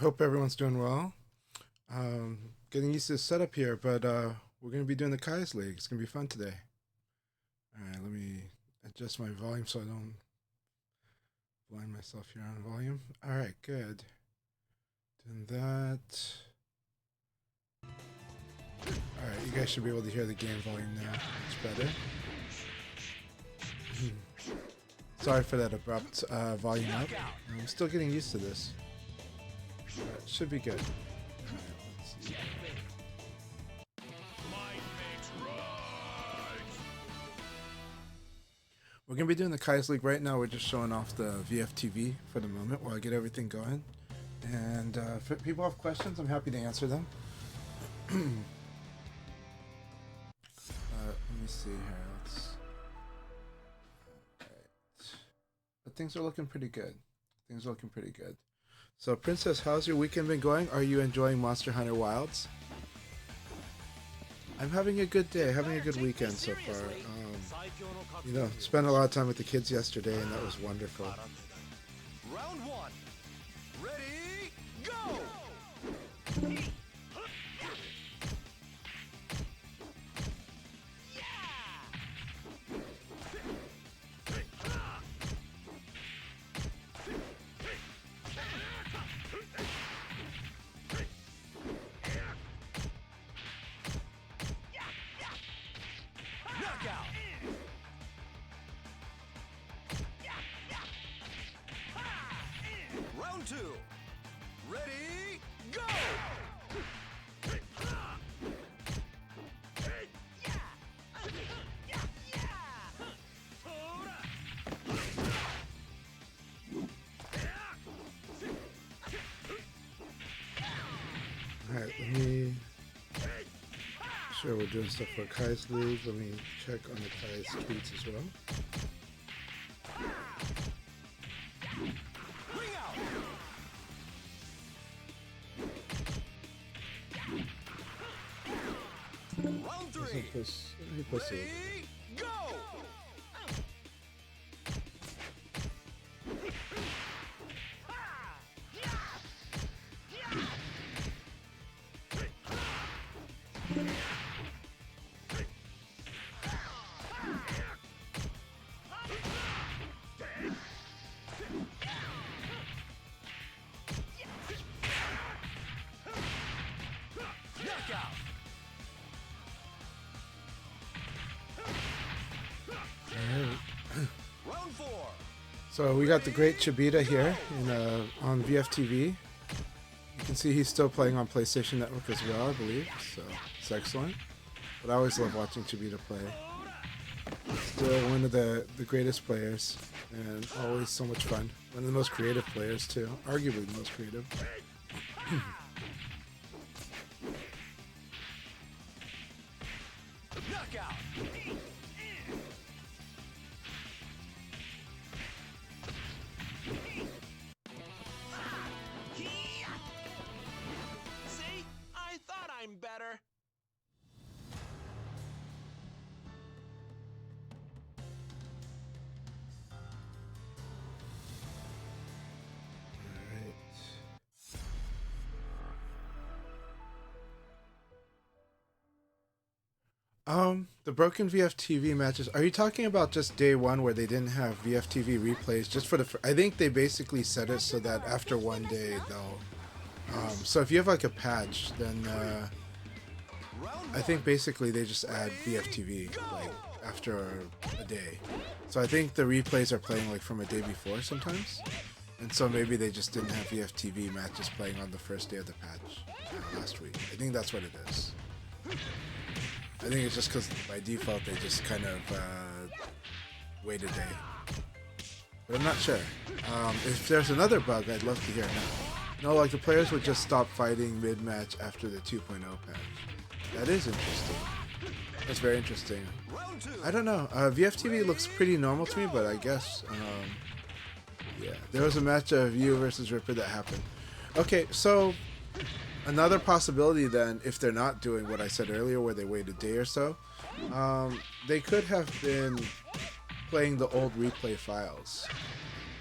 Hope everyone's doing well. Getting used to the setup here, but we're going to be doing the Kai's League. It's going to be fun today. All right, let me adjust my volume so I don't blind myself here on volume. All right, good. Doing that. All right, you guys should be able to hear the game volume now. It's better. Sorry for that abrupt volume up. I'm still getting used to this. Should be good. All right, let's see. We're going to be doing the Kai's League right now. We're just showing off the VF5REVO for the moment while I get everything going. And if people have questions, I'm happy to answer them. Let me see here. But things are looking pretty good. Things are looking pretty good. So, Princess, how's your weekend been going? Are you enjoying Monster Hunter Wilds? I'm having a good day, having a good weekend so far. You know, spent a lot of time with the kids yesterday, and that was wonderful. Round one. Ready, go! Round two. Ready, go! Alright, let me... Sure, we're doing stuff for Kai's League. Let me check on the Kai's tweets as well. Round three. Ready, go! Knockout! Round four. So we got the great Chibita here in, on VF5REVO. You can see he's still playing on PlayStation Network as well, I believe. So it's excellent. But I always love watching Chibita play. Still one of the greatest players, and always so much fun. One of the most creative players too, arguably the most creative. Knockout! See? I thought I'm better. The broken VF5REVO matches. Are you talking about just day one where they didn't have VF5REVO replays just for the? I think they basically set it so that after one day they'll. So if you have like a patch, then I think basically they just add VF5REVO like after a day. So I think the replays are playing like from a day before sometimes, and so maybe they just didn't have VF5REVO matches playing on the first day of the patch last week. I think that's what it is. I think it's just because by default they just kind of wait a day. But I'm not sure. If there's another bug, I'd love to hear now. No, like the players would just stop fighting mid-match after the 2.0 patch. That is interesting. That's very interesting. I don't know. VF5REVO looks pretty normal to me, but I guess, yeah. There was a match of you versus Ripper that happened. Okay, so another possibility then, if they're not doing what I said earlier where they wait a day or so, they could have been playing the old replay files,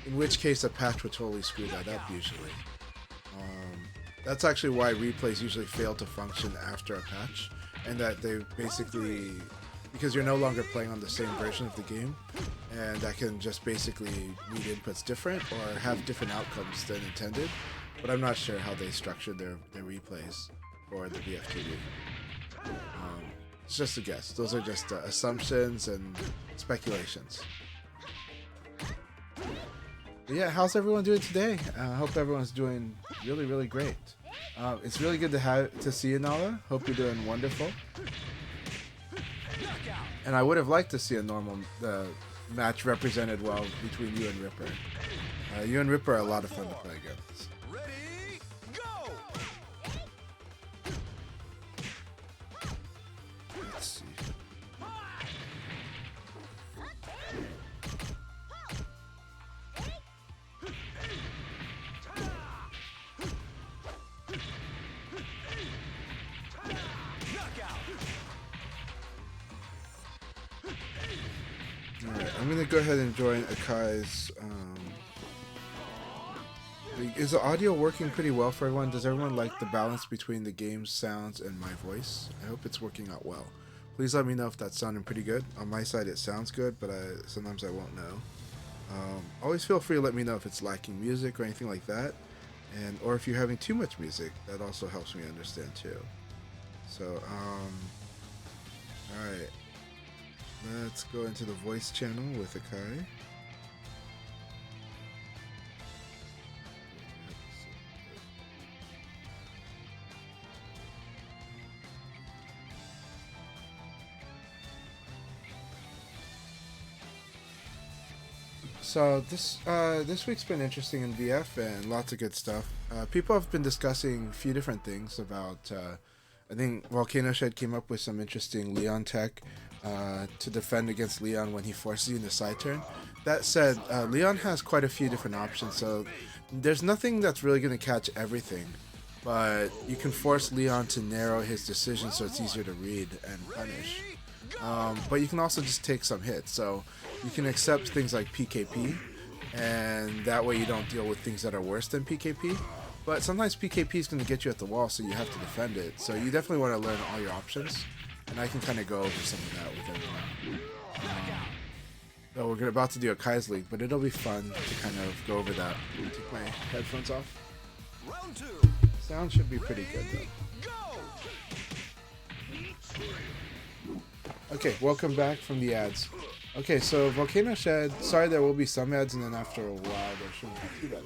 in which case a patch would totally screw that up usually. That's actually why replays usually fail to function after a patch, and that they basically, because you're no longer playing on the same version of the game, and that can just basically read inputs different or have different outcomes than intended. But I'm not sure how they structured their replays for the VFTV. It's just a guess. Those are just assumptions and speculations. But yeah, how's everyone doing today? I hope everyone's doing really, really great. It's really good to see you, Nala. Hope you're doing wonderful. And I would have liked to see a normal match represented well between you and Ripper. You and Ripper are a lot of fun to play against. Ready, go! Let's see. Alright, I'm gonna go ahead and join Akai's. Is the audio working pretty well for everyone? Does everyone like the balance between the game's sounds and my voice? I hope it's working out well. Please let me know if that's sounding pretty good. On my side it sounds good, but sometimes I won't know. Always feel free to let me know if it's lacking music or anything like that. Or if you're having too much music, that also helps me understand too. So, alright. Let's go into the voice channel with Akai. So this week's been interesting in VF and lots of good stuff. People have been discussing a few different things about. I think Volcano Shed came up with some interesting Leon tech to defend against Leon when he forces you into side turn. That said, Leon has quite a few different options, so there's nothing that's really going to catch everything. But you can force Leon to narrow his decision so it's easier to read and punish. But you can also just take some hits, so you can accept things like PKP, and that way you don't deal with things that are worse than PKP. But sometimes PKP is going to get you at the wall, so you have to defend it. So you definitely want to learn all your options, and I can kind of go over some of that with everyone. So we're about to do a Kai's League, but it'll be fun to kind of go over that. Take my headphones off. Round two. Sound should be pretty good though. Okay, welcome back from the ads. Okay, so Volcano Shed, sorry there will be some ads, and then after a while there shouldn't be too bad.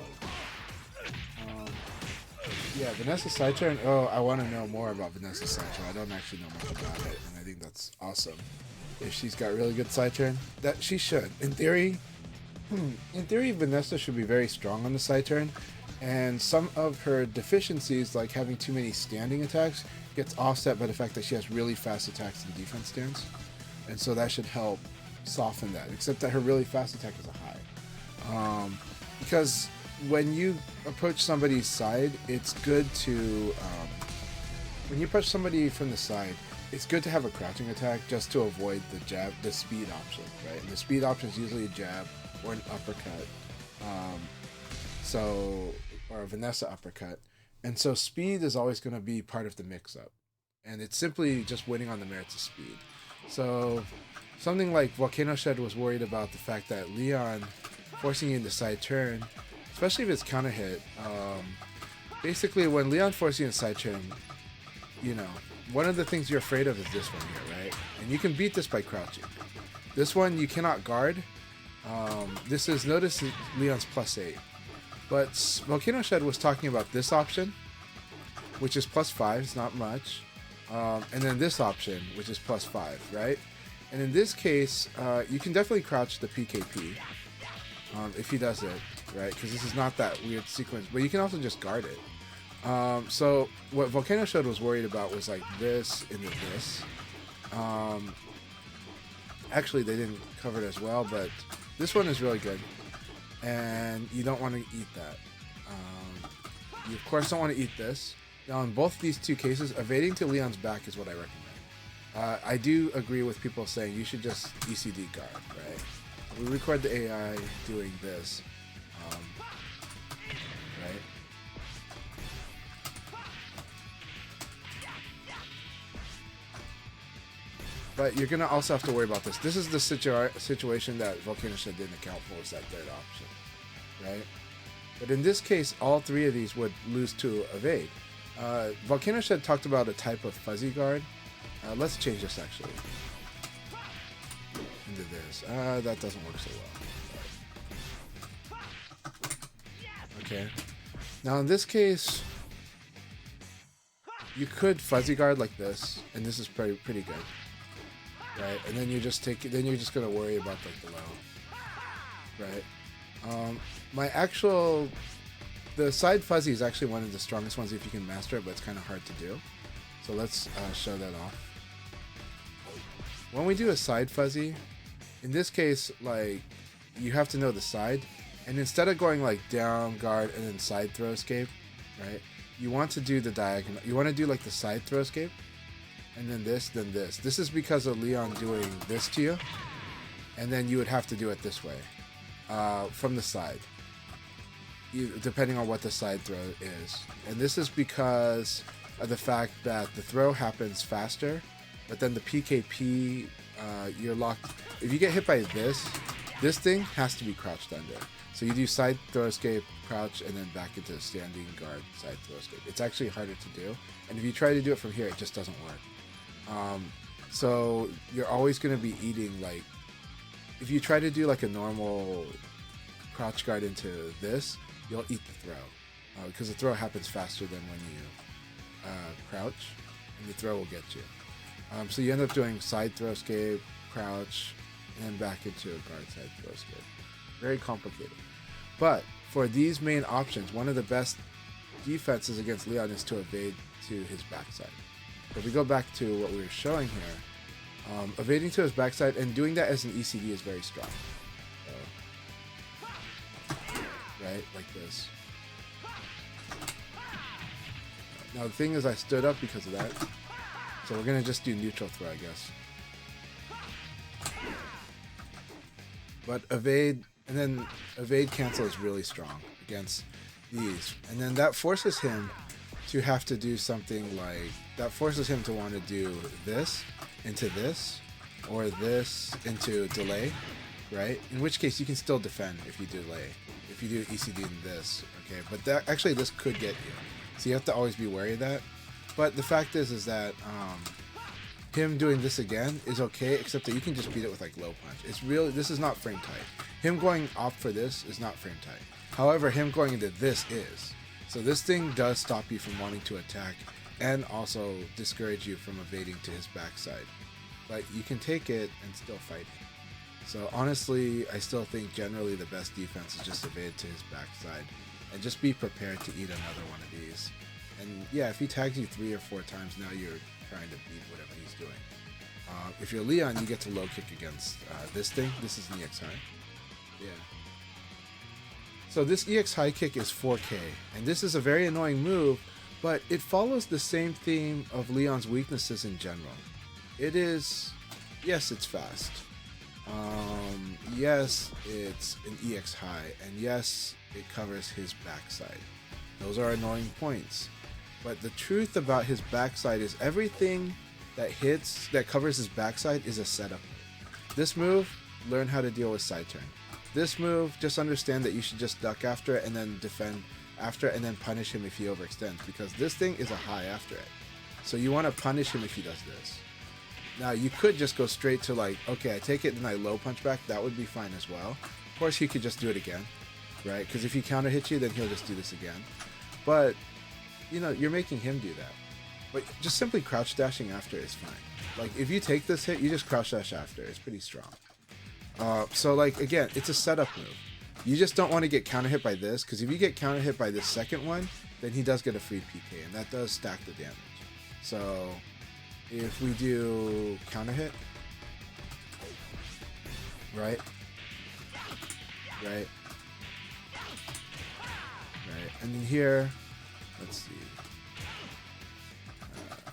Yeah, Vanessa's side turn. Oh, I want to know more about Vanessa's side turn. I don't actually know much about it, and I think that's awesome. If she's got really good side turn, that she should. In theory, Vanessa should be very strong on the side turn, and some of her deficiencies, like having too many standing attacks, gets offset by the fact that she has really fast attacks in defense stance, and so that should help soften that. Except that her really fast attack is a high, because when you approach somebody's side, it's good to when you approach somebody from the side, it's good to have a crouching attack just to avoid the speed option, right? And the speed option is usually a jab or an uppercut, or a Vanessa uppercut. And so speed is always going to be part of the mix-up. And it's simply just winning on the merits of speed. So something like Volcano Shed was worried about the fact that Leon forcing you into side turn, especially if it's counter hit, basically when Leon forces you into side turn, you know, one of the things you're afraid of is this one here, right? And you can beat this by crouching. This one you cannot guard. Notice Leon's +8. But Volcano Shed was talking about this option, which is +5, it's not much. And then this option, which is +5, right? And in this case, you can definitely crouch the PKP if he does it, right? Because this is not that weird sequence, but you can also just guard it. So what Volcano Shed was worried about was like this into this. Actually, they didn't cover it as well, but this one is really good. And you don't want to eat that. You of course don't want to eat this. Now in both these two cases, evading to Leon's back is what I recommend. I do agree with people saying you should just ECD guard, right? We record the AI doing this, right? But you're gonna also have to worry about this. This is the situation that Volcano Shed didn't account for, is that third option, right? But in this case, all three of these would lose to evade. Volcano Shed talked about a type of fuzzy guard. Let's change this actually into this. That doesn't work so well. Okay. Now in this case, you could fuzzy guard like this, and this is pretty good, right? And then you just take it. Then you're just gonna worry about like the low, right? The side fuzzy is actually one of the strongest ones if you can master it, but it's kind of hard to do. So let's show that off. When we do a side fuzzy, in this case, like, you have to know the side, and instead of going like down guard and then side throw escape, right? You want to do the diagonal. You want to do like the side throw escape, and then this, then this. This is because of Leon doing this to you, and then you would have to do it this way, from the side. Depending on what the side throw is. And this is because of the fact that the throw happens faster, but then the PKP, you're locked. If you get hit by this thing has to be crouched under. So you do side throw escape, crouch, and then back into standing guard, side throw escape. It's actually harder to do. And if you try to do it from here, it just doesn't work. So you're always going to be eating, like, if you try to do like a normal crouch guard into this, you'll eat the throw, because the throw happens faster than when you crouch, and the throw will get you. So you end up doing side throw escape, crouch, and then back into a guard side throw escape. Very complicated. But for these main options, one of the best defenses against Leon is to evade to his backside. So if we go back to what we were showing here, evading to his backside and doing that as an ECD is very strong. Right, like this. Now the thing is, I stood up because of that, so we're gonna just do neutral throw, I guess. But evade, and then evade cancel is really strong against these, and then that forces him to have to do something like, that forces him to want to do this into this, or this into delay, right? In which case you can still defend if you delay. If you do ECD in this, okay, but that actually this could get you, so you have to always be wary of that. But the fact is that him doing this again is okay, except that you can just beat it with like low punch. It's really, this is not frame tight. Him going off for this is not frame tight. However, him going into this is. So this thing does stop you from wanting to attack, and also discourage you from evading to his backside. But you can take it and still fight him. So honestly, I still think generally the best defense is just evade to his backside, and just be prepared to eat another one of these. And yeah, if he tags you 3 or 4 times, now you're trying to beat whatever he's doing. If you're Leon, you get to low kick against this thing. This is an EX high. Yeah. So this EX high kick is 4K, and this is a very annoying move, but it follows the same theme of Leon's weaknesses in general. It is, yes, it's fast. Yes, it's an EX high, and yes, it covers his backside. Those are annoying points. But the truth about his backside is everything that hits, that covers his backside, is a setup move. This move, learn how to deal with side turn. This move, just understand that you should just duck after it and then defend after it and then punish him if he overextends, because this thing is a high after it. So you want to punish him if he does this. Now, you could just go straight to like, okay, I take it and I low punch back. That would be fine as well. Of course, he could just do it again, right? Because if he counter hits you, then he'll just do this again. But, you know, you're making him do that. But just simply crouch dashing after is fine. Like, if you take this hit, you just crouch dash after. It's pretty strong. So, like, again, it's a setup move. You just don't want to get counter hit by this, because if you get counter hit by this second one, then he does get a free PK, and that does stack the damage. So if we do counter hit, right, and then here, let's see,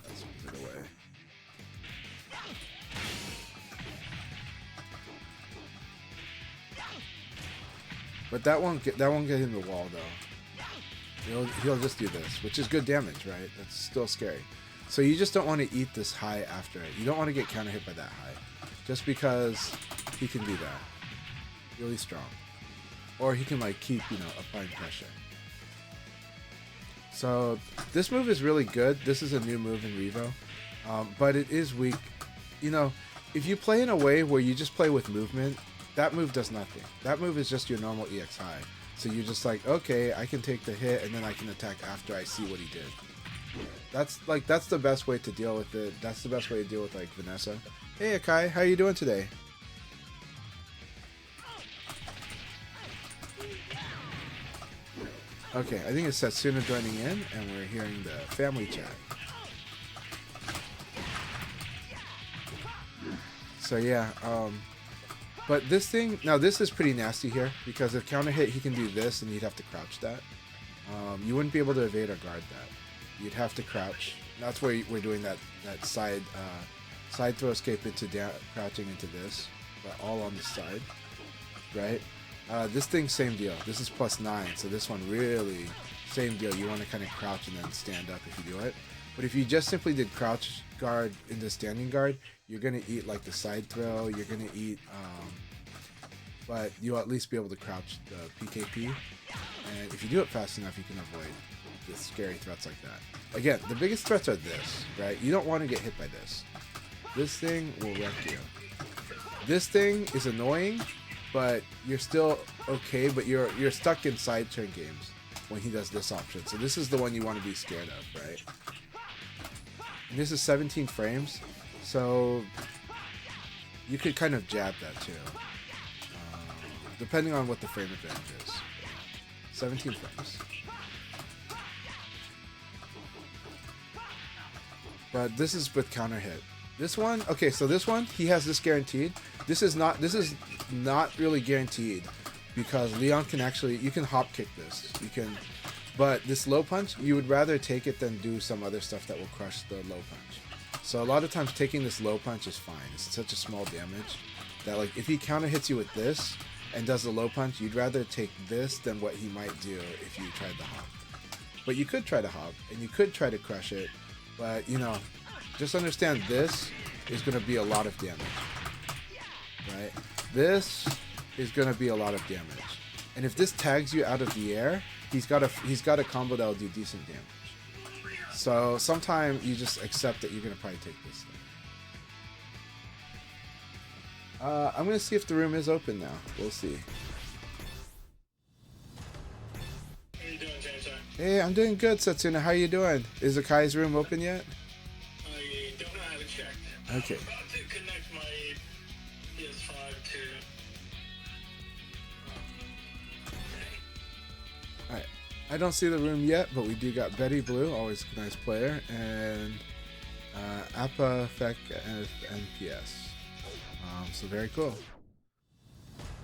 let's move it away. But that won't get him the wall though. He'll just do this, which is good damage, right? That's still scary. So you just don't want to eat this high after it. You don't want to get counter hit by that high. Just because he can do that. Really strong. Or he can like keep, you know, applying pressure. So this move is really good. This is a new move in Revo. But it is weak. You know, if you play in a way where you just play with movement, that move does nothing. That move is just your normal EX high. So you're just like, okay, I can take the hit and then I can attack after I see what he did. That's the best way to deal with it. That's the best way to deal with like Vanessa. Hey Akai, how are you doing today? Okay, I think it's Satsuna joining in and we're hearing the family chat. So yeah, but this thing, now this is pretty nasty here, because if counter hit, he can do this and you'd have to crouch that. You wouldn't be able to evade or guard that. You'd have to crouch. That's where we're doing that side throw escape into crouching into this, but all on the side, right? This thing, same deal. This is +9, so this one really, same deal. You want to kind of crouch and then stand up if you do it. But if you just simply did crouch guard into standing guard, you're going to eat like the side throw, you're going to eat, but you'll at least be able to crouch the PKP. And if you do it fast enough, you can avoid the scary threats like that. Again, the biggest threats are this, right? You don't want to get hit by this. This thing will wreck you. This thing is annoying, but you're still okay, but you're stuck in side turn games when he does this option. So this is the one you want to be scared of, right? And this is 17 frames, so you could kind of jab that too, depending on what the frame advantage is. 17 frames. But this is with counter hit. This one, okay, so this one, he has this guaranteed. This is not really guaranteed, because Leon can actually, you can hop kick this. You can, but this low punch, you would rather take it than do some other stuff that will crush the low punch. So a lot of times taking this low punch is fine. It's such a small damage that like if he counter hits you with this and does the low punch, you'd rather take this than what he might do if you tried the hop. But you could try to hop and you could try to crush it, but you know, just understand this is going to be a lot of damage, right? This is going to be a lot of damage. And if this tags you out of the air, he's got a combo that will do decent damage. So sometimes you just accept that you're going to probably take this thing. I'm going to see if the room is open now. We'll see. How you doing, Chanchai? Hey, I'm doing good, Satsuna. How you doing? Is Akai's room open yet? I don't know how to check. Okay. I'm about to connect my PS5 to... okay. Alright. I don't see the room yet, but we do got Betty Blue, always a nice player, and Appa Fek NPS. So very cool.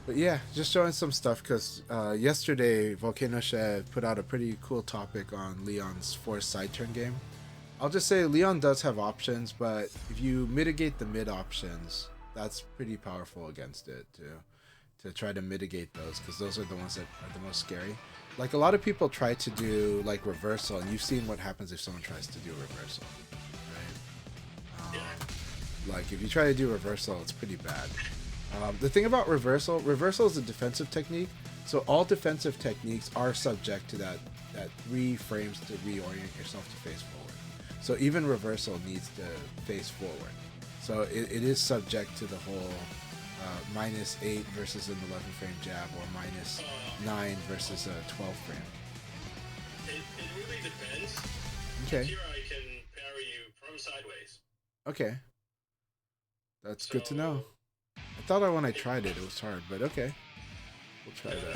But yeah, just showing some stuff because yesterday Volcano Shed put out a pretty cool topic on Leon's forced side turn game. I'll just say Leon does have options, but if you mitigate the mid options, that's pretty powerful against it to try to mitigate those, because those are the ones that are the most scary. Like a lot of people try to do like reversal, and you've seen what happens if someone tries to do reversal, right? Like if you try to do reversal, it's pretty bad. The thing about reversal is a defensive technique, so all defensive techniques are subject to that 3 frames to reorient yourself to face forward. So even reversal needs to face forward. So it is subject to the whole -8 versus an 11 frame jab, or -9 versus a 12 frame. It really depends. Okay. Here I can parry you from sideways. Okay. That's good to know. I thought when I tried it, it was hard, but okay. We'll try that. No.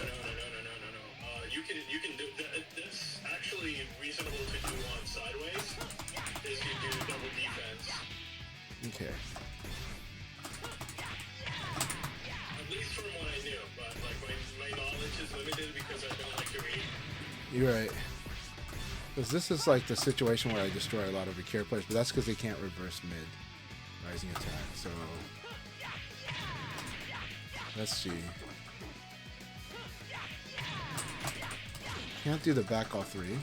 You can do that. That's actually reasonable to do on sideways. Is you do double defense. Okay. At least from what I knew, but like my knowledge is limited because I don't like to read. You're right. Because this is like the situation where I destroy a lot of Akira players, but that's because they can't reverse mid rising attack. So let's see. Can't do the back all 3.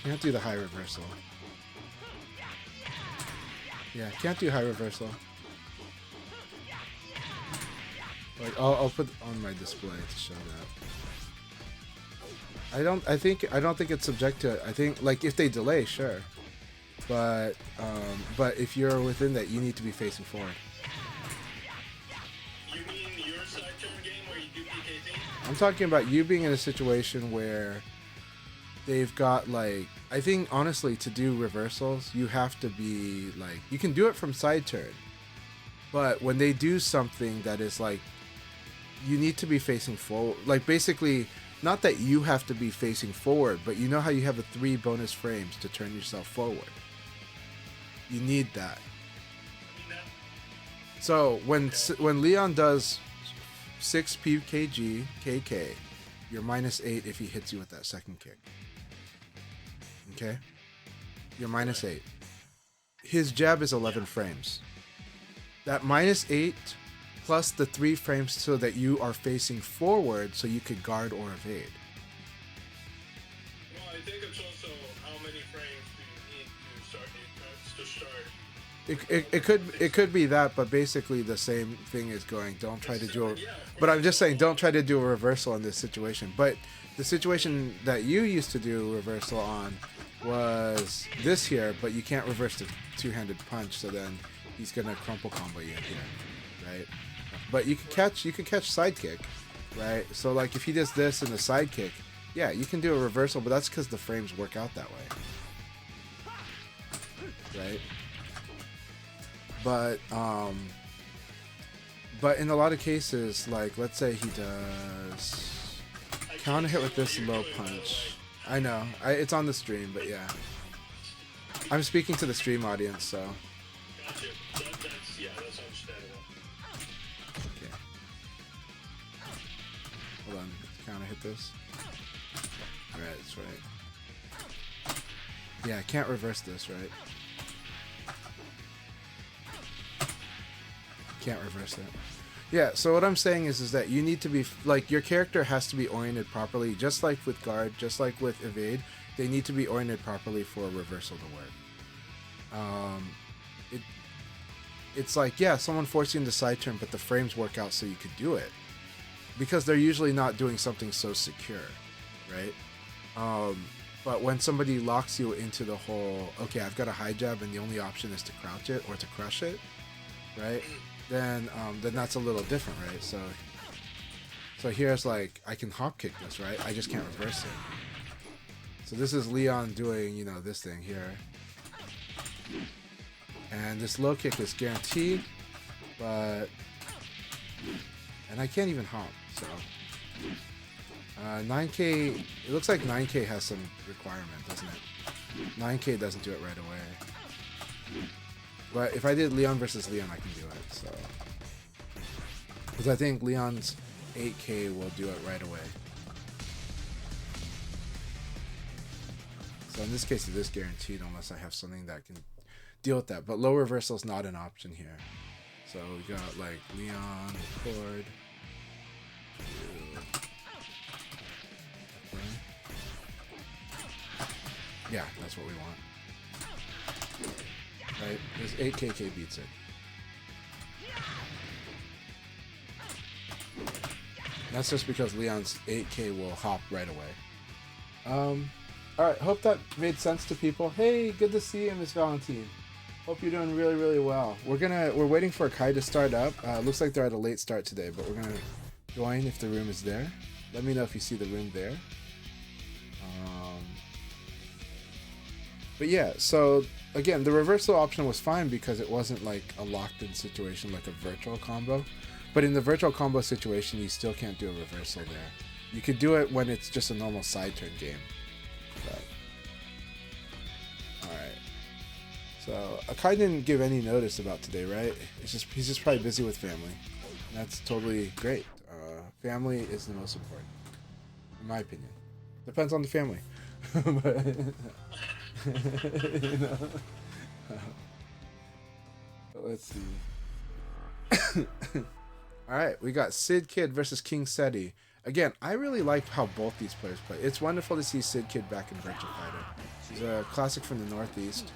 Can't do the high reversal. Yeah, can't do high reversal. Like I'll put on my display to show that. I don't think it's subject to it. I think like if they delay, sure. But if you're within that, you need to be facing forward. You mean your side turn game where you do PKT? I'm talking about you being in a situation where they've got like, I think honestly to do reversals, you have to be like, you can do it from side turn, but when they do something that is like, you need to be facing forward, like basically not that you have to be facing forward, but you know how you have the 3 bonus frames to turn yourself forward. You need that. So when Leon does 6 PKG KK, you're -8 if he hits you with that second kick. Okay? You're -8. His jab is 11 frames. That -8 plus the 3 frames so that you are facing forward so you could guard or evade. Well, I think it's also how many frames do you need to start It could be that, but basically the same thing is going, don't try to do a, but I'm just saying don't try to do a reversal in this situation. But the situation that you used to do reversal on was this here, but you can't reverse the 2-handed punch, so then he's gonna crumple combo you here, right? But you can catch sidekick, right? So like if he does this and the sidekick, yeah, you can do a reversal, but that's because the frames work out that way, right? But in a lot of cases, like let's say he does counter hit with this low punch. I know, it's on the stream, but yeah, I'm speaking to the stream audience, so. Gotcha. That's understandable. Okay. Hold on, counter hit this. Alright, that's right. Yeah, I can't reverse this, right? Can't reverse that. Yeah, so what I'm saying is that you need to be, like, your character has to be oriented properly, just like with guard, just like with evade, they need to be oriented properly for a reversal to work. It's like, yeah, someone forced you into side turn, but the frames work out so you could do it. Because they're usually not doing something so secure, right? But when somebody locks you into the whole, okay, I've got a high jab and the only option is to crouch it or to crush it, right? Then that's a little different, right? So here's like, I can hop kick this, right? I just can't reverse it. So this is Leon doing, you know, this thing here. And this low kick is guaranteed, and I can't even hop, so. 9K, it looks like 9K has some requirement, doesn't it? 9K doesn't do it right away. But if I did Leon versus Leon, I can do it, so. Because I think Leon's 8K will do it right away. So in this case, it is guaranteed unless I have something that can deal with that. But low reversal is not an option here. So we got like Leon, Cord. Okay. Yeah, that's what we want. Right? This 8KK beats it. That's just because Leon's 8K will hop right away. Alright, hope that made sense to people. Hey, good to see you, Miss Valentine. Hope you're doing really, really well. We're waiting for Akai to start up. Looks like they're at a late start today, but we're gonna join if the room is there. Let me know if you see the room there. But yeah, so again, the reversal option was fine because it wasn't like a locked-in situation like a virtual combo. But in the virtual combo situation, you still can't do a reversal there. You could do it when it's just a normal side turn game. But alright. So Akai didn't give any notice about today, right? He's just probably busy with family. And that's totally great. Family is the most important, in my opinion. Depends on the family. But, you know. But let's see. Alright, we got Sid Kid versus King Seti. Again, I really like how both these players play. It's wonderful to see Sid Kid back in Virtua Fighter. He's a classic from the Northeast.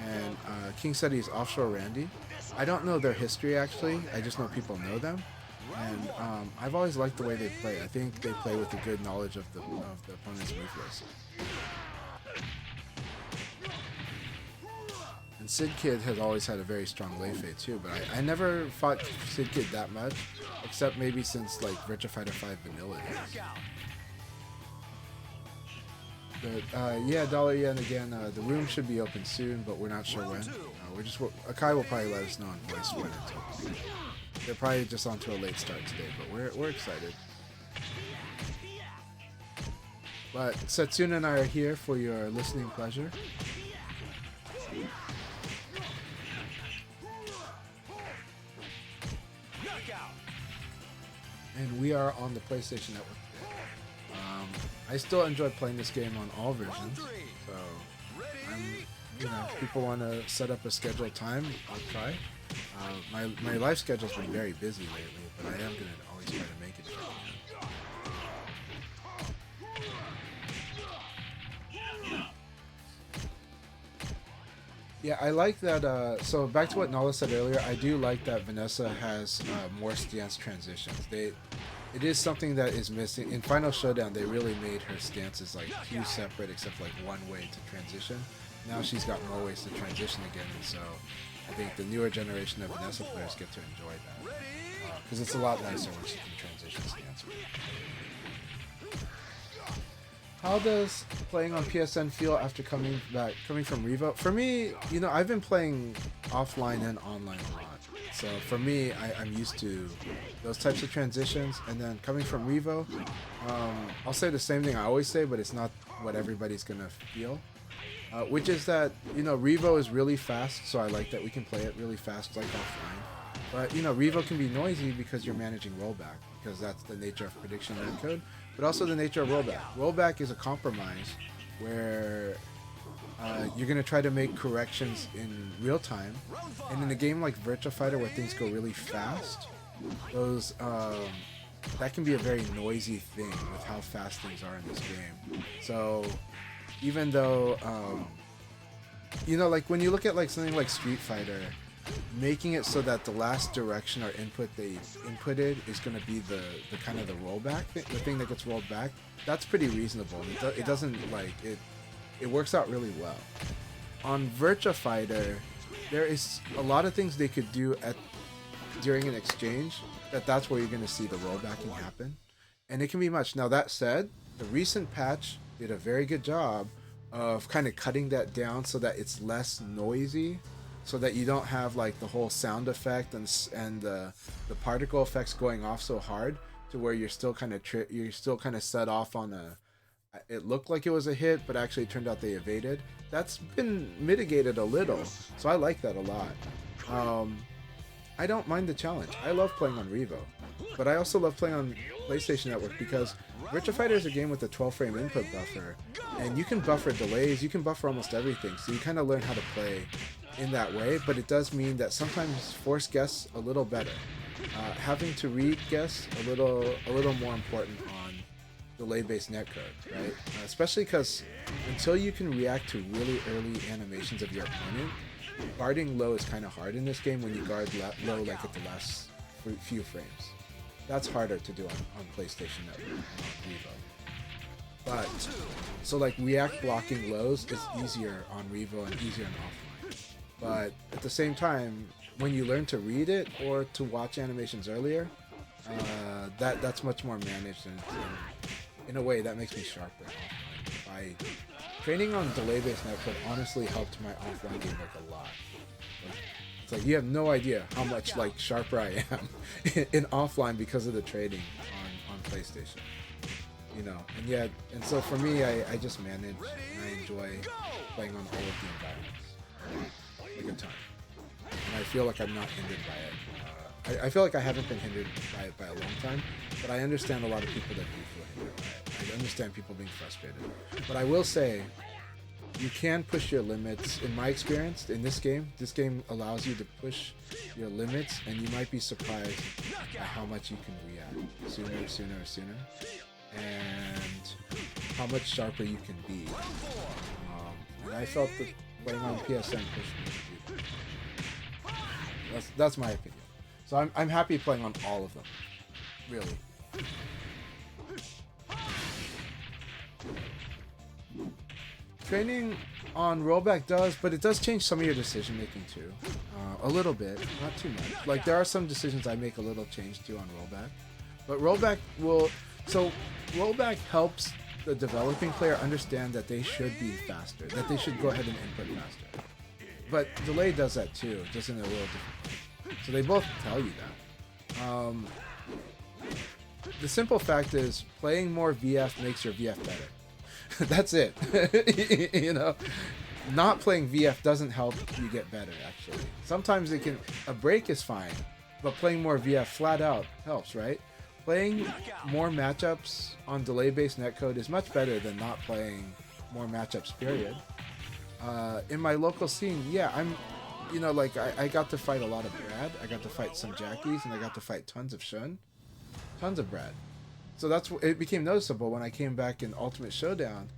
And King said he's Offshore Randy. I don't know their history actually. I just know people know them. And I've always liked the way they play. I think they play with a good knowledge of the opponent's move list. And Sid Kid has always had a very strong lay fade too, but I never fought Sid Kid that much, except maybe since like Virtua Fighter 5 Vanilla days. But yeah, Dollar Yen again. The room should be open soon, but we're not sure when. Akai will probably let us know in voice when it's open. They're probably just onto a late start today, but we're excited. But Setsuna and I are here for your listening pleasure. And we are on the PlayStation Network today. I still enjoy playing this game on all versions, so if people want to set up a scheduled time, I'll try. My life schedule's been very busy lately, but I am gonna always try to make it. Yeah, I like that. So back to what Nala said earlier, I do like that Vanessa has more stance transitions. It is something that is missing in Final Showdown. They really made her stances like two separate, except like one way to transition. Now she's got more ways to transition again, and so I think the newer generation of Vanessa players get to enjoy that because it's a lot nicer when she can transition stance. How does playing on PSN feel after coming from Revo? For me, I've been playing offline and online a lot. So for me, I'm used to those types of transitions. And then coming from Revo, I'll say the same thing I always say, but it's not what everybody's going to feel. Which is that, Revo is really fast, so I like that we can play it really fast like offline. But, Revo can be noisy because you're managing rollback, because that's the nature of prediction encode, but also the nature of rollback. Rollback is a compromise where you're going to try to make corrections in real time, and in a game like Virtua Fighter where things go really fast, those that can be a very noisy thing with how fast things are in this game. So even though like when you look at like something like Street Fighter, making it so that the last direction or input they inputted is going to be the kind of the rollback thing, the thing that gets rolled back, that's pretty reasonable. It doesn't like it works out really well. On Virtua Fighter, there is a lot of things they could do during an exchange that's where you're going to see the rollbacking happen, and it can be much. Now that said, the recent patch did a very good job of kind of cutting that down so that it's less noisy, so that you don't have like the whole sound effect and the particle effects going off so hard to where you're still kind of set off on it looked like it was a hit, but actually it turned out they evaded. That's been mitigated a little, so I like that a lot. I don't mind the challenge. I love playing on Revo, but I also love playing on PlayStation Network because Virtua Fighter is a game with a 12-frame input buffer, and you can buffer delays, you can buffer almost everything, so you kind of learn how to play in that way, but it does mean that sometimes force guess a little better. Having to read guess a little more important on delay-based netcode, right? Especially because until you can react to really early animations of your opponent, guarding low is kind of hard in this game when you guard low like at the last few frames. That's harder to do on PlayStation Network and on Revo. But, so like react blocking lows is easier on Revo and easier on offline. But at the same time, when you learn to read it or to watch animations earlier, that's much more managed, and in a way that makes me sharper offline. Training on delay-based netcode honestly helped my offline game like a lot. It's like you have no idea how much like sharper I am in offline because of the trading on PlayStation. And so for me, I just manage and I enjoy playing on all of the environments. A good time. And I feel like I'm not hindered by it. I feel like I haven't been hindered by it by a long time, but I understand a lot of people that do feel hindered by it. I understand people being frustrated. But I will say, you can push your limits. In my experience, in this game allows you to push your limits, and you might be surprised by how much you can react sooner, and how much sharper you can be. and I felt that playing on PSN pushed me to do that. That's my opinion. So I'm happy playing on all of them, really. Training on rollback does, but it does change some of your decision making too. A little bit, not too much. Like there are some decisions I make a little change to on rollback, but rollback will. So rollback helps the developing player understand that they should be faster, that they should go ahead and input faster. But delay does that too, just in a little different way. So they both tell you that. The simple fact is, playing more VF makes your VF better. That's it. You know, not playing VF doesn't help you get better. Actually, sometimes a break is fine, but playing more VF flat out helps, right? Playing more matchups on delay-based netcode is much better than not playing more matchups. Period. In my local scene, yeah, I got to fight a lot of Brad. I got to fight some Jackies, and I got to fight tons of Shun, tons of Brad. So it became noticeable when I came back in Ultimate Showdown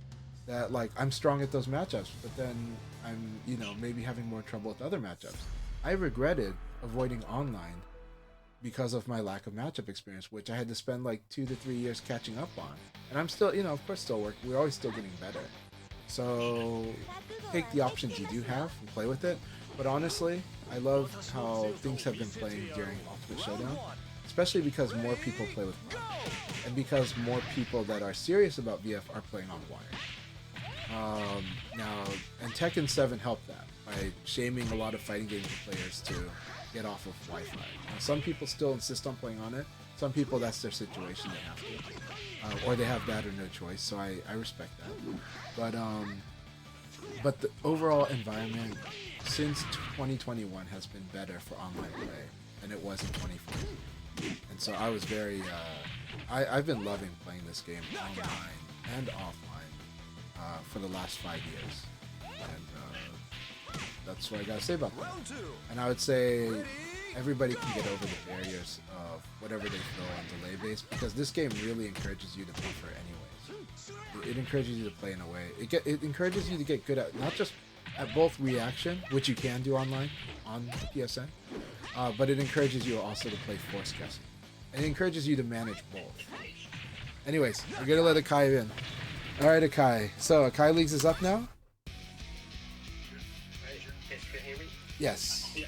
that like I'm strong at those matchups, but then I'm maybe having more trouble with other matchups. I regretted avoiding online because of my lack of matchup experience, which I had to spend like 2 to 3 years catching up on. And I'm still, of course, still working. We're always still getting better. So take the options you do have and play with it. But honestly, I love how things have been playing during Ultimate Showdown, especially because more people play with Wire, and because more people that are serious about VF are playing on Wire. Now, and Tekken 7 helped that by shaming a lot of fighting game players to get off of Wi-Fi. Now, some people still insist on playing on it. Some people, that's their situation, they have to, or they have that or no choice. So I respect that. But the overall environment since 2021 has been better for online play than it was in 2014. And so I was very, I've been loving playing this game online and offline for the last 5 years. And that's what I gotta say about that. And I would say everybody can get over the barriers of whatever they feel on delay base, because this game really encourages you to buffer anyways. It encourages you to play in a way. It encourages you to get good at not just at both reaction, which you can do online on PSN, but it encourages you also to play force guessing. And it encourages you to manage both. Anyways, we're gonna let Akai in. Alright, Akai. So Akai Leagues is up now? Can you hear me? Yes. Yeah.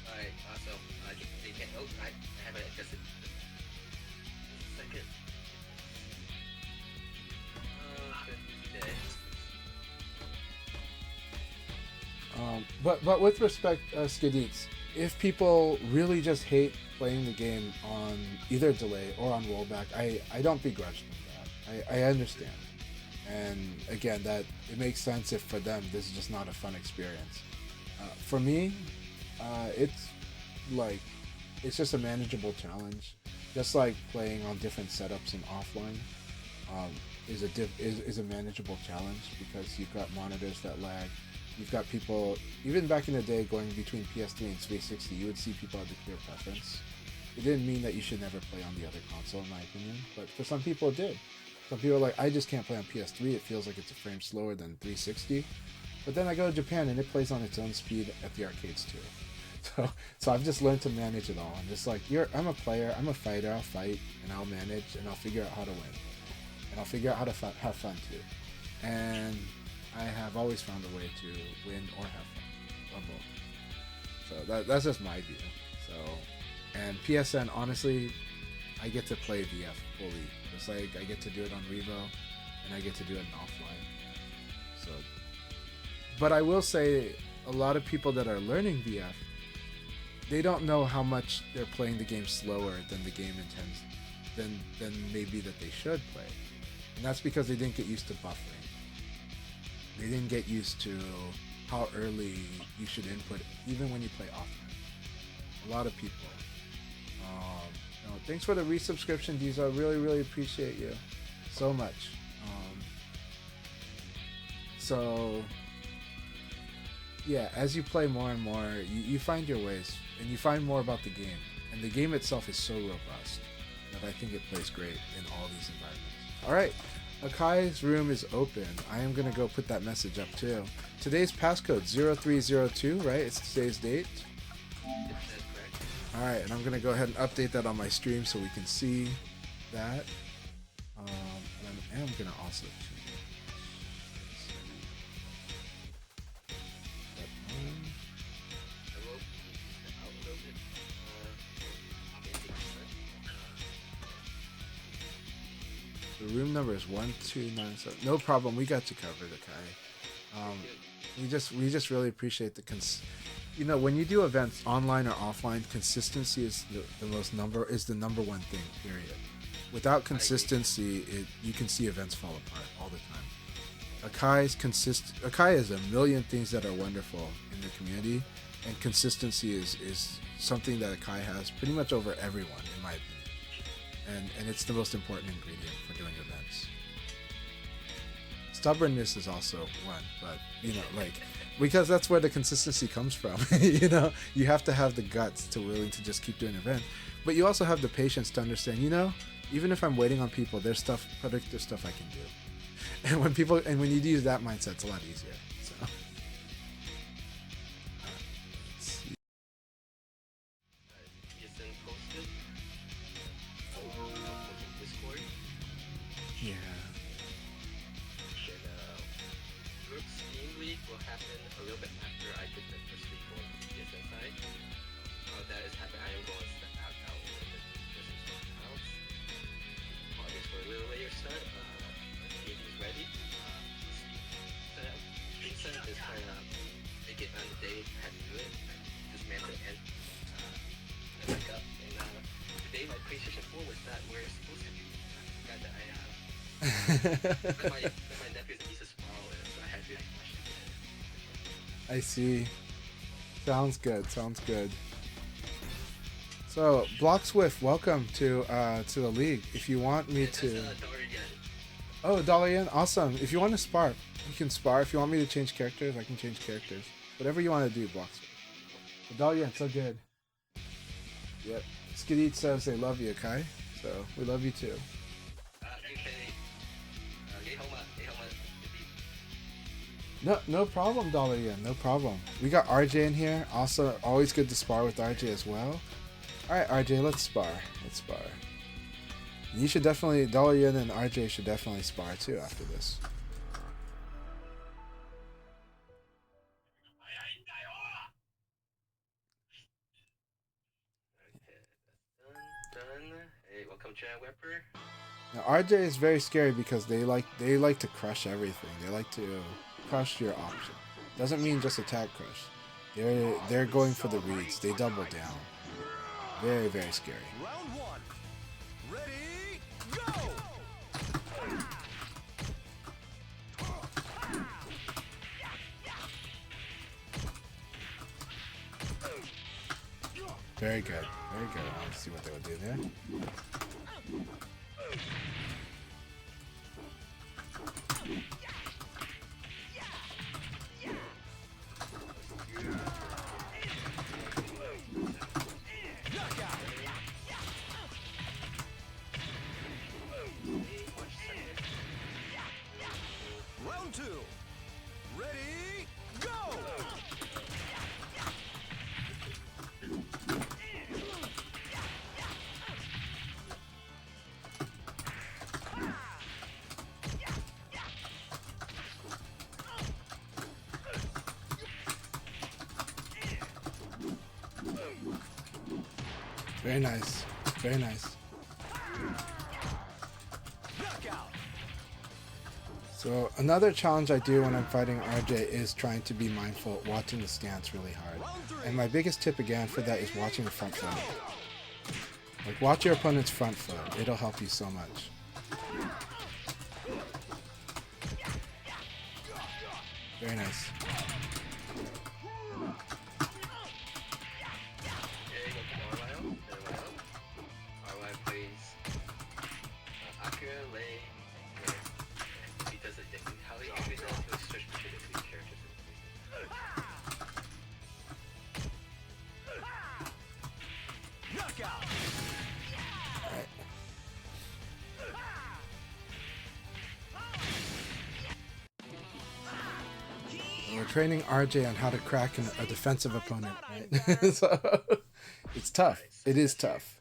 Alright, awesome. You can, I haven't adjusted. Second. Okay. But with respect, Skidits, if people really just hate playing the game on either delay or on rollback, I don't begrudge them that. I understand. And again, that it makes sense if for them this is just not a fun experience. For me, it's just a manageable challenge. Just like playing on different setups and offline is a manageable challenge, because you've got monitors that lag. You've got people, even back in the day, going between PS3 and 360, you would see people have the clear preference. It didn't mean that you should never play on the other console, in my opinion, but for some people it did. Some people are like, I just can't play on PS3, it feels like it's a frame slower than 360. But then I go to Japan and it plays on its own speed at the arcades too. So I've just learned to manage it all. I'm just like, I'm a player, I'm a fighter, I'll fight, and I'll manage, and I'll figure out how to win. And I'll figure out how to have fun too. And I have always found a way to win or have fun, or both. So that's just my view. So, and PSN, honestly, I get to play VF fully. It's like I get to do it on Revo, and I get to do it offline. So, but I will say, a lot of people that are learning VF, they don't know how much they're playing the game slower than the game intends, than maybe that they should play. And that's because they didn't get used to buffering. They didn't get used to how early you should input, even when you play offline. A lot of people. Thanks for the resubscription, Diesel. I really, really appreciate you so much. So, yeah, as you play more and more, you find your ways, and you find more about the game. And the game itself is so robust that I think it plays great in all these environments. All right. Akai's room is open. I am gonna go put that message up too. Today's passcode 0302, right? It's today's date. That's correct. Alright, and I'm gonna go ahead and update that on my stream so we can see that. And I am gonna also change that one. I will out a little bit. The room number is 1297. No problem, we got you covered, Akai. We just really appreciate the you know, when you do events online or offline, consistency is the number one thing. Period. Without consistency, you can see events fall apart all the time. Akai is a million things that are wonderful in the community, and consistency is something that Akai has pretty much over everyone, in my opinion. And it's the most important ingredient for doing events. Stubbornness is also one, but you know, like, because that's where the consistency comes from. You know, you have to have the guts to willing to just keep doing an event, but you also have the patience to understand, you know, even if I'm waiting on people, there's productive stuff I can do. And when you use that mindset, it's a lot easier. So let's see. Jason posted. Discord. Yeah. Then Rook's Steam Week will happen a little bit after I did the first week for PSN side. How that is happening, I am going to step out now a little bit versus something else. Apologies for a little later start. Meeting is ready. Street set is kind of make it on the day, had to do it. Just man to end. And back up. And today my PlayStation 4 was not where it's supposed to be. I forgot that I have. my nephew's niece's borrow it, so I had to flush it. I see. Sounds good. Sounds good. So, Block Swift, welcome to the league. If you want me to, oh, dollar yen, awesome. If you want to spar, you can spar. If you want me to change characters, I can change characters. Whatever you want to do, Block Swift. But dollar yen, so good. Yep. Skidit says they love you, Kai. So we love you too. No problem, dollar yen. No problem. We got RJ in here. Also, always good to spar with RJ as well. All right, RJ, let's spar. Let's spar. You should definitely, dollar yen and RJ should definitely spar too after this. Done. Hey, welcome, Jan Wepper. Now RJ is very scary because they like to crush everything. They like to crush your option. Doesn't mean just attack crush. They're going for the reads. They double down. Very, very scary. Round one. Ready, go! Very good. Very good. Let's see what they would do there. Round two. Ready, go! Very nice. Very nice. Knockout. So another challenge I do when I'm fighting RJ is trying to be mindful, watching the stance really hard. And my biggest tip again for that is watching the front foot. Like, watch your opponent's front foot. It'll help you so much. Very nice. training RJ on how to crack a defensive opponent, right? So it's tough. It is tough.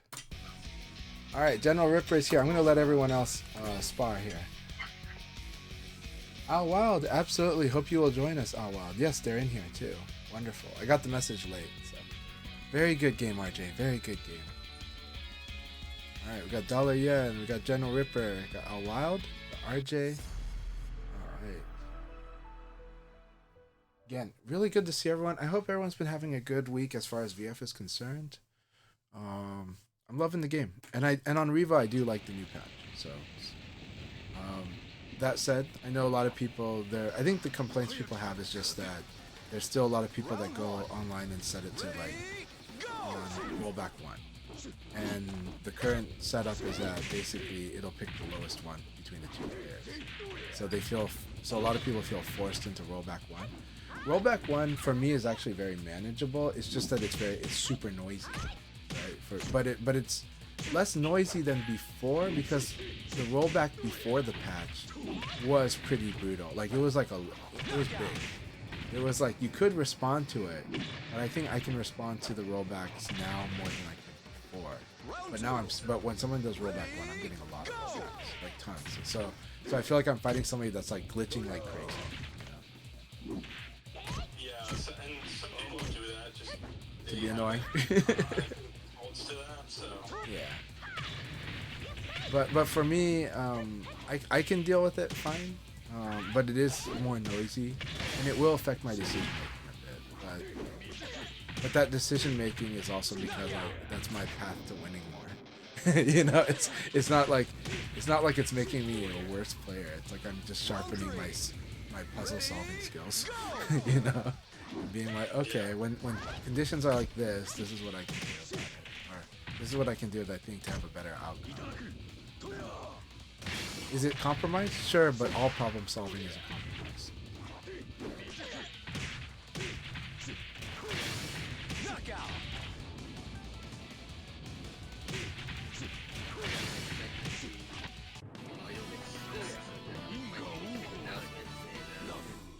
All right, General Ripper is here. I'm gonna let everyone else spar here. Al Wild, absolutely. Hope you will join us, Al Wild. Yes, they're in here too. Wonderful. I got the message late, so very good game, RJ. Very good game. All right, we got Dollar Yen, we got General Ripper, we got Al Wild, got RJ. All right. Again, really good to see everyone. I hope everyone's been having a good week as far as VF is concerned. I'm loving the game, and on Revo I do like the new patch. So, that said, I know a lot of people there. I think the complaints people have is just that there's still a lot of people that go online and set it to like rollback 1, and the current setup is that basically it'll pick the lowest one between the two players. So a lot of people feel forced into rollback 1. Rollback 1 for me is actually very manageable. It's just that it's super noisy, right? But it's less noisy than before because the rollback before the patch was pretty brutal. Like it was big. It was like you could respond to it, but I think I can respond to the rollbacks now more than I could before. But when someone does rollback 1, I'm getting a lot of rollbacks, like tons. So I feel like I'm fighting somebody that's like glitching like crazy. Yeah, and some people do that just To be annoying. holds to that, so Yeah. But for me, I can deal with it fine. But it is more noisy, and it will affect my decision making a bit. But that decision making is also because that's my path to winning more. You know, it's not like it's making me a worse player. It's like I'm just sharpening my puzzle solving skills. You know, being like, okay, when conditions are like this is what I can do about it, or this is what I can do that I think to have a better outcome. Is it compromise? Sure, but all problem solving is a compromise. Knockout.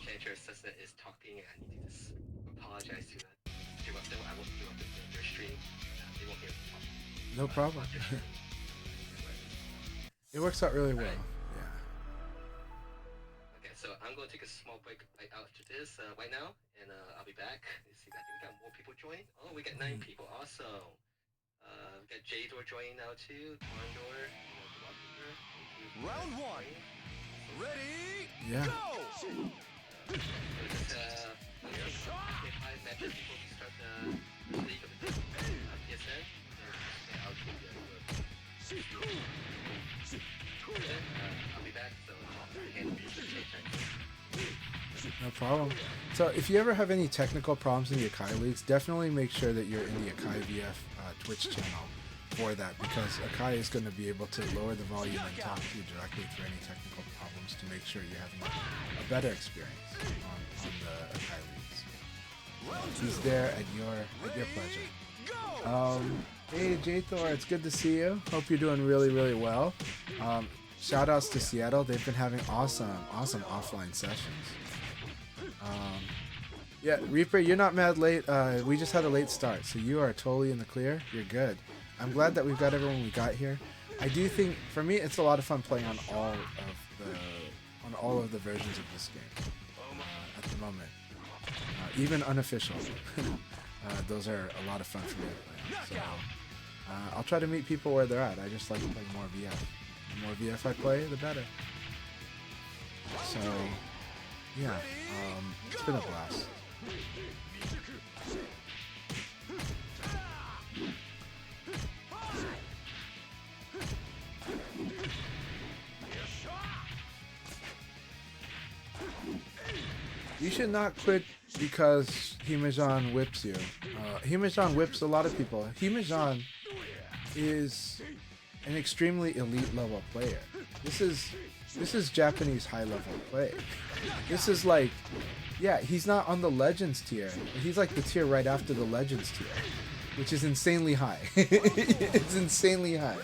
Chanchai says that is talking, and I need to just apologize to that. I won't do up their stream. They won't hear me talk. No problem. It works out really well. Yeah. Okay, so I'm going to take a small break right after this right now, and I'll be back. Let's see, I think we got more people joining. Oh, we got 9 people. Awesome. We got Jador joining now too. Condor. Round 1. Ready? Yeah. Go. So just 5 matches before we start the league of the PSN. And I'll give you I'll be back, so No problem. So if you ever have any technical problems in the Akai leagues, definitely make sure that you're in the Akai VF Twitch channel for that, because Akai is going to be able to lower the volume and talk to you directly through any technical problems to make sure you're having a better experience on the Akai leagues. He's there at your pleasure. Hey J-Thor, it's good to see you. Hope you're doing really, really well. Shout outs to Seattle. They've been having awesome offline sessions. Yeah, Reaper, you're not mad late. We just had a late start, so you are totally in the clear. You're good. I'm glad that we've got everyone we got here. I do think, for me, it's a lot of fun playing on all of the versions of this game at the moment. Even unofficial. Those are a lot of fun for me to play. So I'll try to meet people where they're at. I just like to play more VF. The more VF I play, the better. So yeah, it's been a blast. You should not quit because Himejan whips you. Himejan whips a lot of people. Himejan is an extremely elite level player. This is Japanese high level play. This is like, yeah, he's not on the Legends tier. He's like the tier right after the Legends tier, which is insanely high. It's insanely high.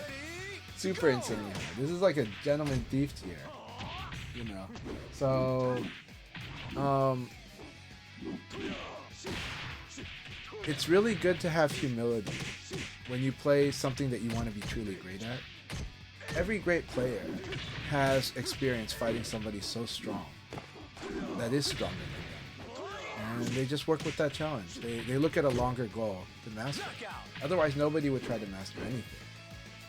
Super insanely high. This is like a gentleman thief tier, you know. So, it's really good to have humility when you play something that you want to be truly great at. Every great player has experience fighting somebody so strong that is stronger than them. And they just work with that challenge. They look at a longer goal to master. Otherwise, nobody would try to master anything.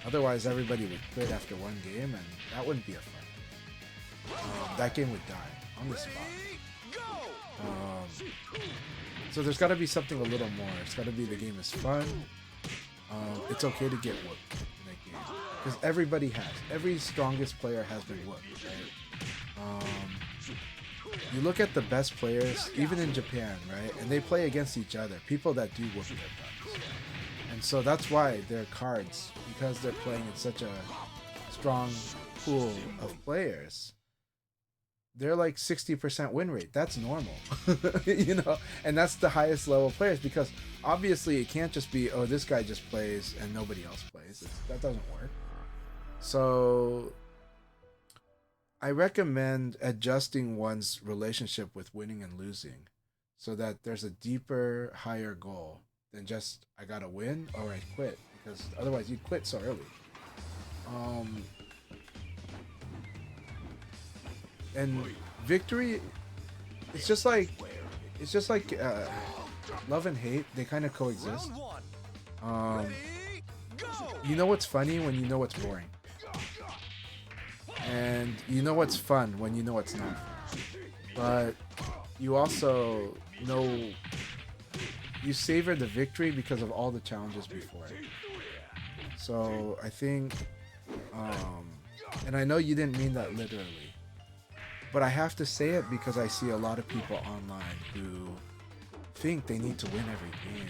Otherwise, everybody would quit after one game, and that wouldn't be a fun. That game would die on the spot. So there's got to be something a little more. It's got to be the game is fun. It's okay to get whooped in that game. Because every strongest player has been whooped, right? You look at the best players, even in Japan, right? And they play against each other, people that do whoop their butts. And so that's why their cards, because they're playing in such a strong pool of players, they're like 60% win rate. That's normal, you know, and that's the highest level players, because obviously it can't just be, oh, this guy just plays and nobody else plays. That doesn't work. So I recommend adjusting one's relationship with winning and losing so that there's a deeper, higher goal than just, I gotta win or I quit, because otherwise you'd quit so early. And victory, it's just like love and hate. They kind of coexist. You know what's funny when you know what's boring, and you know what's fun when you know what's not. But you also know you savor the victory because of all the challenges before it. So I think, and I know you didn't mean that literally, but I have to say it because I see a lot of people online who think they need to win every game,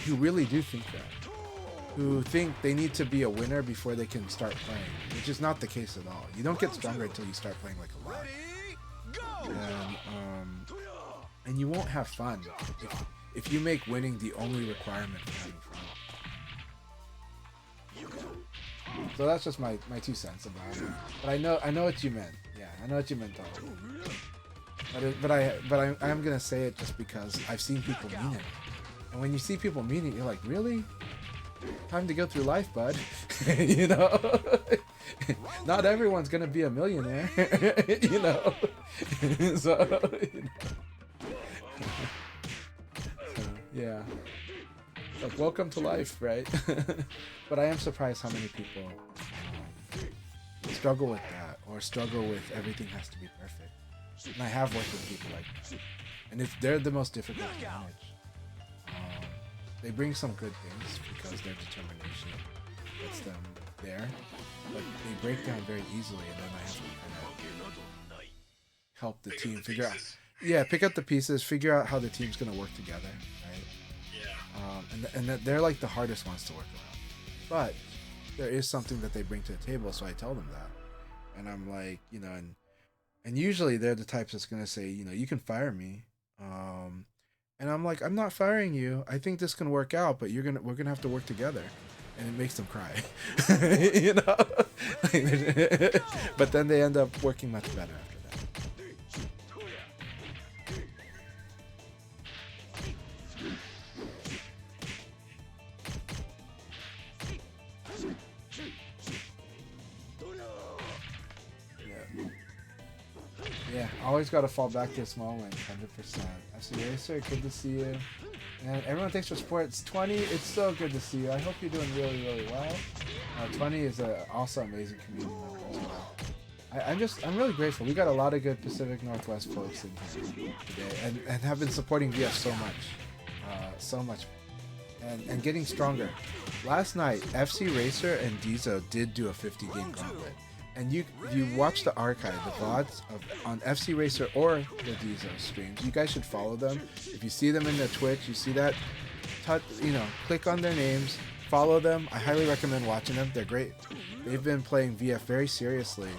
who really do think that, who think they need to be a winner before they can start playing, which is not the case at all. You don't get stronger until you start playing like a lot. And you won't have fun if you make winning the only requirement for having fun. So that's just my 2 cents about it. But I know what you meant. Yeah, I know what you meant, totally. But I am gonna say it just because I've seen people mean it. And when you see people mean it, you're like, really? Time to go through life, bud. You know? Not everyone's gonna be a millionaire. You know? So, you know. Yeah. Like, welcome to life, right? But I am surprised how many people struggle with that, or struggle with everything has to be perfect. And I have worked with people like that. And they're the most difficult to manage. They bring some good things because their determination gets them there, but they break down very easily, and then I have to kind of help the team figure out. Yeah, pick up the pieces, figure out how the team's gonna work together, right? Yeah. And they're like the hardest ones to work around. But there is something that they bring to the table, so I tell them that, and I'm like, you know, and usually they're the types that's gonna say, you know, you can fire me, and I'm like, I'm not firing you. I think this can work out, but we're gonna have to work together, and it makes them cry, you know. But then they end up working much better after that. Yeah, always got to fall back to a small win, 100%. FC Racer, good to see you. And everyone, thanks for support. It's 20. It's so good to see you. I hope you're doing really, really well. 20 is also amazing community member as well. I'm really grateful. We got a lot of good Pacific Northwest folks in here today, and have been supporting VF so much, and getting stronger. Last night, FC Racer and Dizo did do a 50-game gauntlet. And if you watch the archive, the VODs on FC Racer or the Dizo streams, you guys should follow them. If you see them in their Twitch, you see that, click on their names, follow them. I highly recommend watching them. They're great. They've been playing VF very seriously.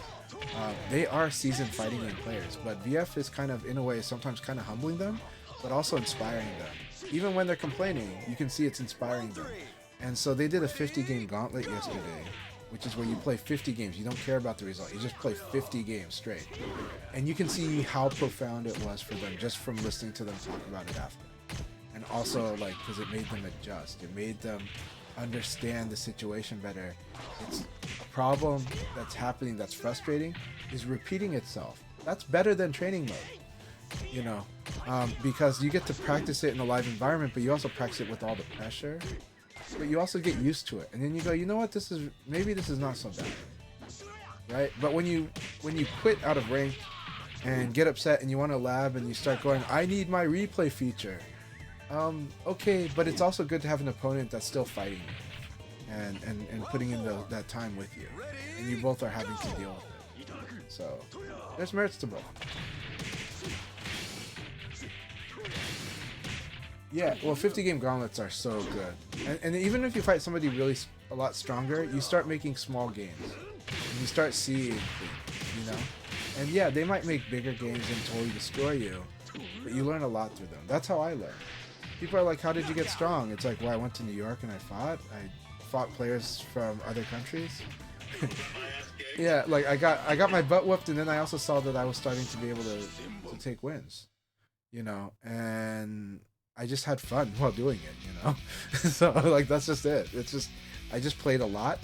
They are seasoned fighting game players, but VF is kind of, in a way, sometimes kind of humbling them, but also inspiring them. Even when they're complaining, you can see it's inspiring them. And so they did a 50-game gauntlet yesterday. which is where you play 50 games. You don't care about the result. You just play 50 games straight. And you can see how profound it was for them just from listening to them talk about it after. And also, like, because it made them adjust. It made them understand the situation better. It's a problem that's happening that's frustrating is repeating itself. That's better than training mode, you know, because you get to practice it in a live environment, but you also practice it with all the pressure. But you also get used to it, and then you go, you know what, maybe this is not so bad, right? But when you quit out of rank and get upset and you want to lab and you start going, I need my replay feature. Okay, but it's also good to have an opponent that's still fighting you and putting in that time with you, and you both are having to deal with it. So there's merits to both. Yeah, well, 50 game gauntlets are so good, and even if you fight somebody really a lot stronger, you start making small games, and you start seeing things, you know. And yeah, they might make bigger games and totally destroy you, but you learn a lot through them. That's how I learn. People are like, how did you get strong? It's like, well, I went to New York and I fought players from other countries. Yeah, like I got my butt whooped, and then I also saw that I was starting to be able to take wins, you know, and I just had fun while doing it, you know. So like that's just it. It's just I just played a lot,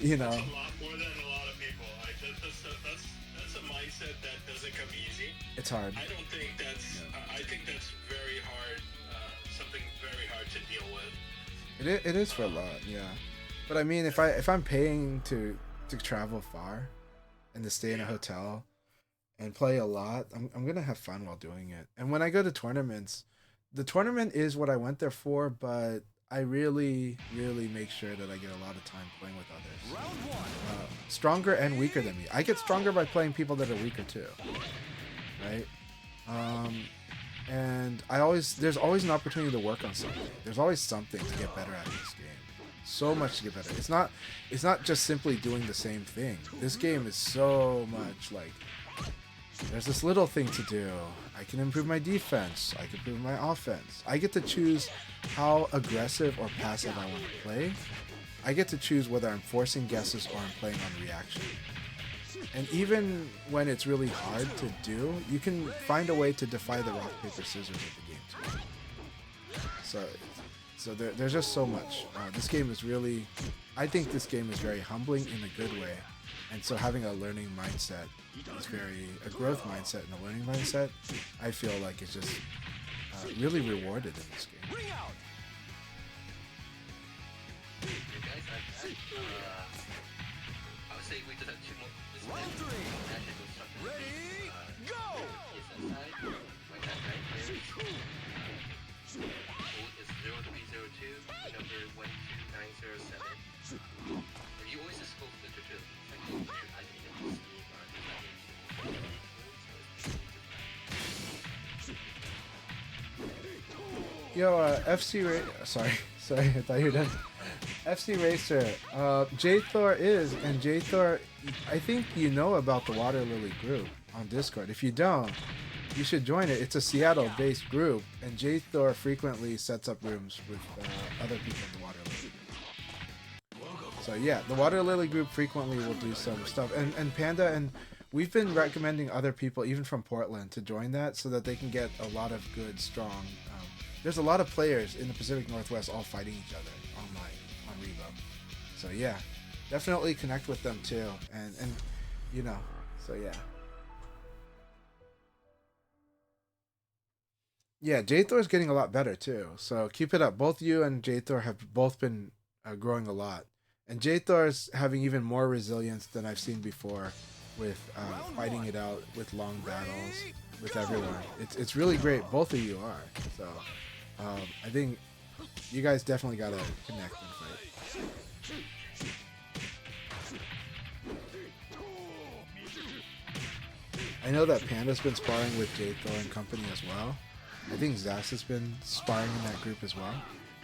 you know. That's a lot more than a lot of people. Like that's a mindset that doesn't come easy. It's hard. I don't think that's. Yeah. I think that's very hard. Something very hard to deal with. It is for a lot, yeah. But I mean, if I'm paying to travel far, and to stay in a hotel, and play a lot, I'm gonna have fun while doing it. And when I go to tournaments, the tournament is what I went there for, but I really make sure that I get a lot of time playing with others. Stronger and weaker than me. I get stronger by playing people that are weaker too, right? And there's always an opportunity to work on something. There's always something to get better at in this game. So much to get better. It's not just simply doing the same thing. This game is so much like, there's this little thing to do. I can improve my defense. I can improve my offense. I get to choose how aggressive or passive I want to play. I get to choose whether I'm forcing guesses or I'm playing on reaction. And even when it's really hard to do, you can find a way to defy the rock, paper, scissors of the game too. So there's just so much. This game is really, I think this game is very humbling in a good way. And so having a learning mindset is a growth mindset and a learning mindset, I feel like it's just really rewarded in this game. I would say we just have two more. Round three. Ready, go! My Akai players. Code is 0302, number 12907. You always just go to the second player. I think it's Yo, sorry, I thought you were done. FC Racer, J-Thor is, and J-Thor, I think you know about the Water Lily group on Discord. If you don't, you should join it. It's a Seattle-based group, and J-Thor frequently sets up rooms with other people in the Water Lily. So yeah, the Water Lily group frequently will do some stuff, and Panda, and we've been recommending other people, even from Portland, to join that so that they can get a lot of good, strong. There's a lot of players in the Pacific Northwest all fighting each other online on Revo. So yeah, definitely connect with them too, and you know, so yeah. Yeah, J-Thor is getting a lot better too. So keep it up. Both you and J-Thor have both been growing a lot. And J-Thor is having even more resilience than I've seen before with fighting it out with long battles with everyone. It's really great. Both of you are. So I think you guys definitely gotta connect and fight. I know that Panda's been sparring with J-Thor and company as well. I think Zas has been sparring in that group as well.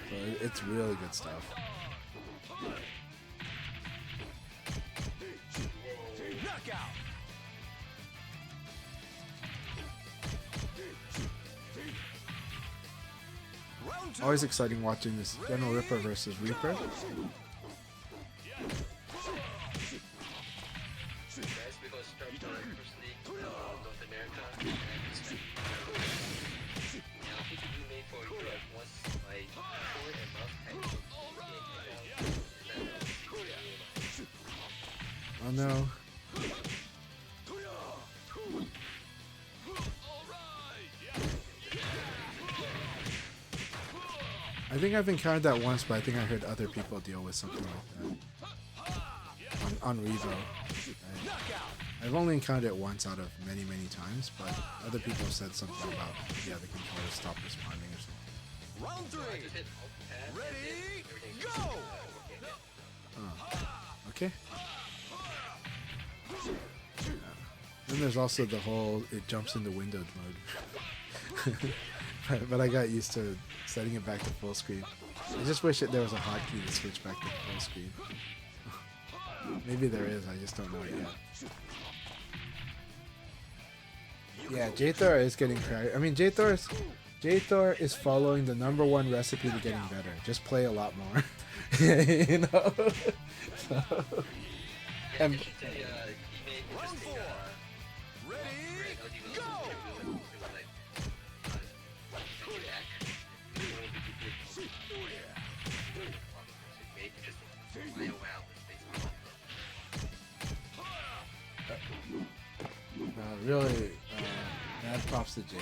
So it's really good stuff. Knockout. Always exciting watching this General Ripper versus Reaper. no. I think I've encountered that once, but I think I heard other people deal with something like that on Revo. I've only encountered it once out of many, many times, but other people have said something about, yeah, the controller stopped responding or something. Round So I 3. just hit Alt Tab, and Ready, then everything go! just working again. Okay. Then there's also the whole, it jumps into windowed mode. but I got used to setting it back to full screen. I just wish there was a hotkey to switch back to full screen. Maybe there is, I just don't know it yet. Yeah, J-Thor is getting cracked. I mean, J-Thor is following the #1 recipe to getting better. Just play a lot more. You know? So, Yeah, and, addition to the, he made interesting, Ready, upgrade go! it was like, deck. One of the people made interesting fly around with space. really, mad props to Jay.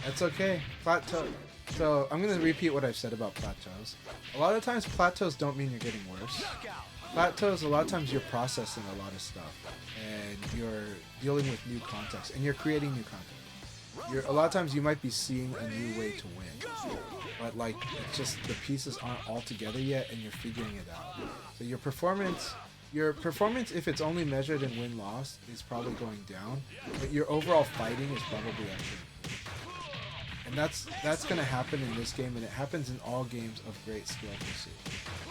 That's okay. Plateau. So I'm gonna repeat what I've said about plateaus. A lot of times plateaus don't mean you're getting worse. Plateaus, a lot of times you're processing a lot of stuff and you're dealing with new context and you're creating new content. A lot of times you might be seeing a new way to win, but like it's just the pieces aren't all together yet and you're figuring it out. So your performance, if it's only measured in win-loss, is probably going down, but your overall fighting is probably actually. And that's going to happen in this game, and it happens in all games of great skill pursuit.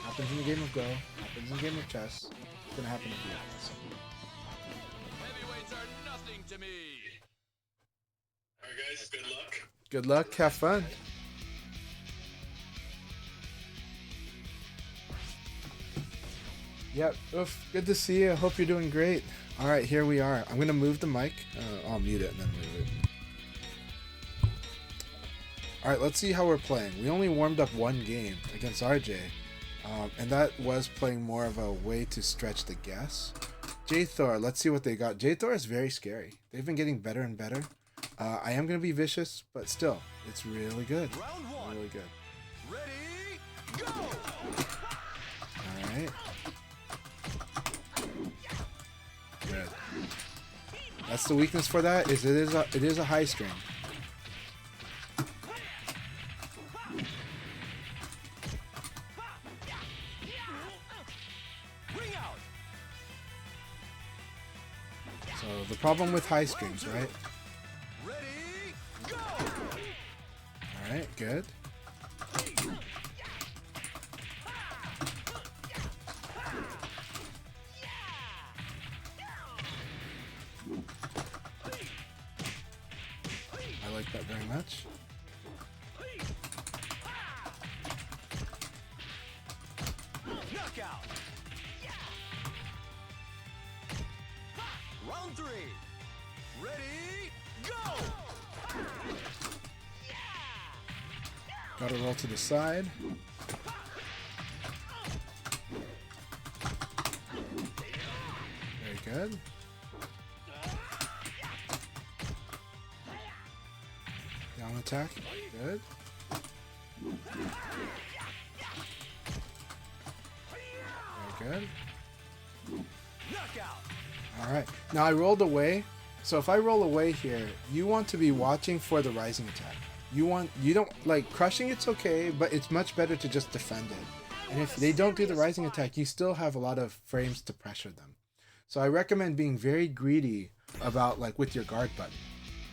Happens in the game of Go, happens in the game of chess, it's going to happen in VF. Heavyweights are nothing to me. Alright guys, good luck. Good luck, have fun. Yep, oof, good to see you. I hope you're doing great. Alright, here we are. I'm going to move the mic. I'll mute it and then move it. Alright, let's see how we're playing. We only warmed up one game against RJ, and that was playing more of a way to stretch the guess. J-Thor, let's see what they got. J-Thor is very scary. They've been getting better and better. I am going to be vicious, but still, it's really good. Round 1. Really good. Ready, go! Alright. Good. That's the weakness for that, is it is a high string. Ring out. So the problem with high strings, right? Ready, go! Alright, good. I like that very much. Knockout. Round 3. Ready, go! Gotta roll to the side. Very good. Down attack. Good. Very good. Knockout. Alright. Now I rolled away. So if I roll away here, you want to be watching for the rising attack. You don't like crushing, it's okay, but it's much better to just defend it. And if they don't do the rising attack, you still have a lot of frames to pressure them. So I recommend being very greedy about like with your guard button.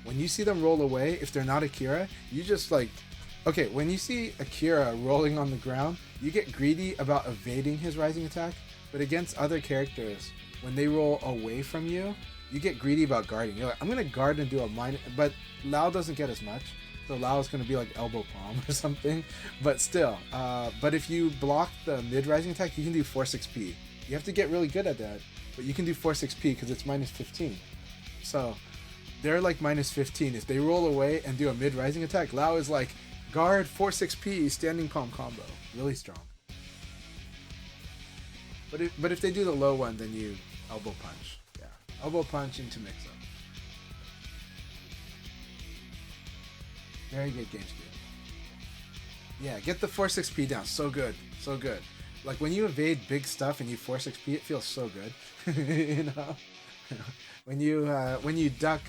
When you see them roll away, if they're not Akira, you just like, okay, when you see Akira rolling on the ground, you get greedy about evading his rising attack, but against other characters, when they roll away from you, you get greedy about guarding. You're like, I'm going to guard and do a minor, but Lao doesn't get as much. So Lao is going to be like elbow palm or something, but still. But if you block the mid-rising attack, you can do force XP. You have to get really good at that, but you can do force XP because it's minus 15. So they're like minus 15. If they roll away and do a mid-rising attack, Lao is like guard, force XP, standing palm combo. Really strong. But if they do the low one, then you elbow punch. Yeah, elbow punch into mix up. Very good game speed. Yeah, get the force XP down. So good, so good. Like when you evade big stuff and you force XP, it feels so good. You know, when you duck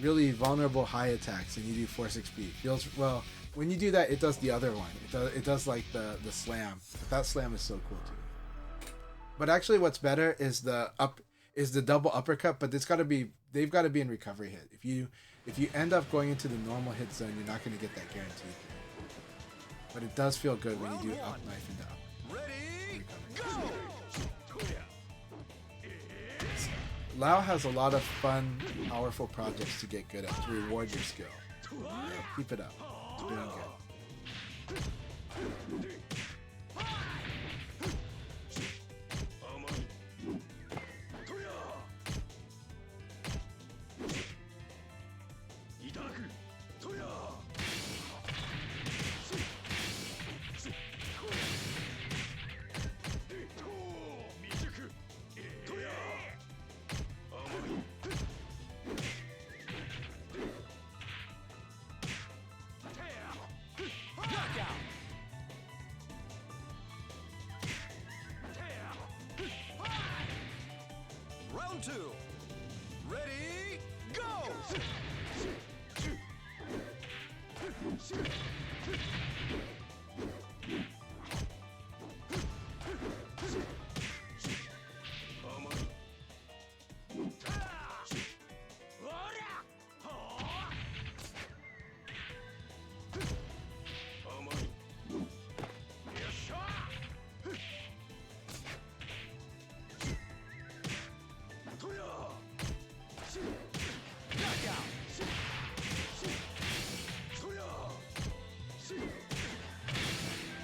really vulnerable high attacks and you do force XP, feels well. When you do that, it does the other one. It does like the slam. But that slam is so cool too. But actually, what's better is the double uppercut. But they've got to be in recovery hit. If you end up going into the normal hit zone, you're not going to get that guaranteed. But it does feel good when you do up knife into up. Ready, go! Lao has a lot of fun, powerful projects to get good at to reward your skill. Yeah, keep it up. It's doing good. Knockout! Round 2. Ready, go!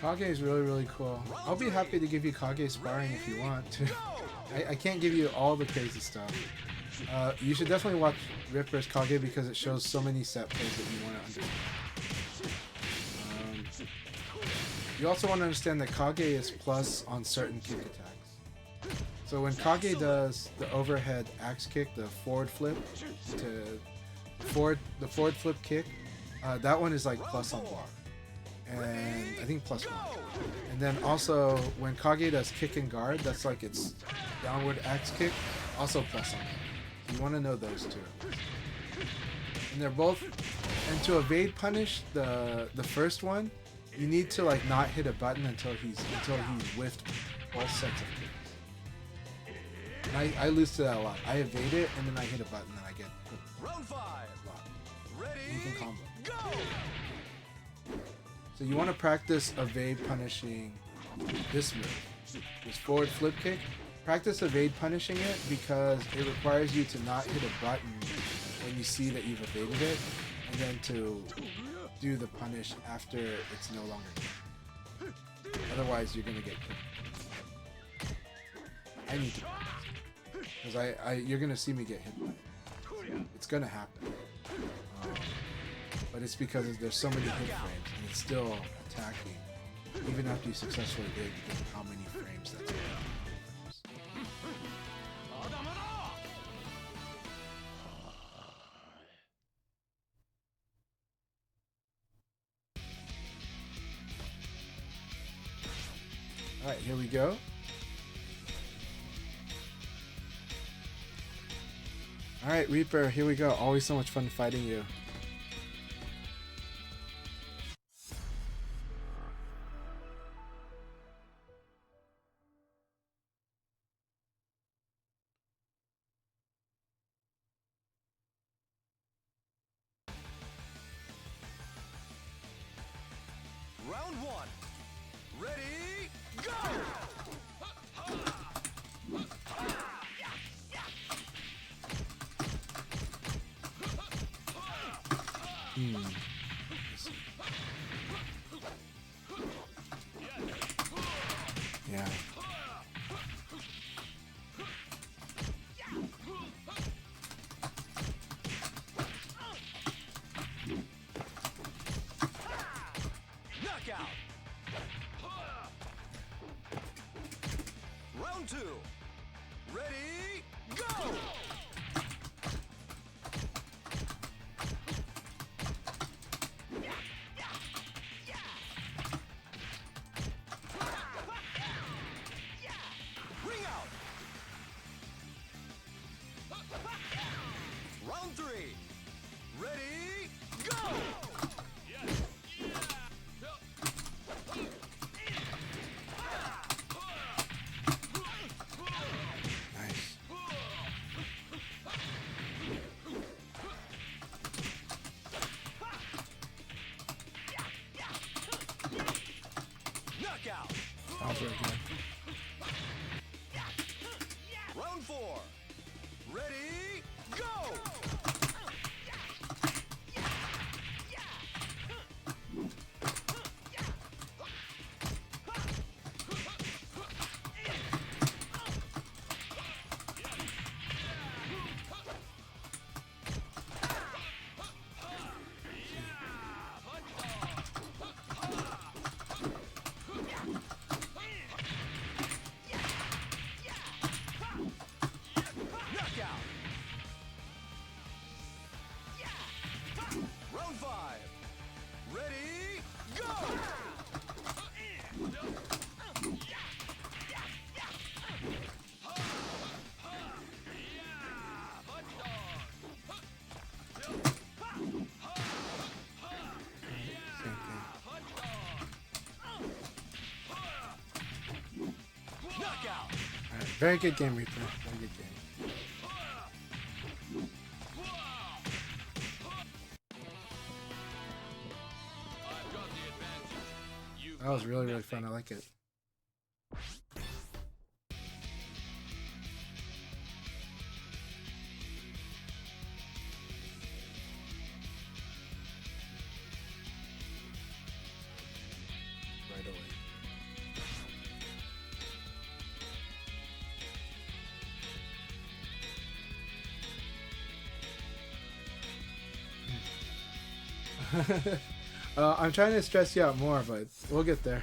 Kage is really, really cool. I'll be happy to give you Kage sparring if you want to. I can't give you all the crazy stuff. You should definitely watch Ripper's Kage because it shows so many set plays that you want to understand. You also want to understand that Kage is plus on certain kick attacks. So when Kage does the overhead axe kick, the forward flip the forward flip kick, that one is like plus on block. And I think plus 1. And then also when Kage does kick and guard, that's like its downward axe kick, also plus on that. So you want to know those two. And they're both. And to evade punish the first one, you need to like not hit a button until he's whiffed both sets of kicks. And I lose to that a lot. I evade it and then I hit a button and I get Round 5. blocked. Ready, You can combo. go! So you want to practice evade punishing this move, this forward flip kick. Practice evade punishing it because it requires you to not hit a button when you see that you've evaded it, and then to do the punish after it's no longer there. Otherwise, you're gonna get kicked. I need to practice because you're gonna see me get hit by it. It's gonna happen. But it's because there's so many hit frames and it's still attacking even after you successfully did because of how many frames that's going. Alright, here we go. Alright, Reaper, here we go. Always so much fun fighting you. Round 1. Ready, go! Yeah. Knockout! Round 2. Ready, go! Same thing. Knockout! Alright, very good game, Reaper. Very good game. That was really, really fun. I like it. Right away. I'm trying to stress you out more, but we'll get there.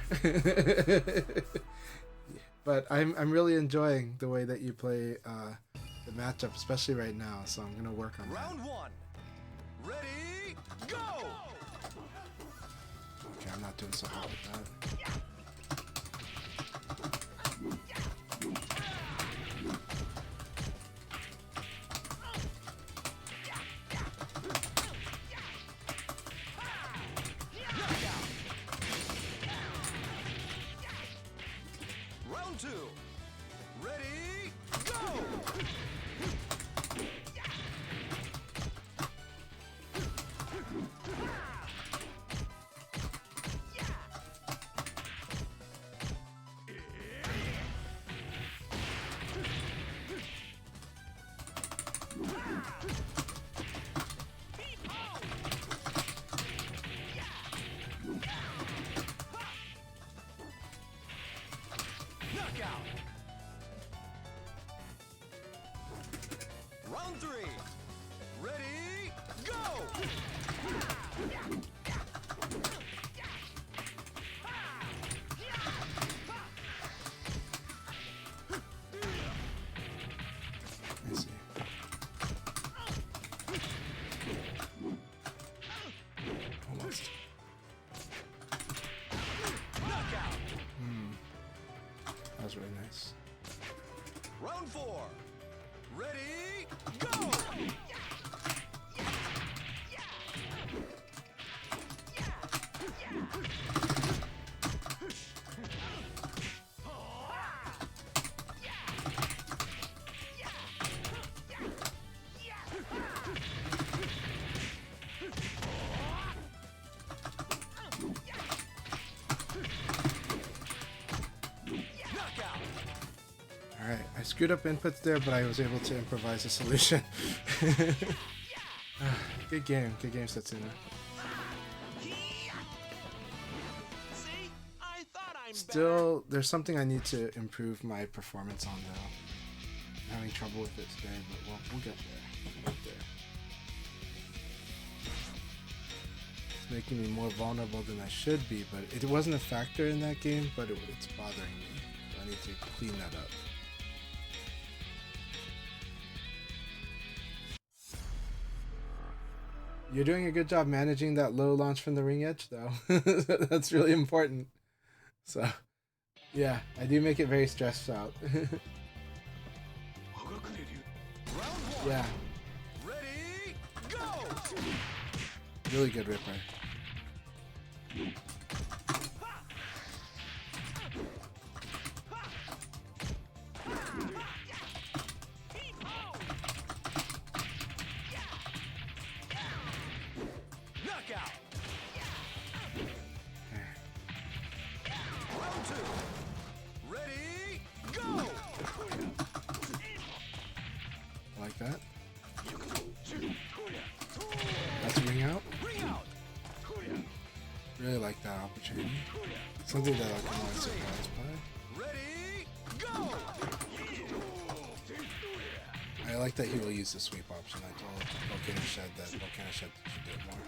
But I'm really enjoying the way that you play the matchup, especially right now. So I'm gonna work on that. Round one. Ready, go! Okay, I'm not doing so hot with that. Round two. Ready, go! Knockout! Round three. Ready, go! I see. Almost. Knockout! That was really nice. Round four. Ready, go! Knockout! Alright, I screwed up inputs there, but I was able to improvise a solution. Good game, Setsuna. See? I thought I'm Still, there's something I need to improve my performance on though. I'm having trouble with it today, but we'll get there. We'll get there. It's making me more vulnerable than I should be, but it wasn't a factor in that game, but it's bothering me. So I need to clean that up. You're doing a good job managing that low launch from the ring edge, though. That's really important. So, yeah, I do make it very stressed out. Round one. Yeah, Ready, go! really good Ripper. Knockout! Round two. Ready, go! Like that. That's a ring out. Ring out! Really like that opportunity. Something that I can always surprise by. Ready, go! I like that he will use the sweep option. I told Volcano Shed that Volcano Shed should do it more.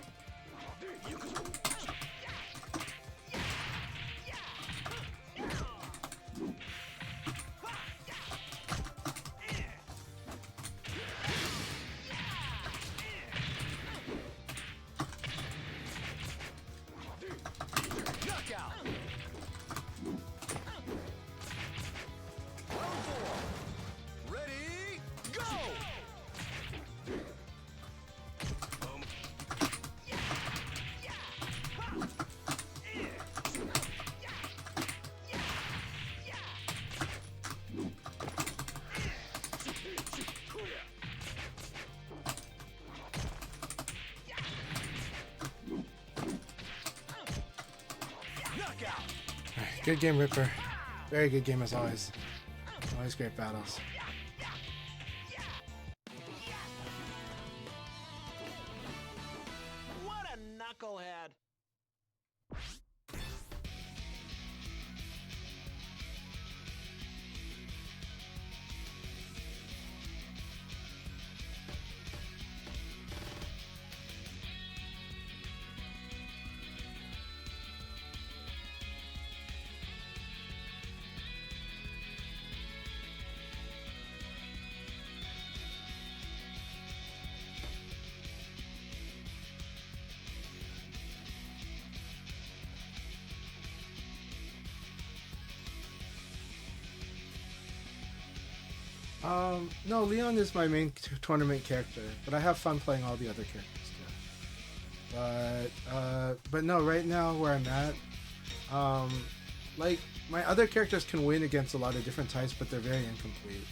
Good game, Ripper. Very good game as always. Always great battles. What a knucklehead! No, Leon is my main tournament character, but I have fun playing all the other characters too. But no, right now where I'm at, like my other characters can win against a lot of different types, but they're very incomplete.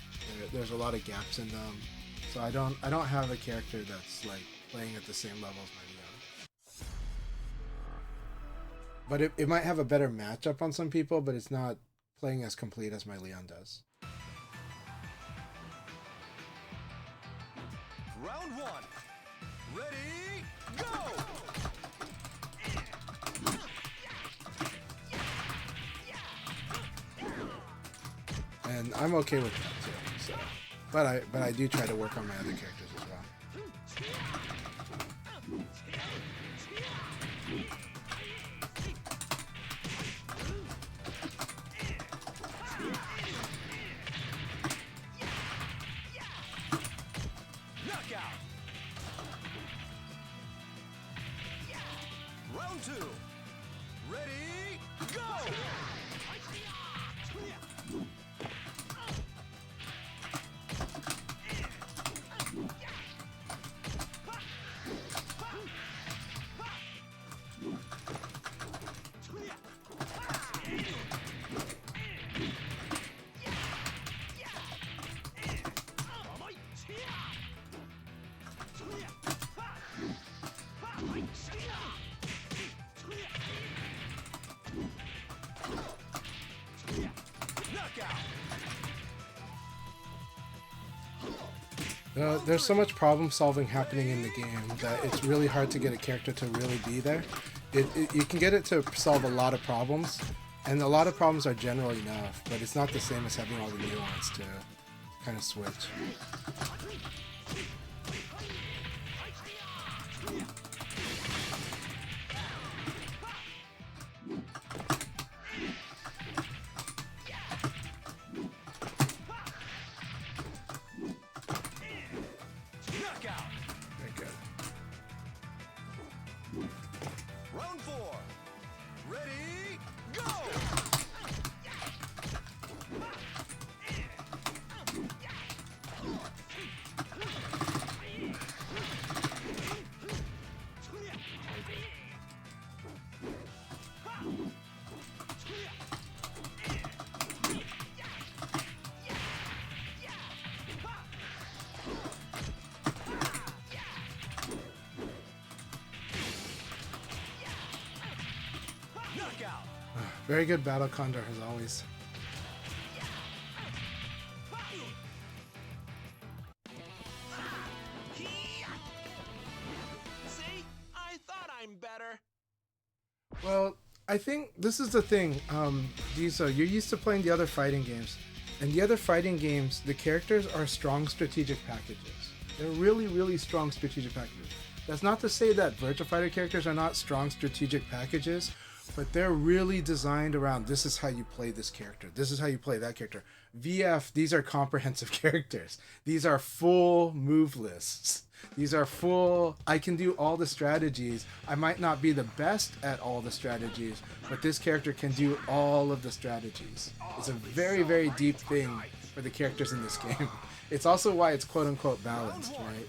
There's a lot of gaps in them, so I don't have a character that's like playing at the same level as my Leon. But it might have a better matchup on some people, but it's not playing as complete as my Leon does. Round one. Ready, go! And I'm okay with that too. So, but I do try to work on my other characters as well. Knockout. Round two. Ready, go! There's so much problem solving happening in the game that it's really hard to get a character to really be there. You can get it to solve a lot of problems, and a lot of problems are general enough, but it's not the same as having all the nuance to kind of switch. Very good. Round four. Ready, go! Knockout. Very good battle Condor as always. See? I thought I'm better. Well, I think this is the thing, Diesel, you're used to playing the other fighting games, and the other fighting games, the characters are strong strategic packages. They're really, really strong strategic packages. That's not to say that Virtua Fighter characters are not strong strategic packages, but they're really designed around, this is how you play this character, this is how you play that character. VF, these are comprehensive characters. These are full move lists. These are full, I can do all the strategies. I might not be the best at all the strategies, but this character can do all of the strategies. It's a very, very deep thing for the characters in this game. It's also why it's quote unquote balanced, right?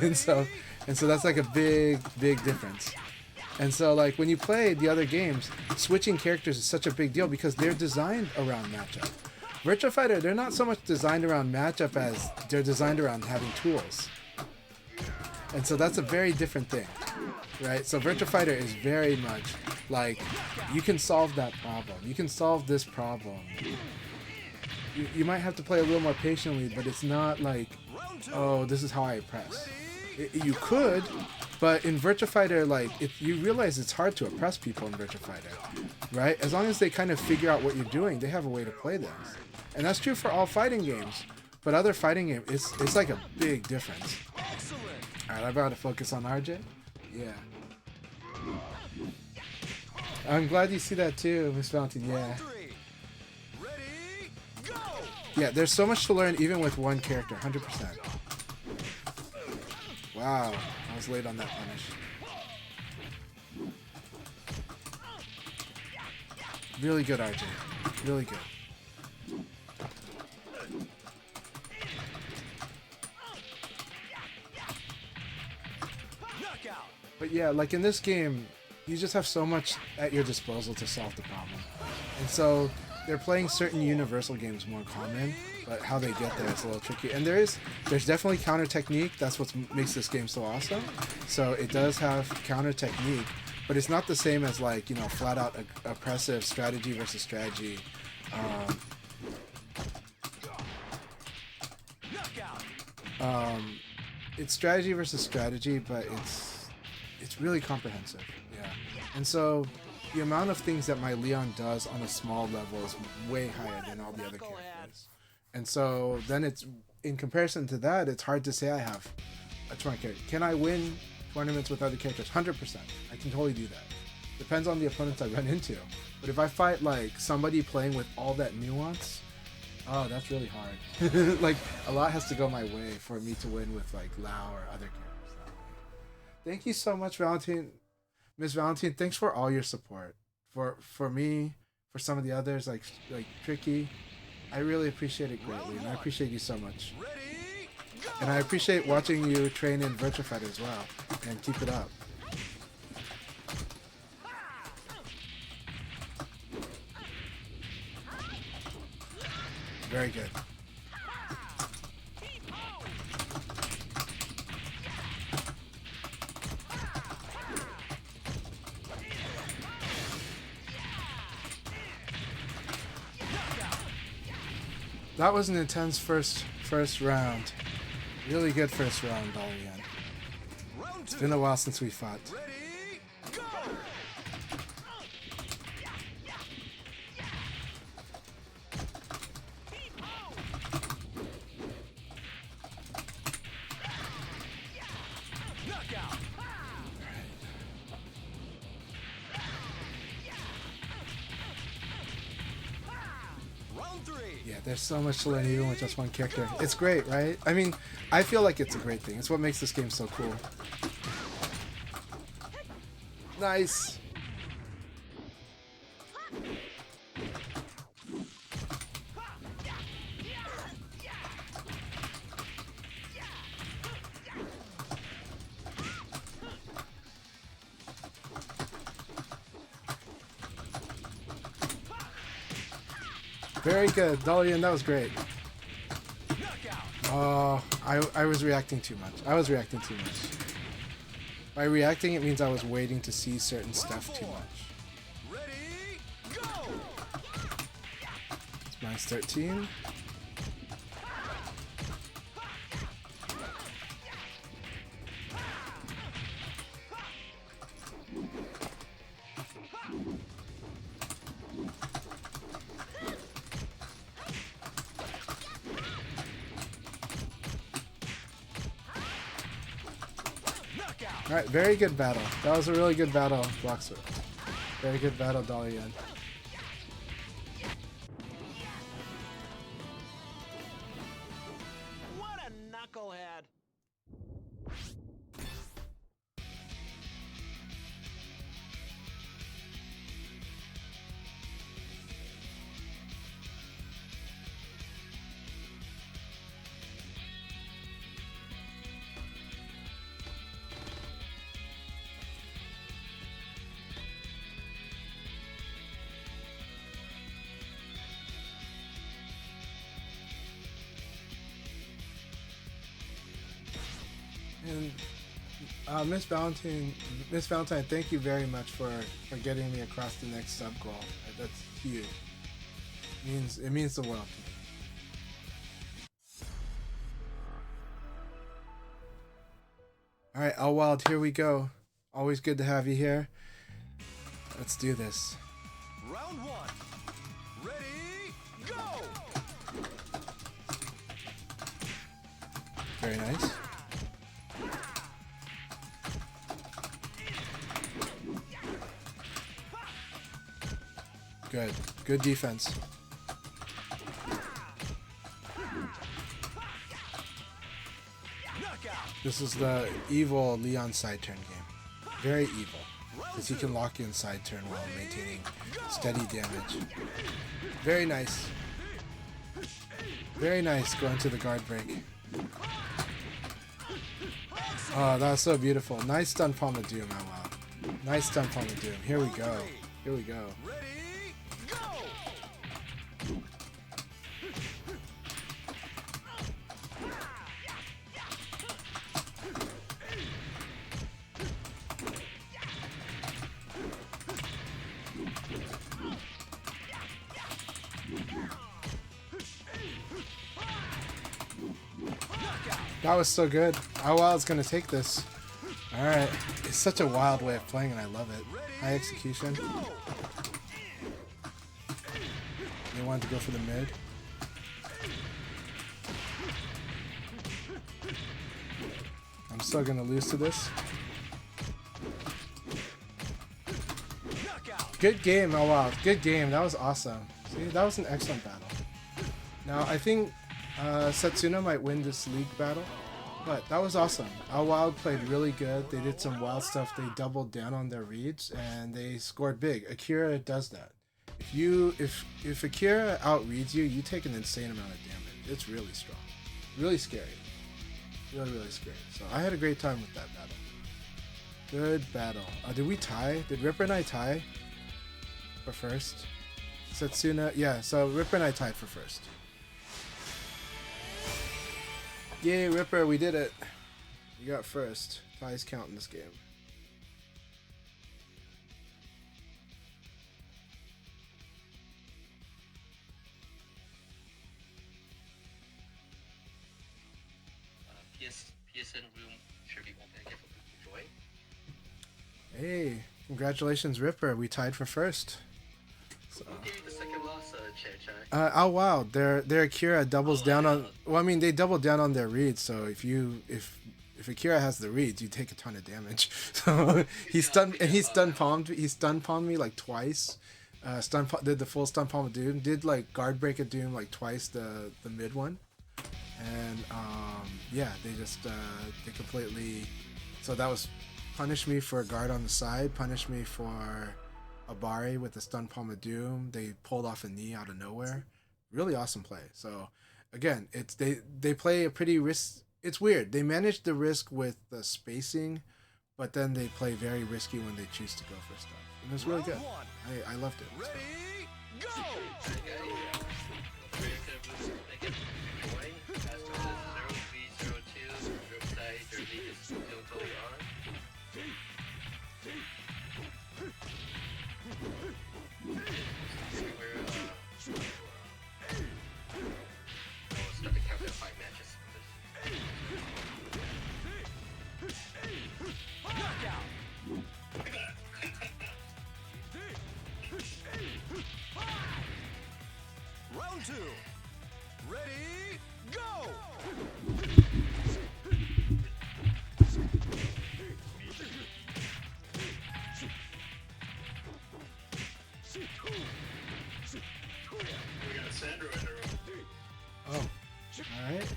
and so that's like a big, big difference. And so like when you play the other games, switching characters is such a big deal because they're designed around matchup. Virtua Fighter, they're not so much designed around matchup as they're designed around having tools. And so that's a very different thing, right? So Virtua Fighter is very much like, you can solve that problem. You can solve this problem. You might have to play a little more patiently, but it's not like, oh, this is how I press. You could, but in Virtua Fighter, like, you realize it's hard to oppress people in Virtua Fighter, right? As long as they kind of figure out what you're doing, they have a way to play this. And that's true for all fighting games, but other fighting games, it's like a big difference. Alright, I'm about to focus on RJ. Yeah. I'm glad you see that too, Miss Valentine. Yeah. Yeah, there's so much to learn even with one character, 100%. Wow, I was late on that punish. Really good, RJ. Really good. But yeah, like in this game, you just have so much at your disposal to solve the problem. And so they're playing certain universal games more common, but how they get there is a little tricky. And there's definitely counter technique. That's what makes this game so awesome. So it does have counter technique, but it's not the same as, like, you know, flat out oppressive strategy versus strategy. It's strategy versus strategy, but it's really comprehensive. Yeah. And so the amount of things that my Leon does on a small level is way higher than all the other characters. And so then it's, in comparison to that, it's hard to say I have a tournament character. Can I win tournaments with other characters? 100%. I can totally do that. Depends on the opponents I run into. But if I fight like somebody playing with all that nuance, oh, that's really hard. Like, a lot has to go my way for me to win with like Lao or other characters that way. Thank you so much, Valentine. Miss Valentine, thanks for all your support. For me, for some of the others, like Tricky, I really appreciate it greatly, and I appreciate you so much. And I appreciate watching you train in Virtua Fighter as well, and keep it up. Very good. That was an intense first round. Really good first round, Dalian. It's been a while since we fought. Yeah, there's so much to learn even with just one character. It's great, right? I mean, I feel like it's a great thing. It's what makes this game so cool. Nice. Very good, Dalian, that was great. Oh, I was reacting too much. By reacting, it means I was waiting to see certain stuff too much. It's minus 13. Alright, very good battle. That was a really good battle, Bloxer. Very good battle, Dalian. What a knucklehead! And Miss Valentine, thank you very much for getting me across the next sub goal. That's huge. It means the world to me. All right, All Wild, here we go. Always good to have you here. Let's do this. Round one. Ready, go! Very nice. Good. Good defense. This is the evil Leon side turn game. Very evil. Because he can lock you in side turn while maintaining steady damage. Very nice. Very nice going to the guard break. Oh, that was so beautiful. Nice stun palm of doom, oh wow. Nice stun palm of doom. Here we go. Here we go. That was so good. How wild is gonna take this? Alright. It's such a wild way of playing and I love it. High execution. They wanted to go for the mid. I'm still gonna lose to this. Good game, oh wow. Good game. That was awesome. See, that was an excellent battle. Now I think Setsuna might win this league battle, but that was awesome. Our Wild played really good. They did some wild stuff. They doubled down on their reads and they scored big. Akira does that. If Akira outreads you, you take an insane amount of damage. It's really strong, really scary, really scary. So I had a great time with that battle. Good battle. Did we tie? Did Ripper and I tie for first? Setsuna, yeah. So Ripper and I tied for first. Yay, Ripper, we did it. You got first. Ties count in this game. PSN room should be open again for people to join. Hey, congratulations, Ripper. We tied for first. So. Who gave you the second loss, Chanchai? Oh wow, their Akira doubles down on. Well, I mean they doubled down on their reads. So if Akira has the reads, you take a ton of damage. So he stun palmed me like twice. Did the full stun palm of doom. Did like guard break of doom like twice the mid one. And yeah, they just they completely. So that was punish me for a guard on the side. Punish me for Abari with the stun palm of doom. They pulled off a knee out of nowhere. Really awesome play. So again, it's they play a pretty risk. It's weird. They manage the risk with the spacing, but then they play very risky when they choose to go for stuff. And it was really good. I loved it. Ready, go! Round two. Ready, go! We got Sandro in the room. Oh, all right.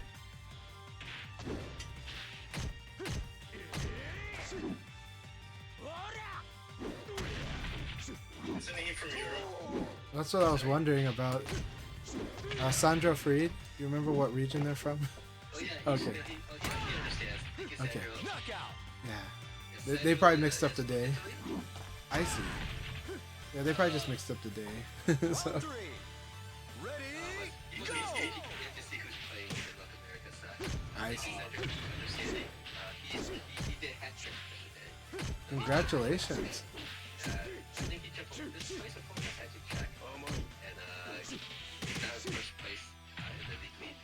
Isn't he from Europe? That's what I was wondering about. Sandro Freed. You remember what region they're from? Oh yeah. Okay. He understands. Okay. Knockout. Yeah. They probably mixed up the day. I see. Yeah, they probably just mixed up the day. So. Round three. Ready, You go! have to see who's playing the North America side. I see. Understanding. He did hat trick. Congratulations. I think he jumped over this place before I had to check. And that was first place in the league lead.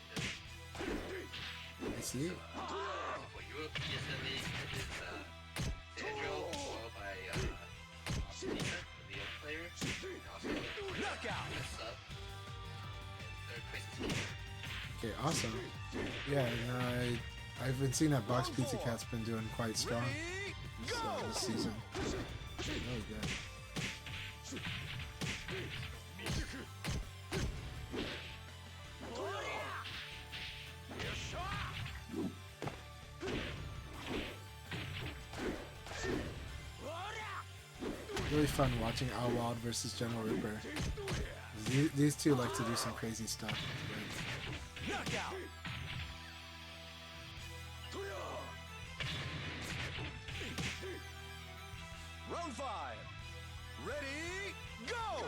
I see. For Europe, ESL League, it is Sandro, followed by Lisa, the Leon player, and also Knockout. a sub. And third place is Keeper. Okay, awesome. Yeah, and I've been seeing that Box Pizza Cat's been doing quite strong this season. Really good. Really fun watching Al Wild versus General Ripper. These two like to do some crazy stuff. It's great. Knockout. Round 5. Ready, go!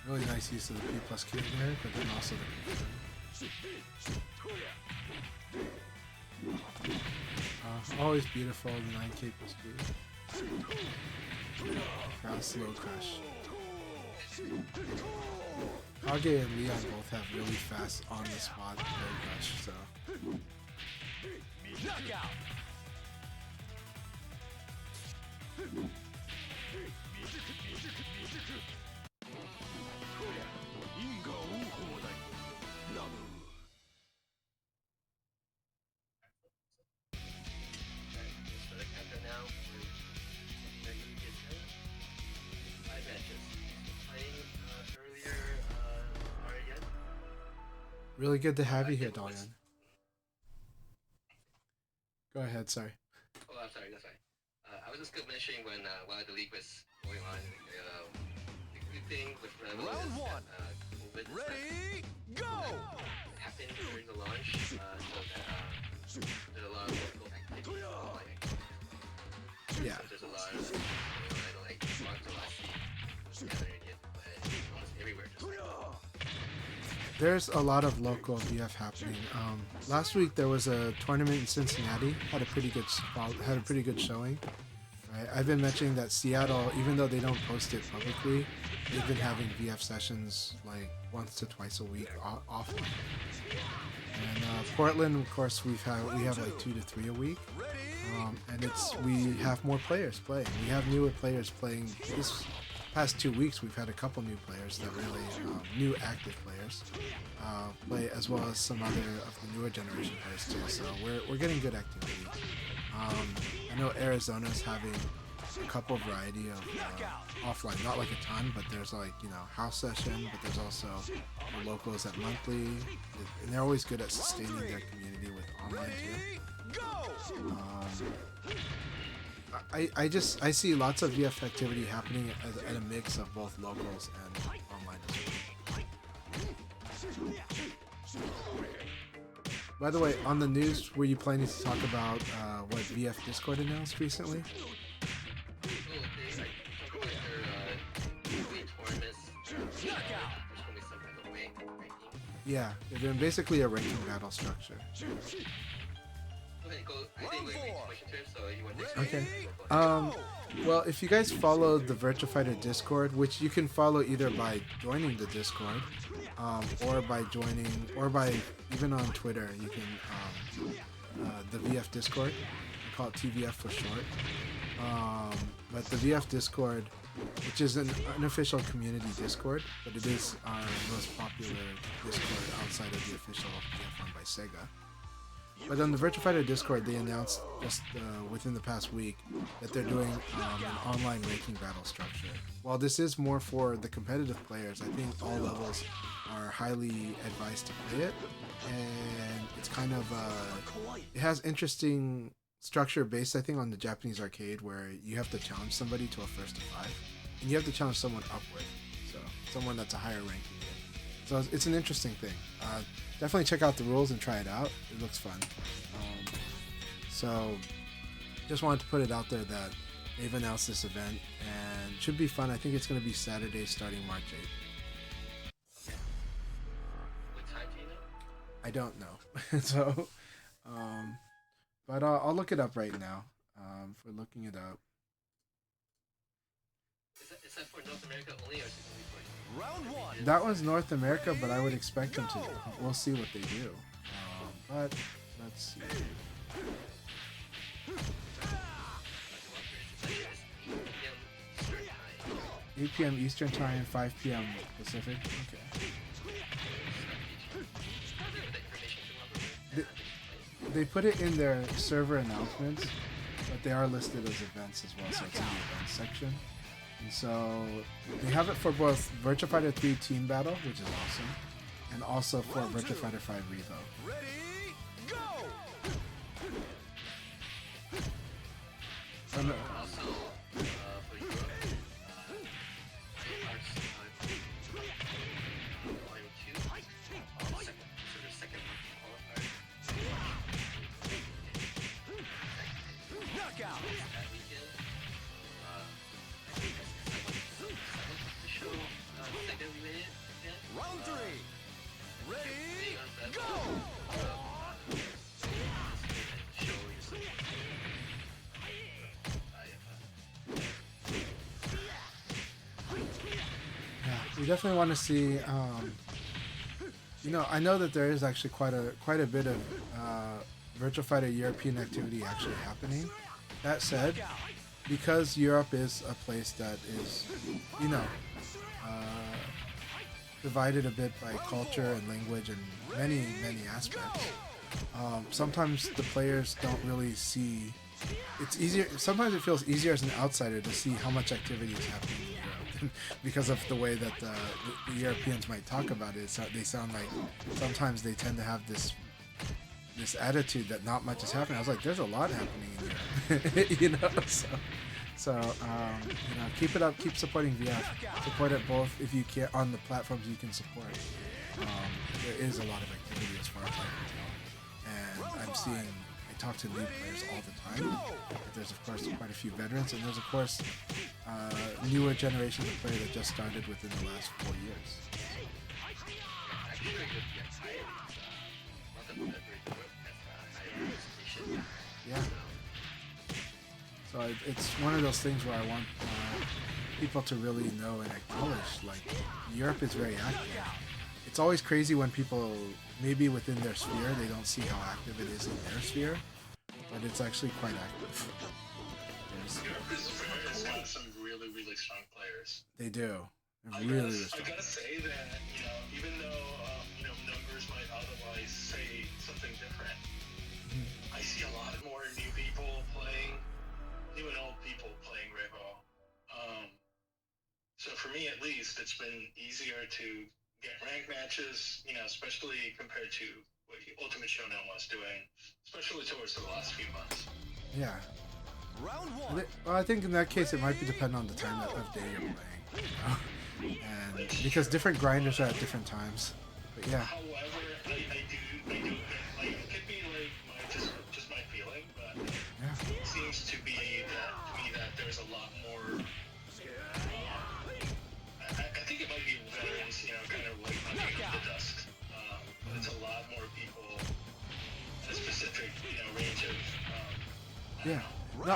Really nice use of the P plus Q there, but then also the always beautiful, the 9K plus Q. Fast slow crush. Kage and Leon both have really fast on the spot bird rush, so Knockout. Just for the counter now, we're ready to get in. 5 matches. Playing earlier, Arian. really good to have you here, Dalian. Go ahead, sorry. Oh, I'm sorry, that's fine. I was just mentioning when while the league was going on, the good thing with Revo Round is one. that COVID Ready, go! happened during the launch, so that there's a lot of local activity online. Yeah. So there's a lot of, I don't like Toronto, I see gathering it, but almost everywhere just like, There's a lot of local VF happening. Last week there was a tournament in Cincinnati. Had a pretty good showing. Right? I've been mentioning that Seattle, even though they don't post it publicly, they've been having VF sessions like once to twice a week offline. And Portland, of course, we have like 2 to 3 a week. And we have more players playing. We have newer players playing. This past 2 weeks, we've had a couple new players that really new active players play, as well as some other of the newer generation players too. So we're getting good activity. I know Arizona's having a couple variety of offline, not like a ton, but there's like house session, but there's also the locals at monthly, and they're always good at sustaining their community with online too. I see lots of VF activity happening at a mix of both locals and online as well. By the way, on the news, were you planning to talk about what VF Discord announced recently? oh, they like talk about their weekly tournaments. There's gonna be some kind of ranking. Yeah, they're doing basically a ranking battle structure. Okay, go. I think we're going to turn, so you want to Okay. Well, if you guys follow the Virtua Fighter Discord, which you can follow either by joining the Discord, or by even on Twitter, you can the VF Discord. I call it TVF for short. But the VF Discord, which is an unofficial community Discord, but it is our most popular Discord outside of the official VF one by Sega. But on the Virtua Fighter Discord, they announced just within the past week that they're doing an online ranking battle structure. While this is more for the competitive players, I think all levels are highly advised to play it, and it's kind of it has interesting structure based, I think, on the Japanese arcade, where you have to challenge somebody to a first to 5, and you have to challenge someone upward, so someone that's a higher ranking. So it's an interesting thing. Definitely check out the rules and try it out. It looks fun. So just wanted to put it out there that they've announced this event, and it should be fun. I think it's going to be Saturday starting March 8th. What time do you know? I don't know. So Um, but I'll look it up right now. For looking it up. Is that for North America only, or is it only for Round one. That one's North America, but I would expect them to. We'll see what they do. But let's see. It's 8 p.m. Eastern 8 p.m. Eastern Time. Time, 5 p.m. Pacific. Okay. They put it in their server announcements, but they are listed as events as well, so it's in the events section. And so they have it for both Virtua Fighter 3 Team Battle, which is awesome, and also for Virtua Fighter 5 Revo. Ready, go! And, Also, for Europe, volume 2, second qualifier. Knockout. That weekend, I think that's the show, second related, yeah. Round three. Ready, Being on that go! show yourself. yeah, we definitely want to see. I know that there is actually quite a bit of Virtua Fighter European activity actually happening. That said, because Europe is a place that is, divided a bit by culture and language and many aspects. Sometimes the players don't really see. It's easier. Sometimes it feels easier as an outsider to see how much activity is happening in Europe because of the way that the Europeans might talk about it. So they sound like sometimes they tend to have this attitude that not much is happening. I was like, there's a lot happening in Europe, So keep it up. Keep supporting VF. Support it both if you can on the platforms you can support. There is a lot of activity as far as I can tell, and I'm seeing. I talk to new players all the time. There's of course quite a few veterans, and there's of course newer generations of players that just started within the last 4 years. Yeah. So it's one of those things where I want people to really know and acknowledge, like, Europe is very active. It's always crazy when people, maybe within their sphere, they don't see how active it is in their sphere, but it's actually quite active. Europe has got some really, really strong players. They do. I Really gotta, I gotta say that, even though, numbers might otherwise say something different, I see a lot more new people playing, new and old people playing Revo. So for me at least, it's been easier to get ranked matches, especially compared to what Ultimate Showdown was doing, especially towards the last few months. Yeah. Round one. Well, I think in that case it might be dependent on the time of day you're playing, and because different grinders are at different times. But yeah. However, I do, like, it could be like just my feeling, but Yeah. it seems to be that there's a lot more. I think it might be veterans, kind of like knocking off the dust. But it's a lot more people in a specific, range of. Yeah. No,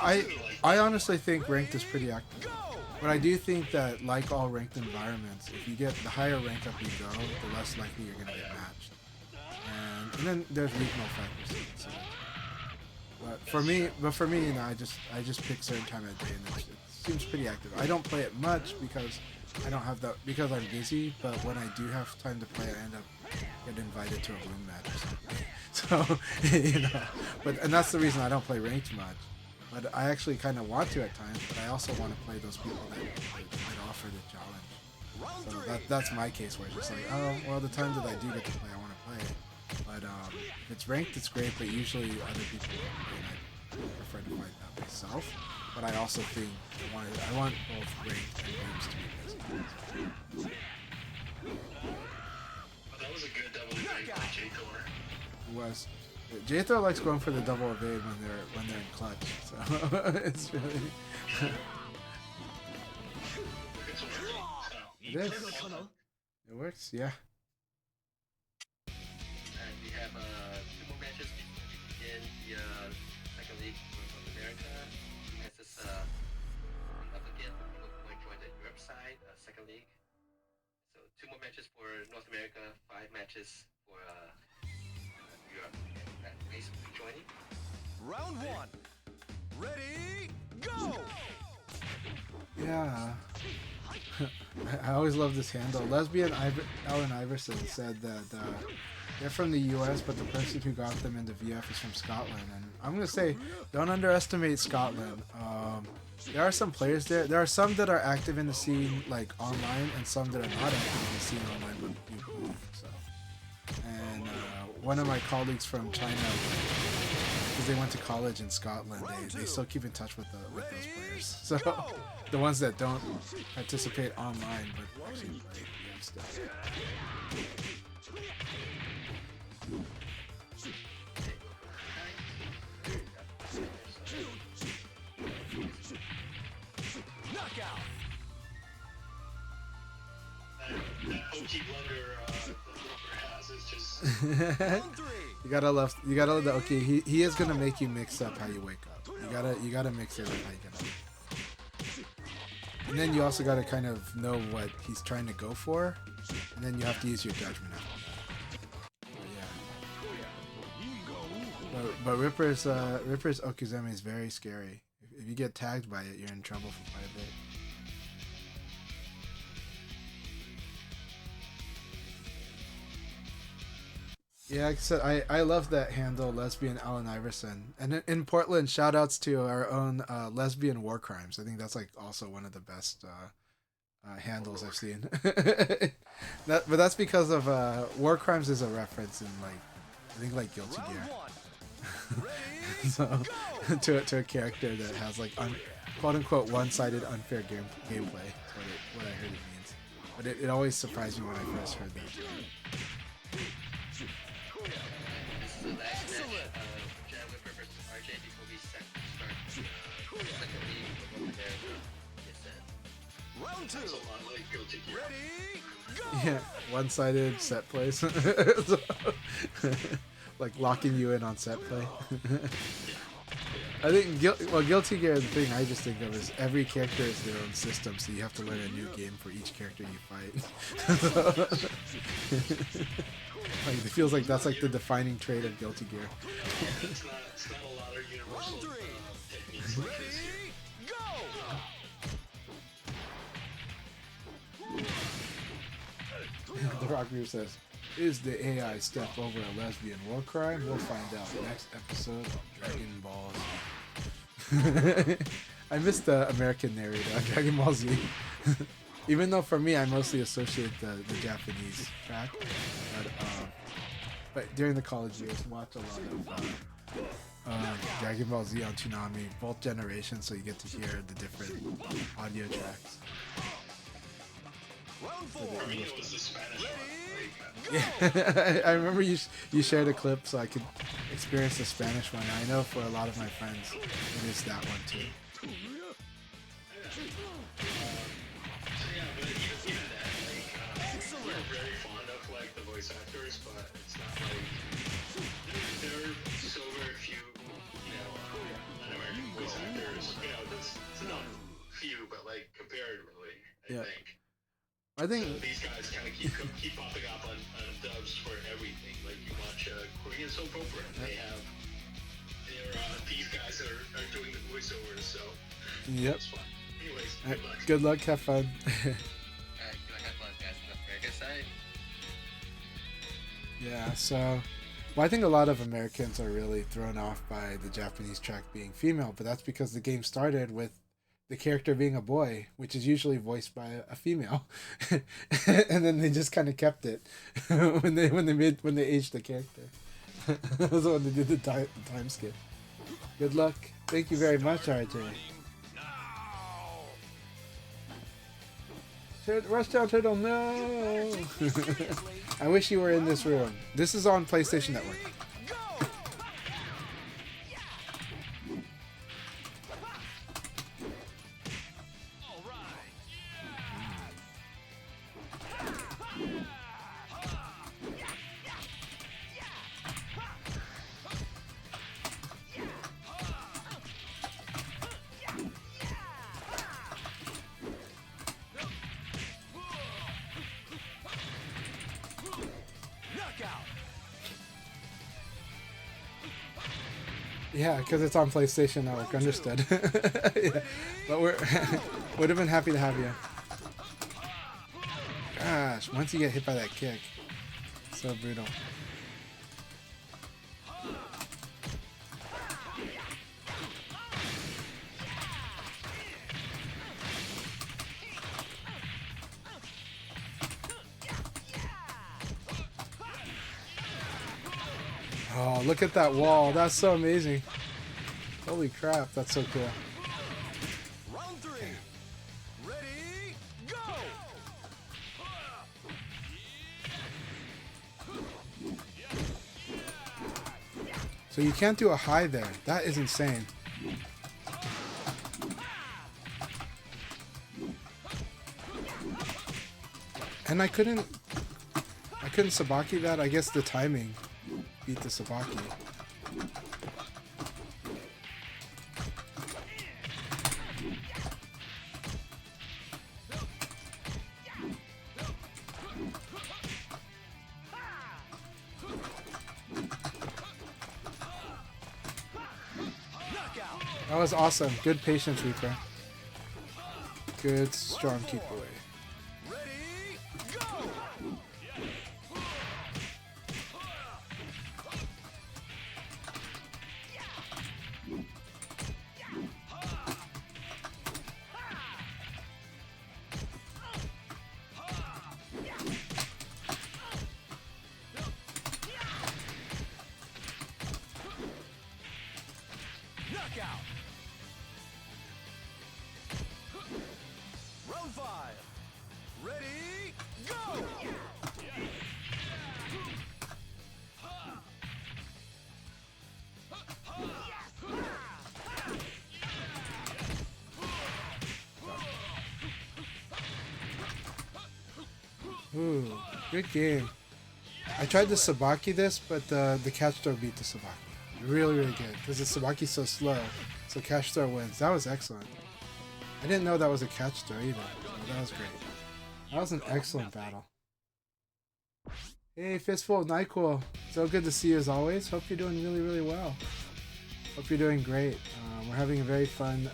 I honestly think ranked is pretty active. But I do think that, like all ranked environments, if you get the higher rank up you go, the less likely you're gonna get matched. And then there's regional factors to consider. But for me, I just pick certain time of day, and it seems pretty active. I don't play it much because I don't have because I'm busy. But when I do have time to play, I end up getting invited to a room match or something. So and that's the reason I don't play ranked much. But I actually kind of want to at times, but I also want to play those people that offer the challenge. So that's my case where it's just like, oh, well, the times that I do get to play, I want to play it. But if it's ranked, it's great, but usually other people play, and I prefer to fight that myself. But I also think I want both ranked and games to be busy. But that was a good double evade by J-Thor. It was. J-Thor likes going for the double evade when they're in clutch, so it's really. It's working, so. It is. It works, yeah. And we have 2 more matches before we begin matches for Europe. And thanks for joining. Round one. Ready, go! Yeah. I always love this handle. Allen Iverson said that they're from the US, but the person who got them into VF is from Scotland. And I'm going to say, don't underestimate Scotland. There are some players there. There are some that are active in the scene, like online, and some that are not active in the scene online, but you move. So. And one of my colleagues from China, because they went to college in Scotland, they still keep in touch with those players. So the ones that don't participate online, but actually play game stuff. Knockout. That Oki blunder that Roper has is just. Round three. You gotta love the okay. He is gonna make you mix up how you wake up. You gotta mix it up how you get up. And then you also gotta kind of know what he's trying to go for, and then you have to use your judgment after that. But Ripper's Okuzeme is very scary. If you get tagged by it, you're in trouble for quite a bit. Yeah, like I said, I love that handle, Lesbian Allen Iverson. And in Portland, shout outs to our own Lesbian War Crimes. I think that's like also one of the best handles I've seen. But that's because of War Crimes is a reference in like, I think like Guilty Gear. So to a character that has like quote unquote one-sided unfair gameplay. That's what I heard it means. But it always surprised me when I first heard that. This is the last match. Jared Whipper versus RJ before we start second league over there. Yes, sir. Round It's a two. lot like Guilty Gear. Ready, go! Yeah, one-sided set plays. Like locking you in on set play. I think Guilty Gear, the thing I just think of is every character is their own system, so you have to learn a new game for each character you fight. Like it feels like that's like the defining trait of Guilty Gear. It's not a lot of universal Round three. techniques like this here. Ready, go! The Rock Group says, "Is the AI step over a lesbian war crime? We'll find out next episode of Dragon Ball Z." I missed the American narrator on Dragon Ball Z. Even though for me, I mostly associate the Japanese track. But during the college years, watch a lot of Dragon Ball Z on Toonami, both generations, so you get to hear the different audio tracks. Round four. For me, it was the Spanish one. Yeah, I remember you shared a clip so I could experience the Spanish one. I know for a lot of my friends, it is that one too. So yeah, but even that, like, we're very fond of like the voice actors, but it's not like there are so very few, American voice actors. It's not few, but like comparatively, I think. I think So these guys kind of keep popping up on dubs for everything. Like you watch Korean soap opera, and these guys are doing the voiceovers. So yep. it's fun. Anyways, Alright, good luck. good luck, have fun. Alright, go ahead, one guys on the American side. Yeah, so well, I think a lot of Americans are really thrown off by the Japanese track being female, but that's because the game started with the character being a boy, which is usually voiced by a female, and then they just kind of kept it when they aged the character. That's when they did the time skip. Good luck. Thank you very much, RJ. Rushdown Turtle, no! I wish you were in this room. This is on PlayStation Network. Yeah, because it's on PlayStation Network. Understood. Yeah. But we're would have been happy to have you. Gosh, once you get hit by that kick, so brutal. Oh, look at that wall. That's so amazing. Holy crap, that's so cool. Round 3. Ready, go! So you can't do a high there. That is insane. And I couldn't Sabaki that. I guess the timing beat the Sabaki. That was awesome. Good patience, Reaper. Good, strong keep away. Ready, go! Knockout! Round 5. Ready, go! Ooh, good game. I tried to Sabaki this, but the catch throw beat the Sabaki. Really, really good. Because the Sabaki's so slow. So catch throw wins. That was excellent. I didn't know that was a catch throw either. So that was great. That was an excellent battle. Hey, Fistful of Nyquil. So good to see you as always. Hope you're doing really, really well. Hope you're doing great. We're having a very fun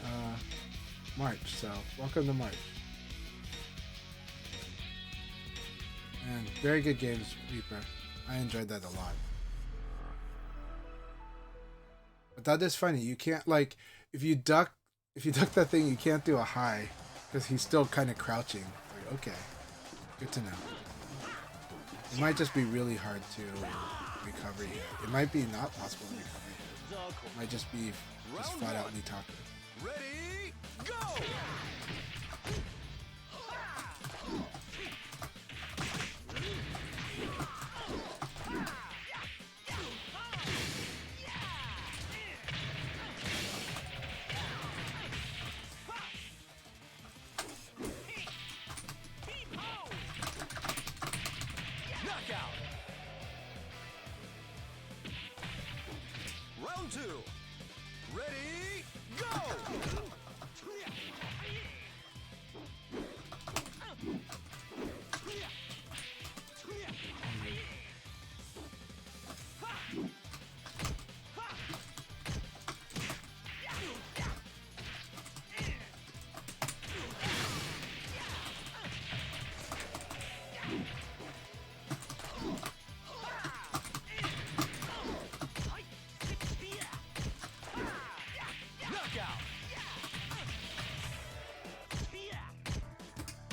March. So welcome to March. And very good games, Reaper. I enjoyed that a lot. But that is funny. You can't, like, if you duck that thing, you can't do a high because he's still kind of crouching. Like, okay, good to know. It might just be really hard to recover here. It might be not possible to recover here. It might just be flat out Nitaku. Ready, go! Knockout! Round 2. Ready, go! Knockout!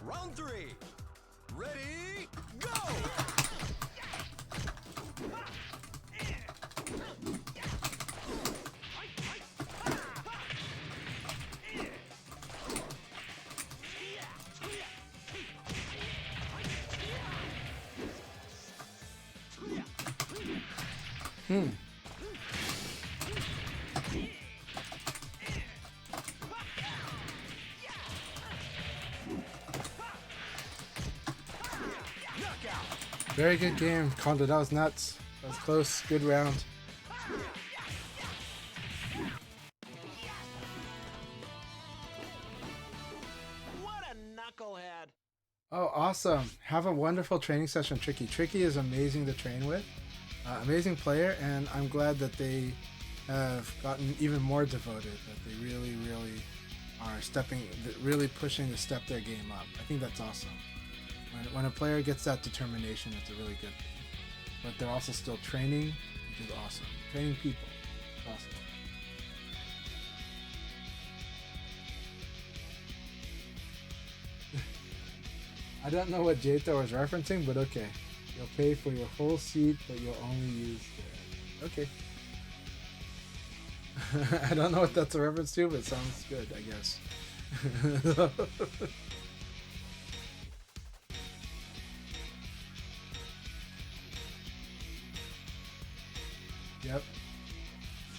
Round 3. Ready, go! Very good game, Kondo. That was nuts. That was close. Good round. What a knucklehead! Oh, awesome. Have a wonderful training session, Tricky. Tricky is amazing to train with. Amazing player, and I'm glad that they have gotten even more devoted. That they really, really are really pushing to step their game up. I think that's awesome. When a player gets that determination, it's a really good thing. But they're also still training, which is awesome. Training people, awesome. I don't know what Jato was referencing, but okay. You'll pay for your whole seat, but you'll only use the... Okay. I don't know what that's a reference to, but it sounds good, I guess. Yep.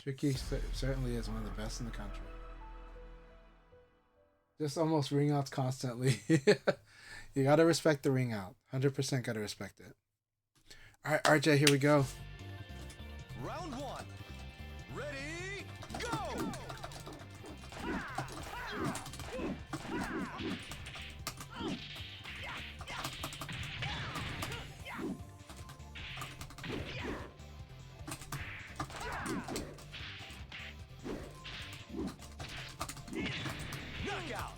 Tricky certainly is one of the best in the country. Just almost ring outs constantly. You gotta respect the ring out. 100% gotta respect it. Alright, RJ, here we go. Round one. Ready, go! Knockout!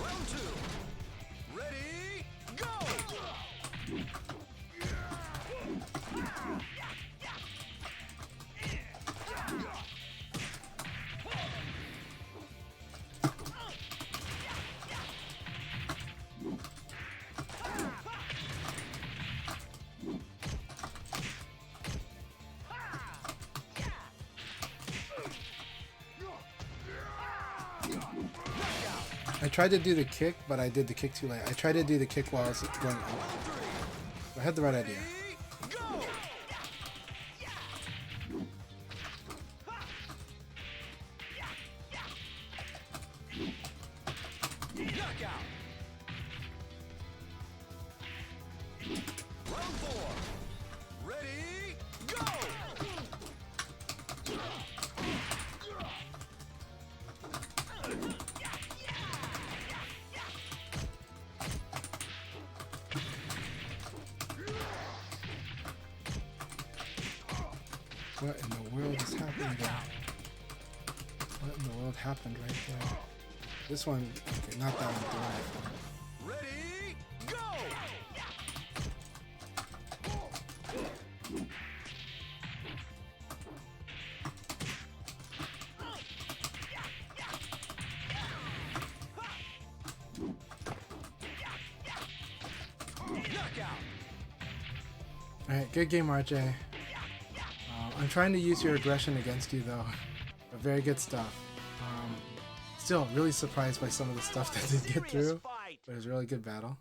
Round two. Ready, go! I tried to do the kick, but I did the kick too late. I tried to do the kick while I was going up. I had the right idea. Round four. Ready, go! What in the world is happening there? What in the world happened right there? This one, okay, not that one. Ready, go! Knockout! Alright, good game, RJ. I'm trying to use your aggression against you, though. But very good stuff. Still really surprised by some of the stuff that did get through. But it was a really good battle.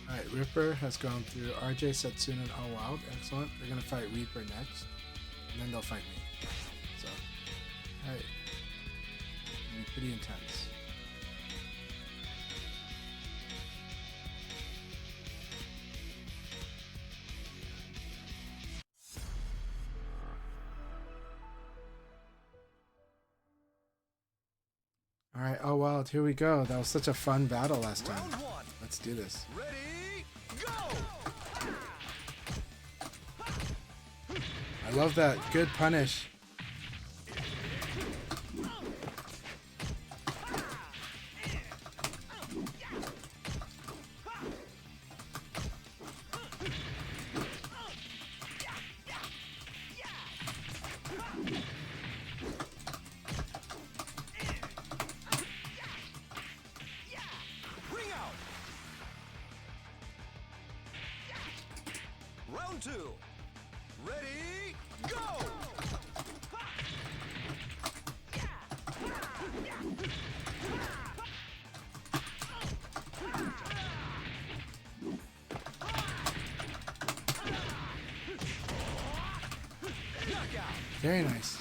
Alright, Ripper has gone through. RJ, Setsuna, and All Wild. Excellent. They're going to fight Reaper next. And then they'll fight me. So, alright. Pretty intense. Alright, oh wild, here we go. That was such a fun battle last time. Let's do this. Ready, go! I love that. Good punish. Round two. Ready, go! Very nice.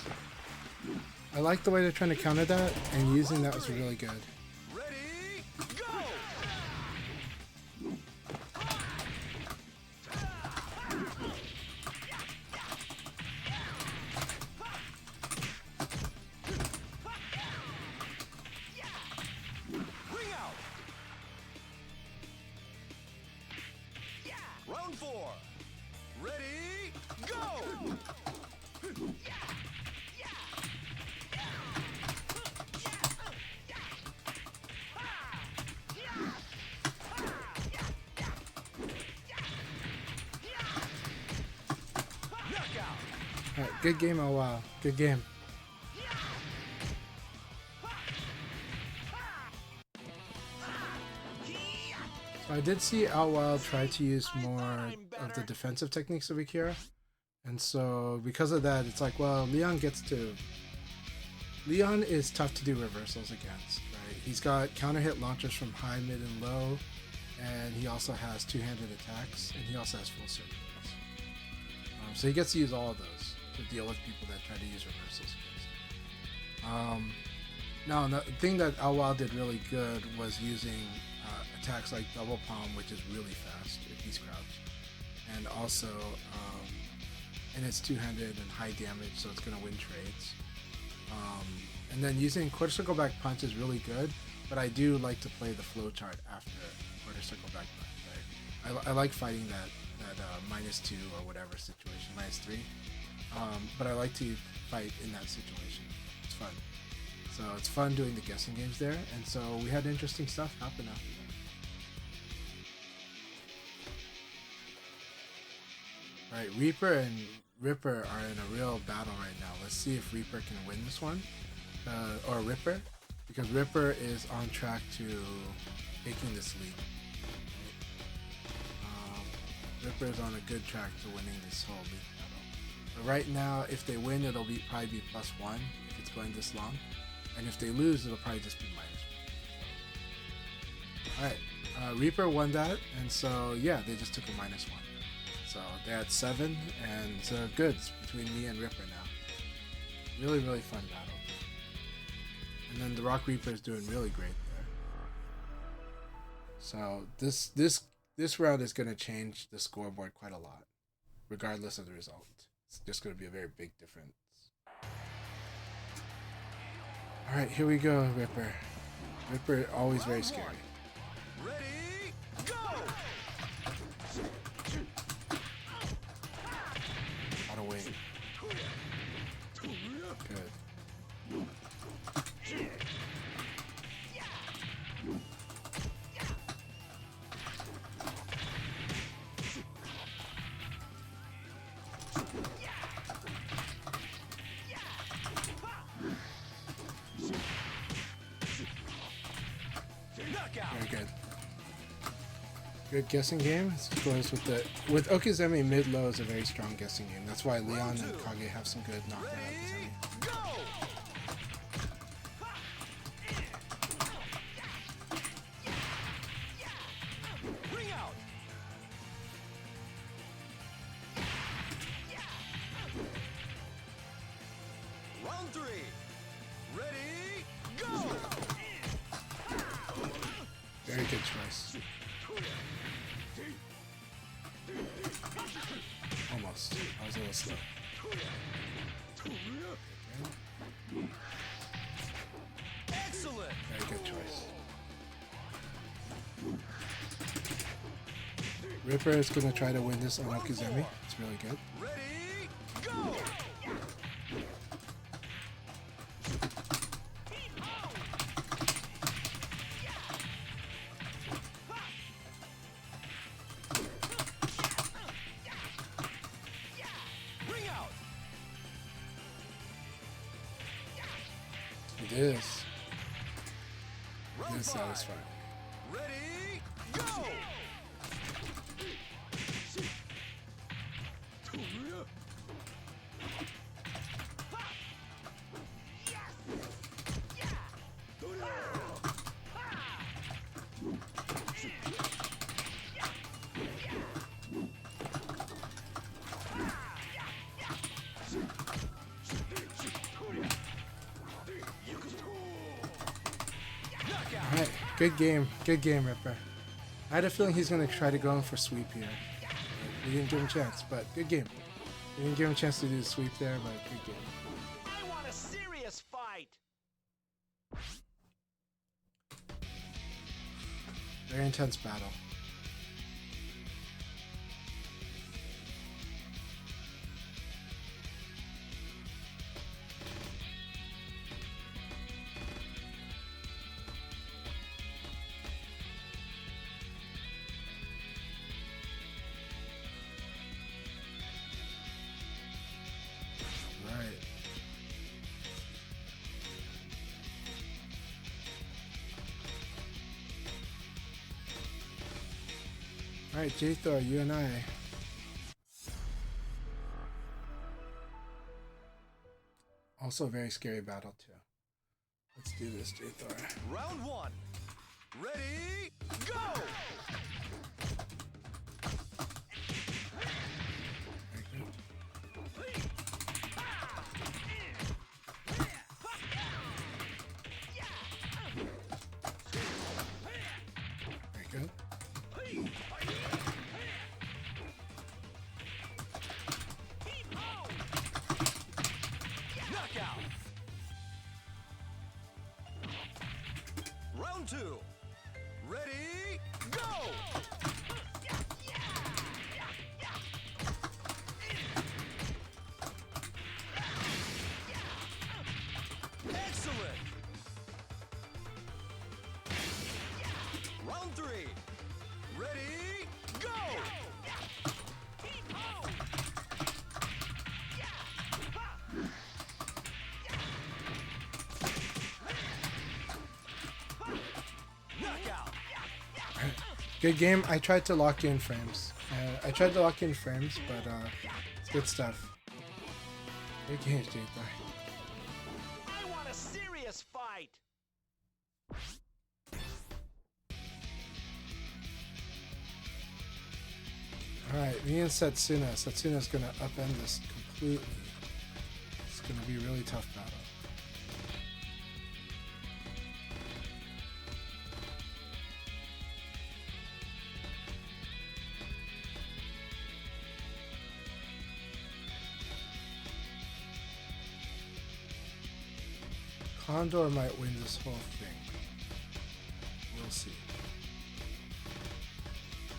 I like the way they're trying to counter that, and using that was really good. Ready, go! Alright, good game. Oh wow, good game. So I did see Outwild try to use more of the defensive techniques of Akira, and so because of that, it's like, well, Leon is tough to do reversals against, right? He's got counter hit launchers from high, mid, and low, and he also has two-handed attacks, and he also has full circles. So he gets to use all of those to deal with people that try to use reversals against him. Now, the thing that Outwild did really good was using attacks like double palm, which is really fast if he's crouched, and also and it's two-handed and high damage, so it's going to win trades. And then using quarter circle back punch is really good, but I do like to play the flow chart after quarter circle back punch. Right? I like fighting that -2 or whatever situation, -3. But I like to fight in that situation. It's fun. So it's fun doing the guessing games there, and so we had interesting stuff happen after that. Alright, Reaper and Ripper are in a real battle right now. Let's see if Reaper can win this one. Or Ripper, because Ripper is on track to taking this lead. Ripper is on a good track to winning this whole league battle. But right now, if they win, it'll probably be +1 if it's going this long. And if they lose, it'll probably just be -1. Alright, Reaper won that, and so yeah, they just took a -1. So they're at 7, and so good. It's between me and Ripper now. Really, really fun battle. And then the Rock Reaper is doing really great there. So this round is going to change the scoreboard quite a lot, regardless of the result. It's just going to be a very big difference. All right, here we go, Ripper. Ripper, always very scary. Ready, go! Out of weight. Good. Very good. Good guessing game. It's close with Okizeme mid low is a very strong guessing game. That's why Leon and Kage have some good knockout Okizeme. Round 3. Ready, go! Very good choice. Almost. I was a little slow. Excellent! Very good choice. Ripper is going to try to win this on Okizeme. It's really good. Ready, go! Ring out! It is. It is satisfying. Ready, go! Alright, good game, Ripper. I had a feeling he's going to try to go in for sweep here. We didn't give him a chance, but good game. We didn't give him a chance to do the sweep there, but good game. I want a serious fight! Very intense battle. Alright, J-Thor, you and I. Also a very scary battle too. Let's do this, J-Thor. Round one. Ready, go! Very good. Knockout. Round two. Ready, go! Excellent. Round three. Ready, go! Knockout. Good game. I tried to lock you in frames. But it's good stuff. Good games, J-Thor. I want a serious fight. Alright, me and Setsuna. Setsuna's gonna upend this completely. It's gonna be a really tough battle. Condor might win this whole thing. We'll see.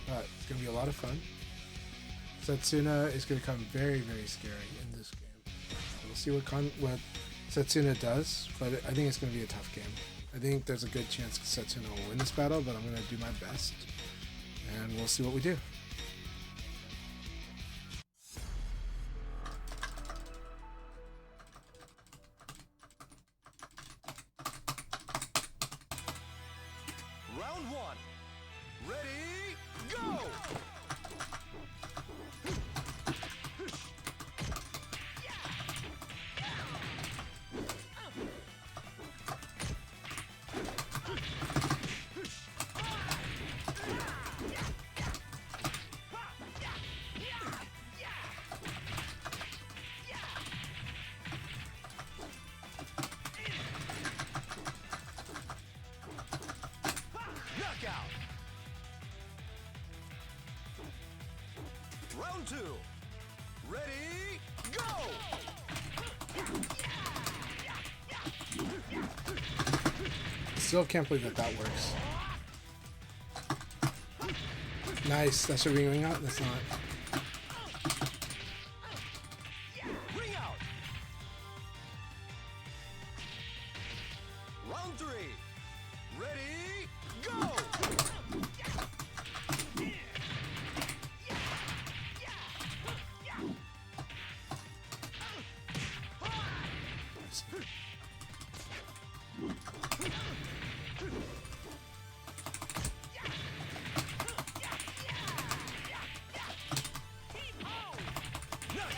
But it's gonna be a lot of fun. Setsuna is gonna come very, very scary in this game. We'll see what Setsuna does, but I think it's gonna be a tough game. I think there's a good chance Setsuna will win this battle, but I'm gonna do my best, and we'll see what we do. Round one. Ready, go! Knockout. Round two. Ready, go! Still can't believe that works. Nice. That should be ring out. That's not. Ring out. Round three. Ready, go!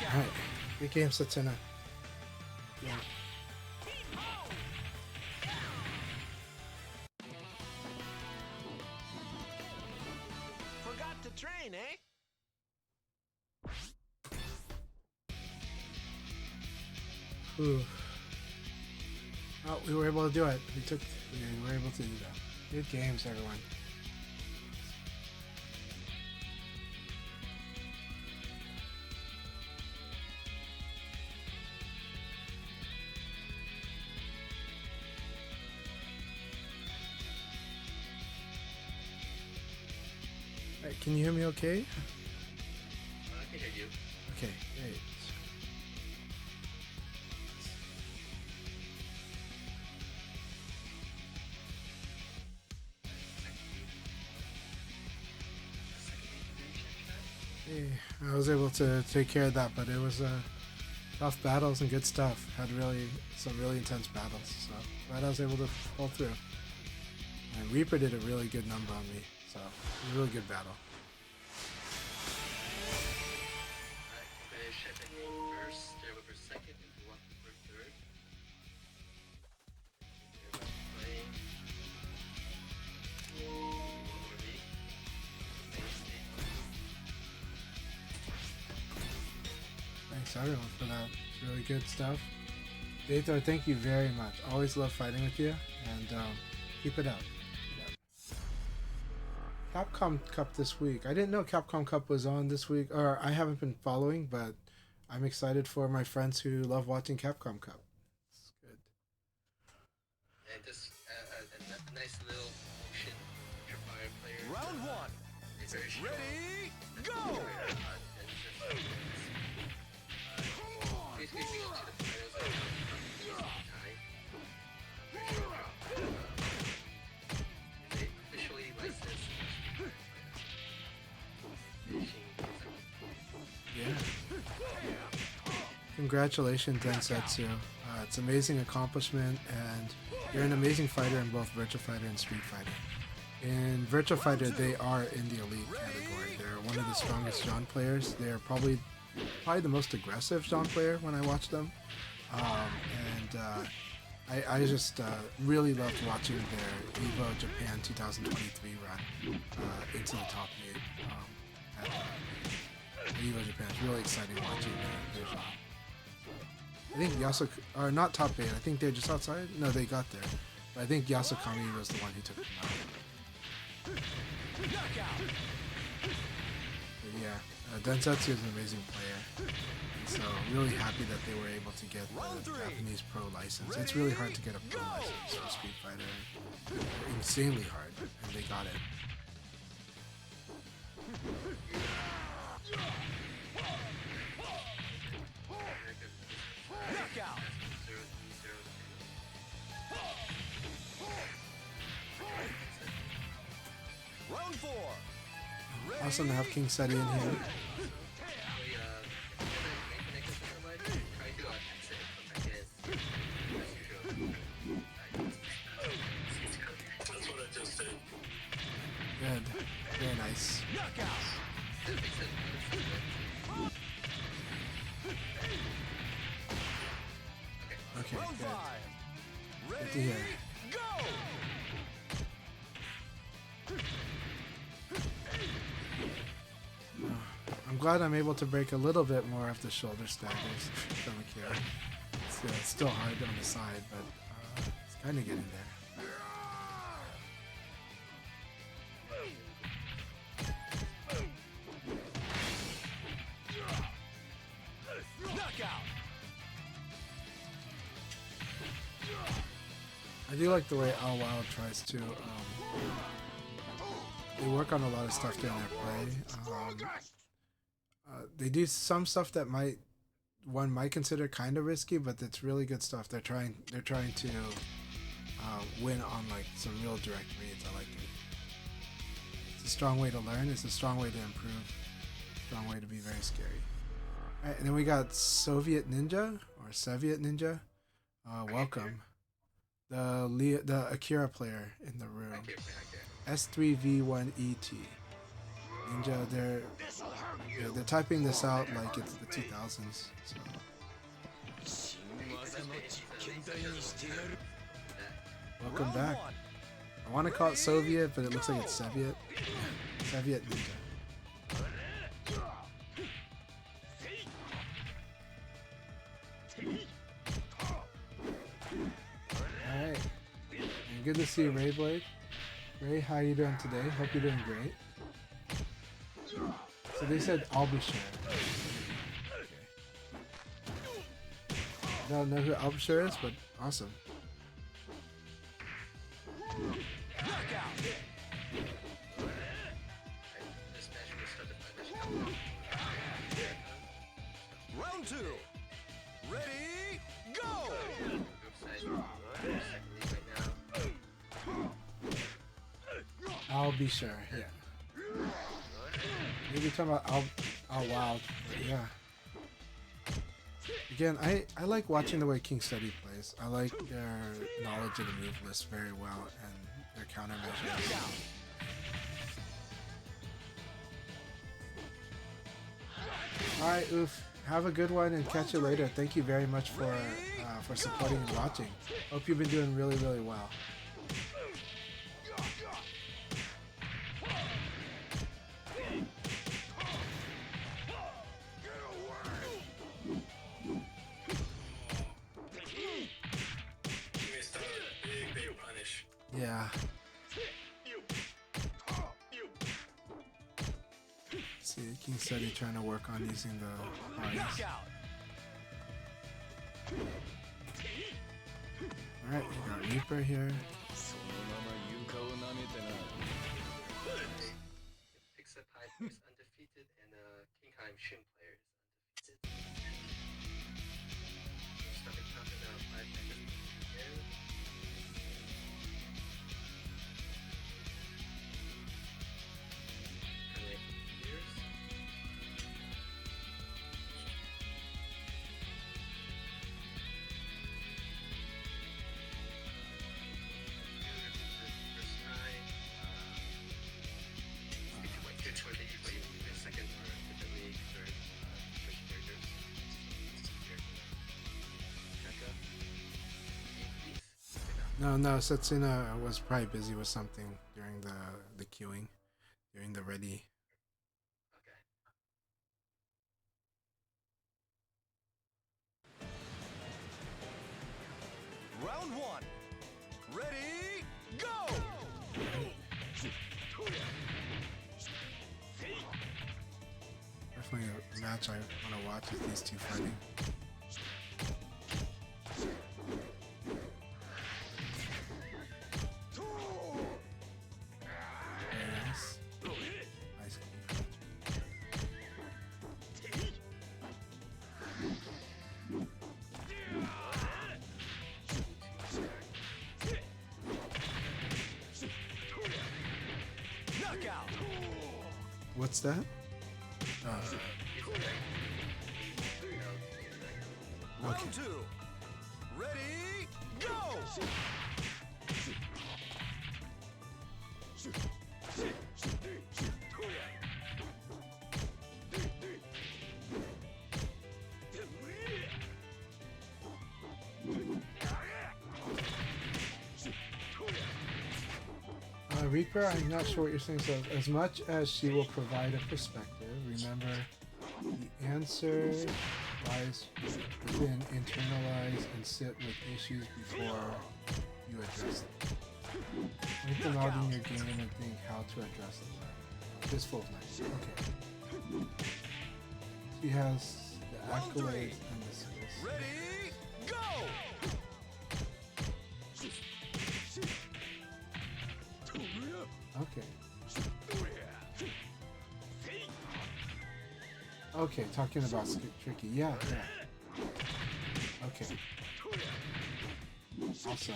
Alright. Good game, Setsuna. Yeah. Forgot to train, eh? Ooh. Oh, we were able to do it. We were able to do that. Good games, everyone. Alright, can you hear me okay? I can hear you. Okay, great. Hey, I was able to take care of that, but it was tough battles and good stuff. Had some really intense battles, so glad I was able to pull through. And Reaper did a really good number on me, so it was a really good battle. to everyone for that. It's really good stuff. Dathor, thank you very much. Always love fighting with you, and keep it up. Capcom Cup this week. I didn't know Capcom Cup was on this week, or I haven't been following, but I'm excited for my friends who love watching Capcom Cup. It's good. And just a nice little motion fire player. Round one. Very strong. Ready, go! Basically being up to the finals of time. Very short drop. They officially licensed Yeah. Congratulations, Densetsu. It's an amazing accomplishment, and you're an amazing fighter in both Virtua Fighter and Street Fighter. In Virtua Fighter, they are in the elite category. They're one of the strongest genre players. They're probably the most aggressive genre player when I watch them. I just really loved watching their EVO Japan 2023 run into the top 8 at EVO Japan. It's really exciting watching their genre. I think or not top 8, I think they're just outside. No, they got there. But I think Yasukami was the one who took them out. But yeah, Densetsu is an amazing player. And so really happy that they were able to get the Japanese pro license. It's really hard to get a pro license for Street Fighter. Insanely hard, and they got it. Knockout. Round 4. Awesome to have King Seti in here. Good. Very nice. Okay, good. Good to hear. I'm glad I'm able to break a little bit more of the shoulder staggers from Akira. It's still hard on the side, but it's kind of getting there. I do like the way Al Wild tries to, they work on a lot of stuff during their play. They do some stuff that one might consider kind of risky, but it's really good stuff. They're trying to win on like some real direct reads. I like it. It's a strong way to learn. It's a strong way to improve. Strong way to be very scary. All right, and then we got Soviet Ninja or Soviet Ninja. Welcome. The Akira player in the room. S3V1ET. Ninja, they're typing this out like it's the 2000s. So. Welcome back. I want to call it Soviet, but it looks like it's Soviet. Soviet Ninja. Alright. And good to see you, Ray Blade. Ray, how are you doing today? Hope you're doing great. So they said Albusher. Okay. I don't know who Albusher is, but awesome. Round 2. Ready, go! Albusher, yeah. Maybe talking about Al Wild, but yeah. Again, I like watching the way King Steady plays. I like their knowledge of the move list very well and their countermeasures. Alright, Oof. Have a good one and catch you later. Thank you very much for supporting and watching. Hope you've been doing really, really well. Yeah. See, King Steady trying to work on using the bodies. Alright, we got Reaper here. It picks up high is undefeated, and Kingheim Shin player is undefeated. Starting counting down 5 seconds again. Currently years. First time. It's for the second or the league, third characters. Chaka. No, Setsuna was probably busy with something during the queuing, during the ready. Okay. Round one. Ready, go! Definitely a match I want to watch is these two fighting. Very nice. Nice clean. Knockout! What's that? Round two. Ready, go! Reaper, I'm not sure what you're saying. So, as much as she will provide a perspective, remember the answer lies within internalize and sit with issues before you address them. Think them out in your game and think how to address them. Fistful of Knights. Okay. She has the accolades and the skills. Ready, go! Okay. Okay, talking about Tricky. Yeah. Okay. Awesome.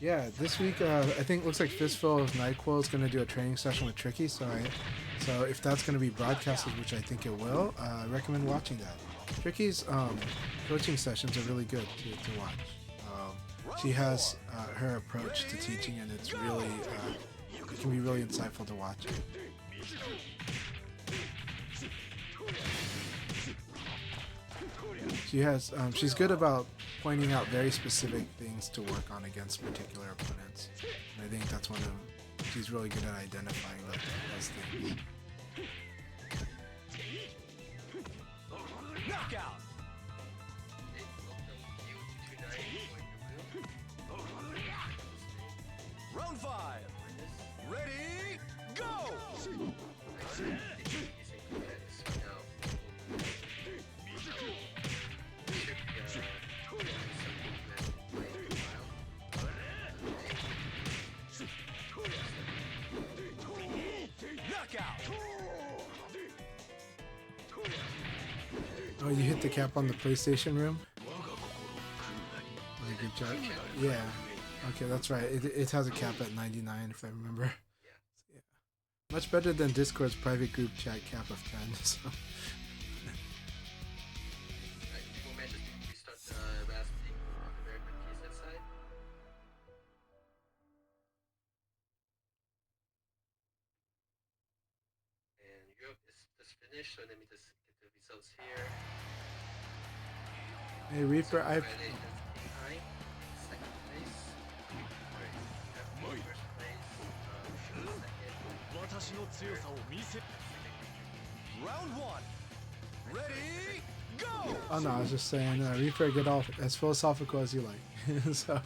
Yeah, this week I think looks like Fistful of NyQuil is going to do a training session with Tricky. So if that's going to be broadcasted, which I think it will, I recommend watching that. Tricky's coaching sessions are really good to watch. She has her approach to teaching, and it's really it can be really insightful to watch. She has she's good about pointing out very specific things to work on against particular opponents. And I think that's one of she's really good at identifying those things. Knockout! Round five. Ready, go! Knockout! Oh, you hit the cap on the PlayStation room? Good job. Yeah. Okay, that's right. It has a cap at 99, if I remember. Yeah. Much better than Discord's private group chat cap of 10. So. And Europe is just finished, so let me just get the results here. Hey Reaper, I've Second place. First place. Round one. Ready, go! oh no, I was just saying Reaper get off as philosophical as you like. So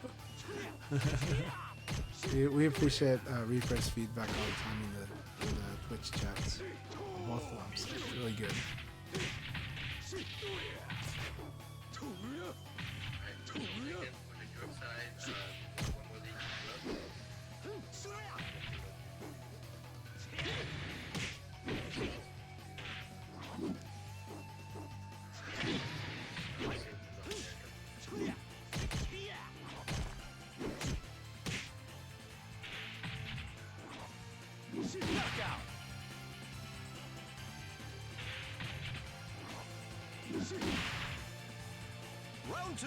We appreciate Reaper's feedback all the time in the Twitch chats. Both of them, so it's really good. Knockout. Round 2.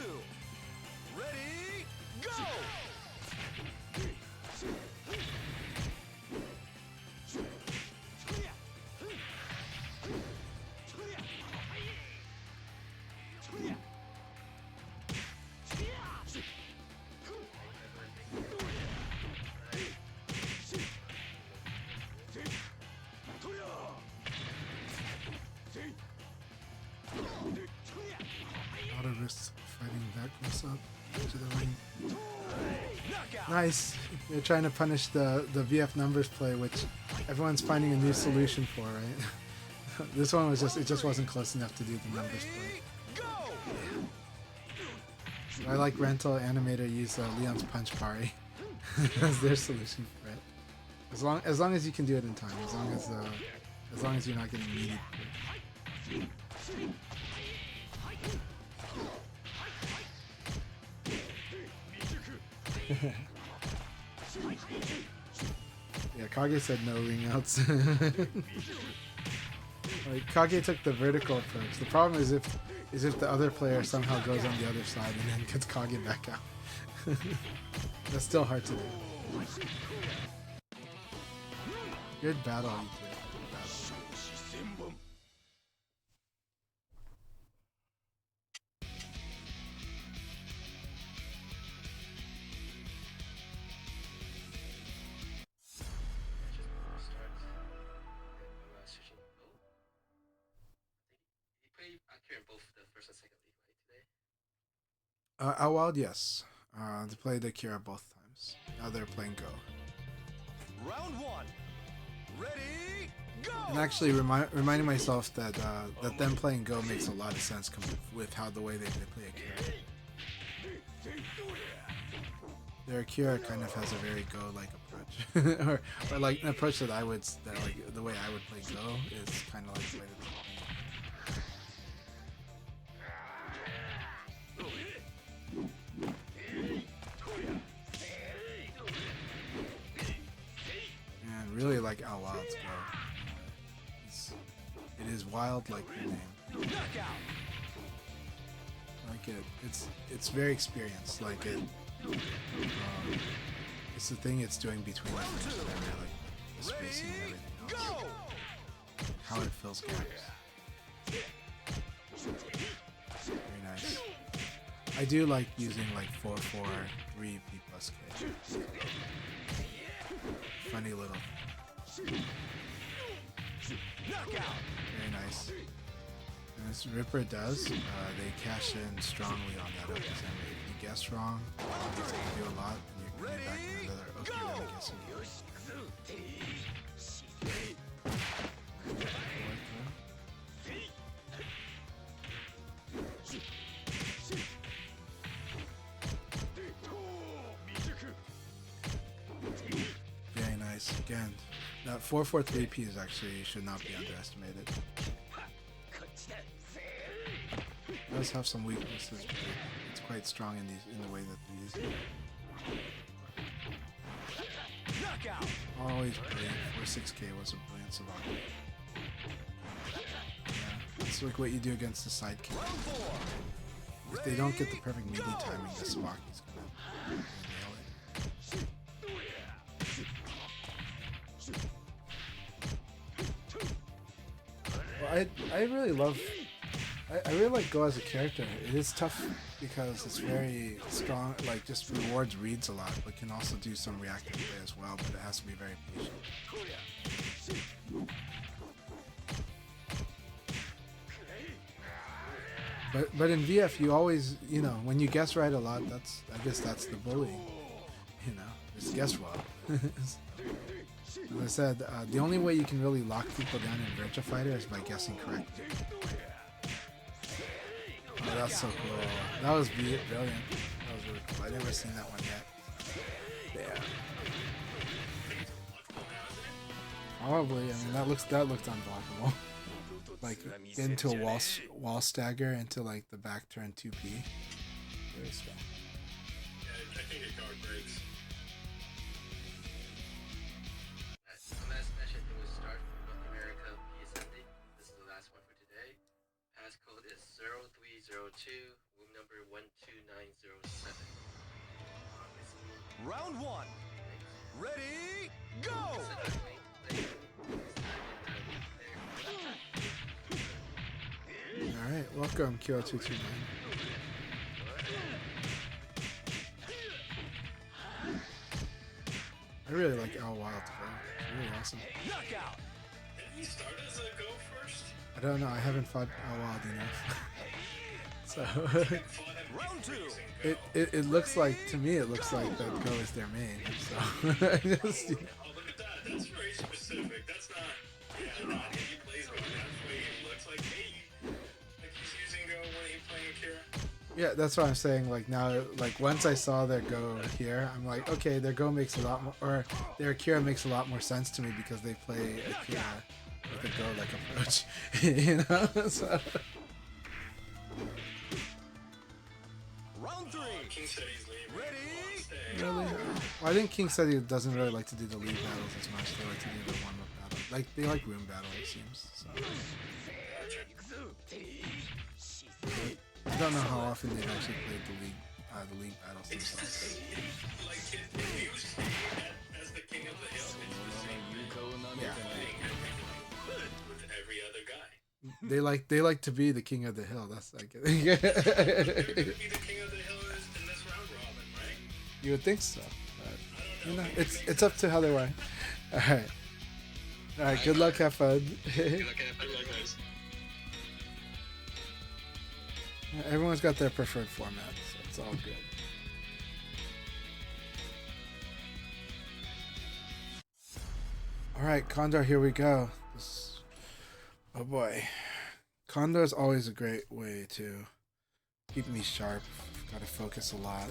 Ready, go! A lot of risks fighting that close up to the ring. Nice. They're trying to punish the VF numbers play, which everyone's finding a new solution for, right? This one was it just wasn't close enough to do the numbers play. I like Rental Animator use Leon's Punch Parry as their solution for it. As long as you can do it in time, as long as you're not getting needed. Yeah, Kage said no ring outs. Like Kage took the vertical approach. The problem is if the other player somehow goes on the other side and then gets Kage back out. That's still hard to do. Good battle, you two. Good battle. Out Wild, yes. They played Akira both times. Now they're playing Go. Round 1. Ready, go! And actually reminding myself that that them playing Go makes a lot of sense with how the way they play Akira. Their Akira kind of has a very Go-like approach, or like an approach that like the way I would play Go is kind of like the way that they play. And really like Out Wild's Go. It is wild like the name. Like it's very experienced. Like it's the thing it's doing between the frames that I really like. The spacing and everything else. How it fills gaps. Very nice. I do like using like 4-4-3 P plus K. Funny little. Very nice. And as Ripper does, they cash in strongly on that Oki Zenmei. If you guess wrong, it's going to do a lot, and you're coming back with another Oki Zenmei guessing. Very nice. Again, that 4-4-3P is actually should not be underestimated. It does have some weaknesses, but it's quite strong in the way that they use it. Always brilliant. 4-6K was a brilliant Savant. Yeah, it's like what you do against the sidekick. If they don't get the perfect melee timing, the Sabaki's gonna nail it. Well, I really love. I really like Go as a character. It is tough because it's very strong, like just rewards reads a lot, but can also do some reactive play as well, but it has to be very patient. But in VF you always, when you guess right a lot, I guess that's the bullying. Just guess well. As I said, the only way you can really lock people down in Virtua Fighter is by guessing correctly. Oh, that's so cool. That was brilliant. That was really cool. I've never seen that one yet. Yeah. Probably. I mean, that looked unblockable. Like into a wall stagger into like the back turn 2P. Very strong. Yeah, I think it guard breaks. Last session it will start from North America PSMD. This is the last one for today. Passcode is 0302, room number 12907. Round one. Ready, go! Alright, welcome Kyo229. I really like Al Wild, bro. It's really awesome. Knockout. Didn't he start as a go first? I don't know, I haven't fought Al Wild enough. So Round two. it looks like, to me it looks like that Go is their main. So I just, Oh, look at that. That's very specific. That's not. Yeah, not he plays Go. That's the way he looks like. Hey, like he's using Go when he's playing Akira. yeah, that's what I'm saying. Like now, like once I saw their Go here, I'm like, okay, their Go makes a lot more, or their Akira makes a lot more sense to me because they play Akira with a Go-like approach, you know. So. Round three. King said he's leaving. Ready, Really? Well, I think King said he doesn't really like to do the league battles as much. They like to do the warm-up battle. Like they like room battle, it seems. So. I don't know how often they've actually played the league battles themselves. Like if he was as the king of the hill, it's the same Yeah. thing with every other guy. They like to be the king of the hill. That's like They're gonna be the king of the hill in this round robin, right? you would think so, but I don't you know. know, it's up to how they want. All right. Good luck, have fun. Good luck, guys. Everyone's got their preferred format, so it's all good. All right, Condor, here we go. Oh boy, Condor is always a great way to keep me sharp. Got to focus a lot.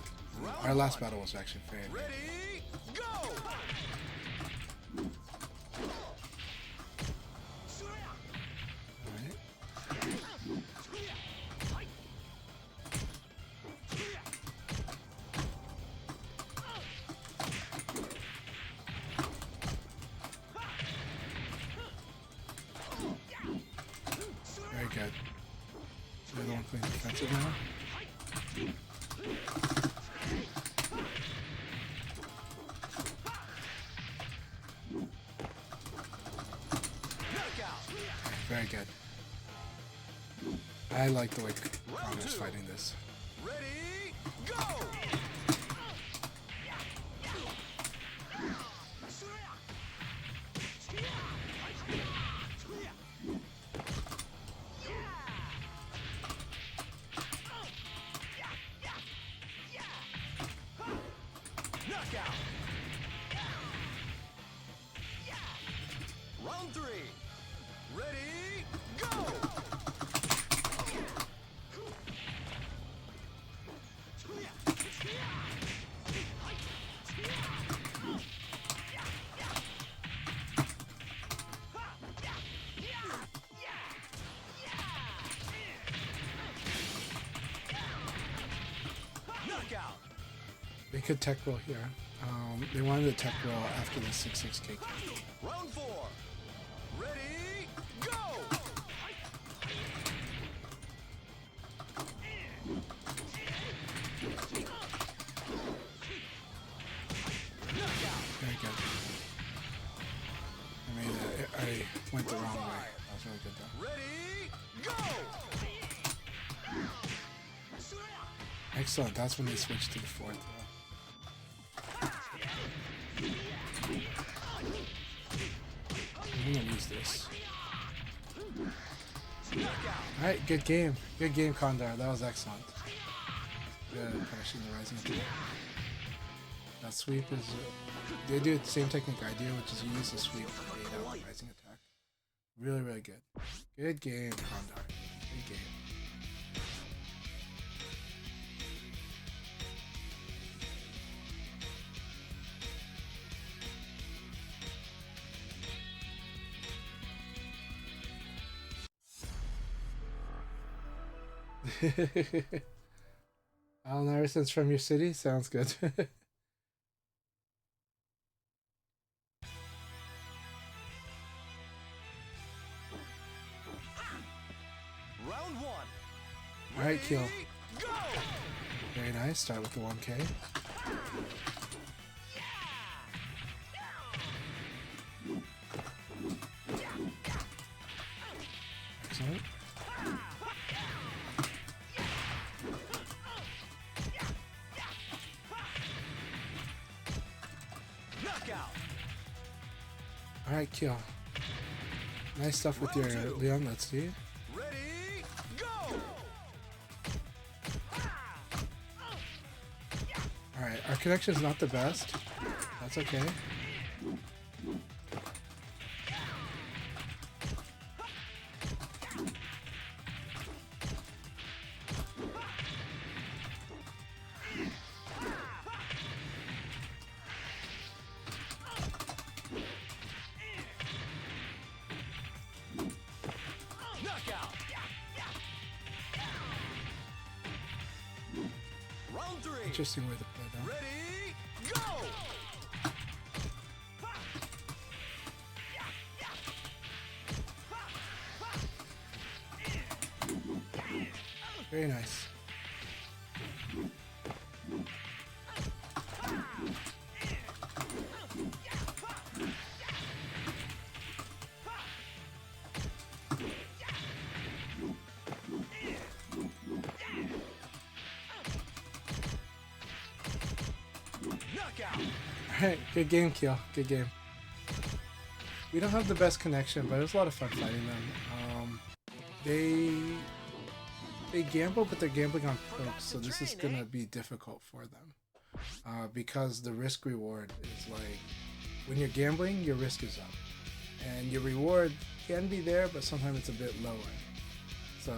Our last battle was actually very good. ready, go! Very good. The other one playing defensive now. Very good. I like the way Connor's fighting this. Ready, go! Knockout. Round three. Ready, go! Knockout. They could tech roll here. They wanted to tech roll after the 6-6 kick. Round four. Ready, go! Very good. I went the wrong way. That was really good though. Ready, go! Excellent. That's when they switched to the fourth row. I'm gonna lose this. Alright, good game. Good game, Condor. That was excellent. Good punishing the rising attack. That sweep is they do the same technique I do, which is you use the sweep to bait out the rising attack. Really, really good. Good game, Kondar. Good game. Alan Iverson's from your city? Sounds good. Round one. Alright, kill. Go! Very nice. Start with the 1K. Excellent. Knockout. Alright, kill. Nice stuff with your Leon, let's see. Ready? Go! Alright, our connection's not the best. That's okay. Knockout. Round three. Interesting way to play that. Ready? Go! Very nice. Knockout. Alright, good game, Kill. Good game. We don't have the best connection, but it was a lot of fun fighting them. They gamble, but they're gambling on perks, so this is gonna be difficult for them. Because the risk reward is like, when you're gambling, your risk is up. And your reward can be there, but sometimes it's a bit lower. So,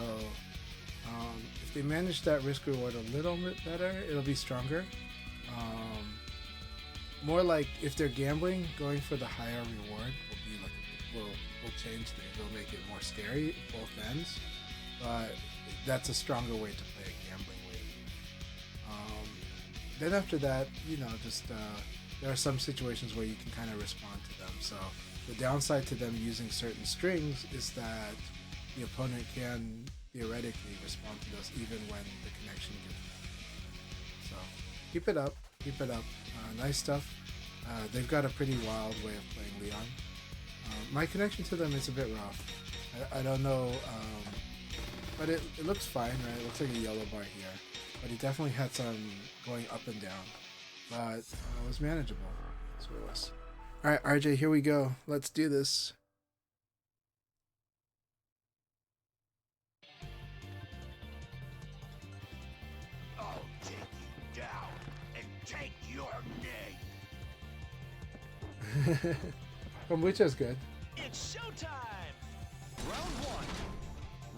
if they manage that risk reward a little bit better, it'll be stronger. More like if they're gambling, going for the higher reward will be like will change things. It'll make it more scary both ends, but that's a stronger way to play a gambling way. Then after that, you know, just there are some situations where you can kind of respond to them. So the downside to them using certain strings is that the opponent can theoretically respond to those even when the connection gets bad. So keep it up. Keep it up. Nice stuff. They've got a pretty wild way of playing Leon. My connection to them is a bit rough. I don't know, but it looks fine, right? It looks like a yellow bar here. But he definitely had some going up and down. But it was manageable. That's what it was. Alright, RJ, here we go. Let's do this. I'll take you down and take your name. Kombucha's good. It's showtime. Round one.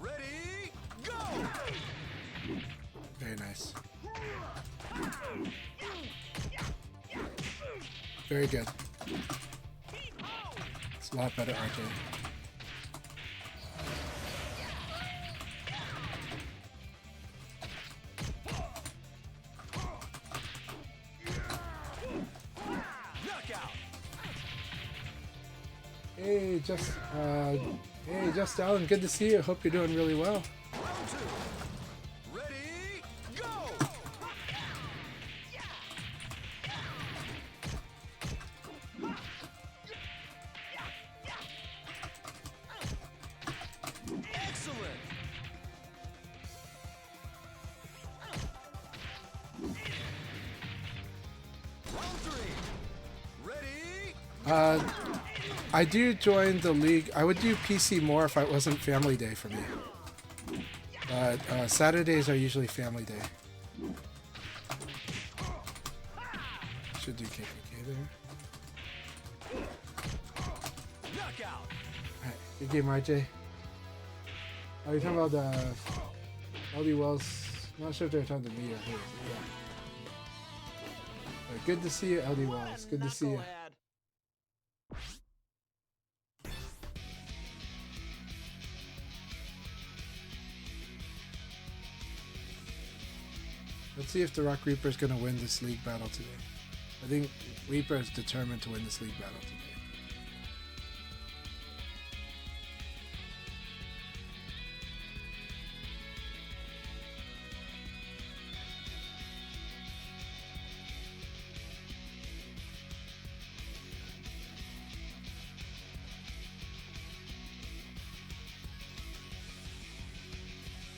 Ready? Go! Very nice. Very good. It's a lot better, RJ. Knockout. Hey, just Alan, good to see you. Hope you're doing really well. Round two. Ready? Go! Excellent. Round three. Ready? I do join the league. I would do PC more if it wasn't family day for me. But Saturdays are usually family day. Should do KKK there. Knockout. Alright, good game, RJ. Oh, you're talking about the LD Wells. Not sure if they're talking to me or who. Yeah. Alright, good to see you, LD Wells. Good to see you. Let's see if the Rock Reaper is going to win this league battle today. I think Reaper is determined to win this league battle today.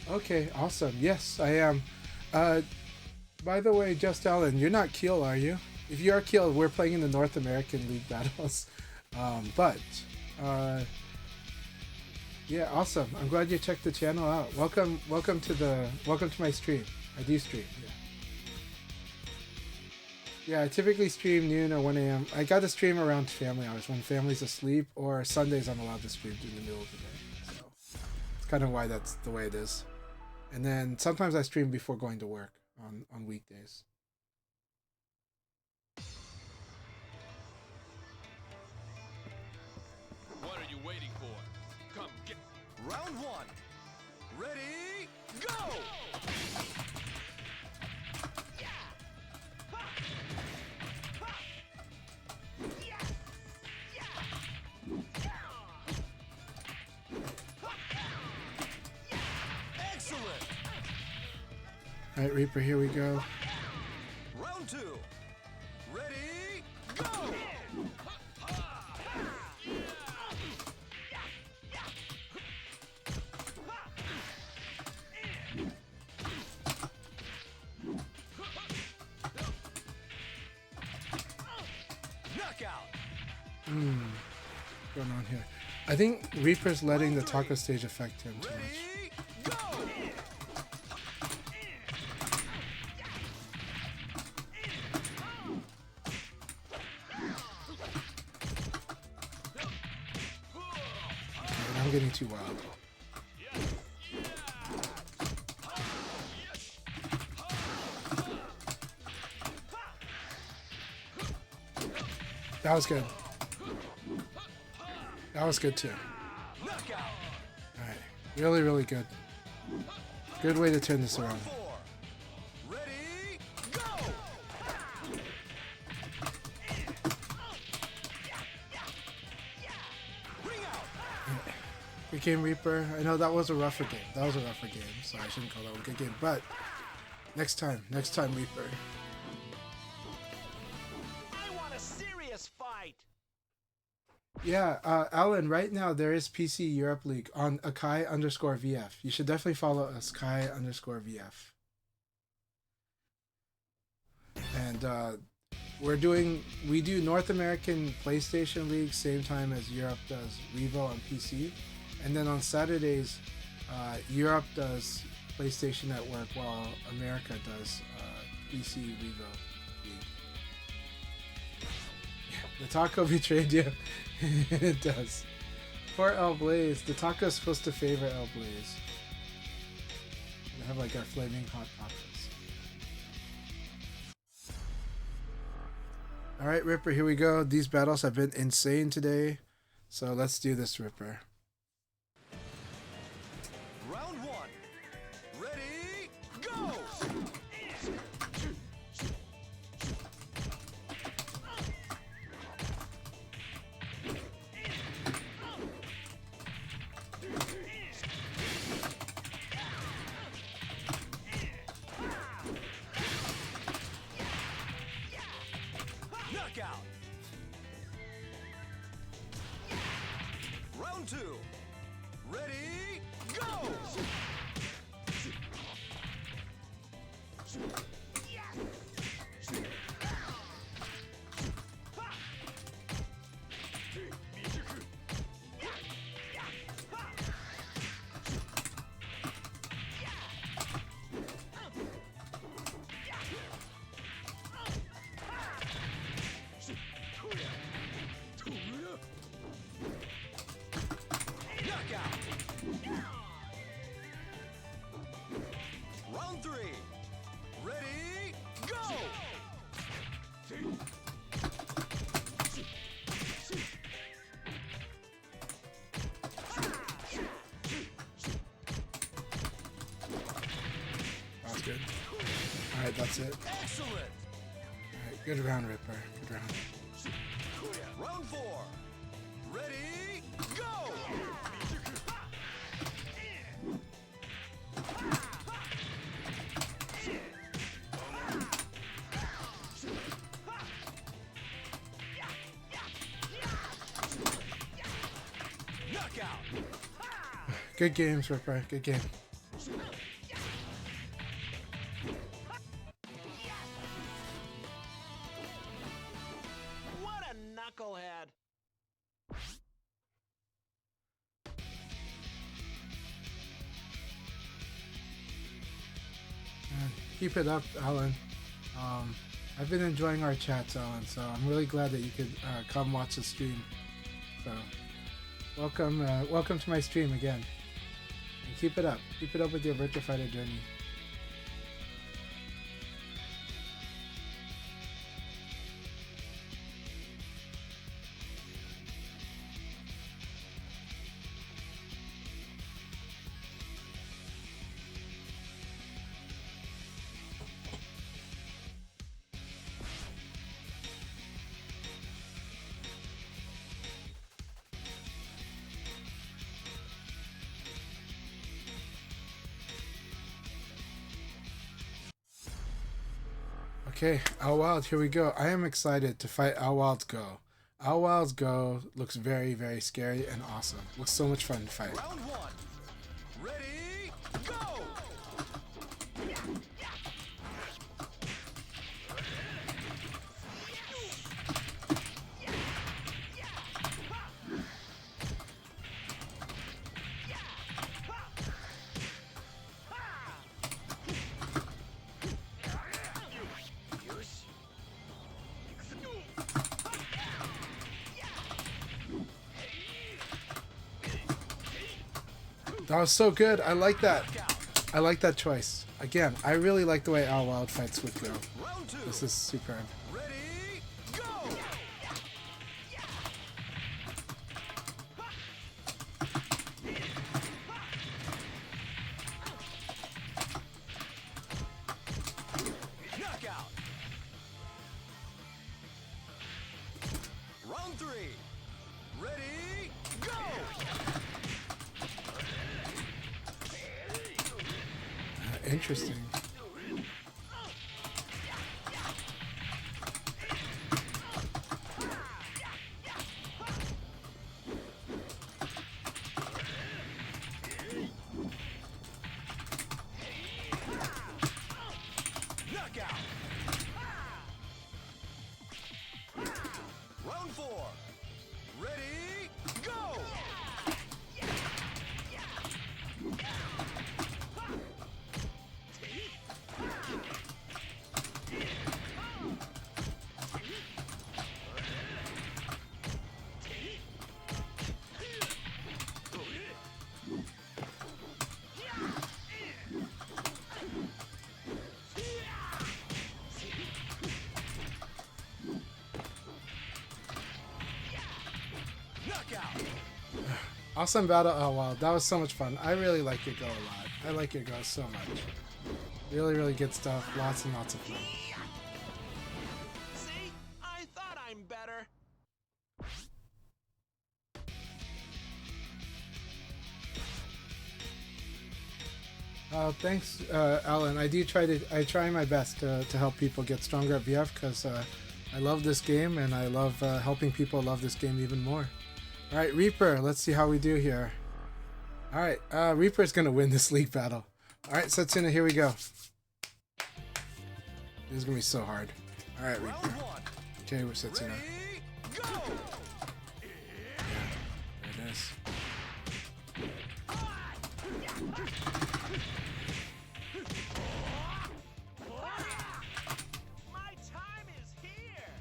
Okay, awesome. Yes, I am. By the way, Just Allen, you're not Keel, are you? If you are Keel, we're playing in the North American League battles. Yeah, awesome. I'm glad you checked the channel out. Welcome to my stream. I do stream. Yeah, I typically stream noon or 1 a.m. I got to stream around family hours when family's asleep, or Sundays I'm allowed to stream in the middle of the day. So it's kind of why that's the way it is. And then sometimes I stream before going to work on weekdays. What are you waiting for? Come get. Round one. Ready, go! Excellent. All right, Reaper, here we go. Round two. Ready, go! Knockout. Going on here. I think Reaper's letting the taco stage affect him too much. Ready, go! I'm getting too wild. That was good. That was good too. Alright. Really, really good. Good way to turn this around. Ready, go! Ring out. Good game, Reaper. I know that was a rougher game. That was a rougher game, so I shouldn't call that a good game. But next time, Reaper. I want a serious fight. Yeah, Alan, right now there is PC Europe League on Akai_VF. You should definitely follow us, Akai_VF. And we do North American PlayStation League same time as Europe does Revo on PC. And then on Saturdays, Europe does PlayStation Network while America does PC Revo League. The taco betrayed you. It does. Poor El Blaze. The taco's supposed to favor El Blaze. We have like our flaming hot tacos. Alright, Ripper, here we go. These battles have been insane today. So let's do this, Ripper. Round one. Ready, go! Knockout. Round two. Ready, go! Knockout. Round 3. Ready, go! That's good. Alright, that's it. Excellent. Alright, good round, Ripper. Good round. Round 4. Ready, go! Knockout. Good games, Ripper. Good game. What a knucklehead. Keep it up, Alan. I've been enjoying our chats, Alan, so I'm really glad that you could come watch the stream. So, welcome to my stream again. And keep it up. Keep it up with your Virtua Fighter journey. Okay, Owl Wild, here we go. I am excited to fight Owl Wild's Go. Owl Wild's Go looks very, very scary and awesome. Looks so much fun to fight. Round 1. Ready, go! That was so good. I like that. I like that choice. Again, I really like the way Owl Wild fights with Go. Round 2. This is superb. Ready, go! Knockout. Round 3. Ready, go! Interesting. Knockout. Round 4. Ready, go! Knockout. Awesome battle, Owl Wild. That was so much fun. I really like your Go a lot. I like your Go so much. Really, really good stuff. Lots and lots of fun. See? I thought I'm better. Thanks, Alan. I try my best to help people get stronger at VF because I love this game and I love helping people love this game even more. All right, Reaper. Let's see how we do here. All right, Reaper's gonna win this league battle. All right, Setsuna, here we go. This is gonna be so hard. All right, Reaper. Okay, we're Setsuna. Ready, go! There it is. My time is here.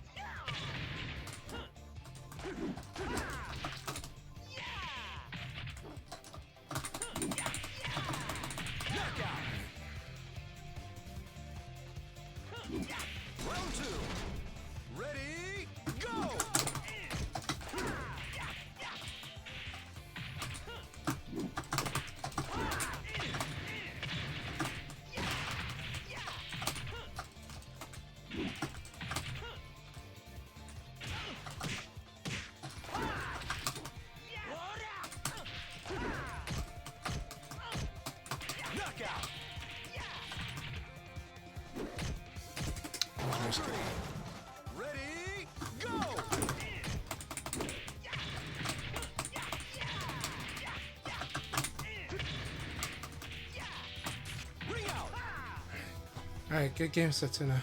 Alright, good game, Setsuna.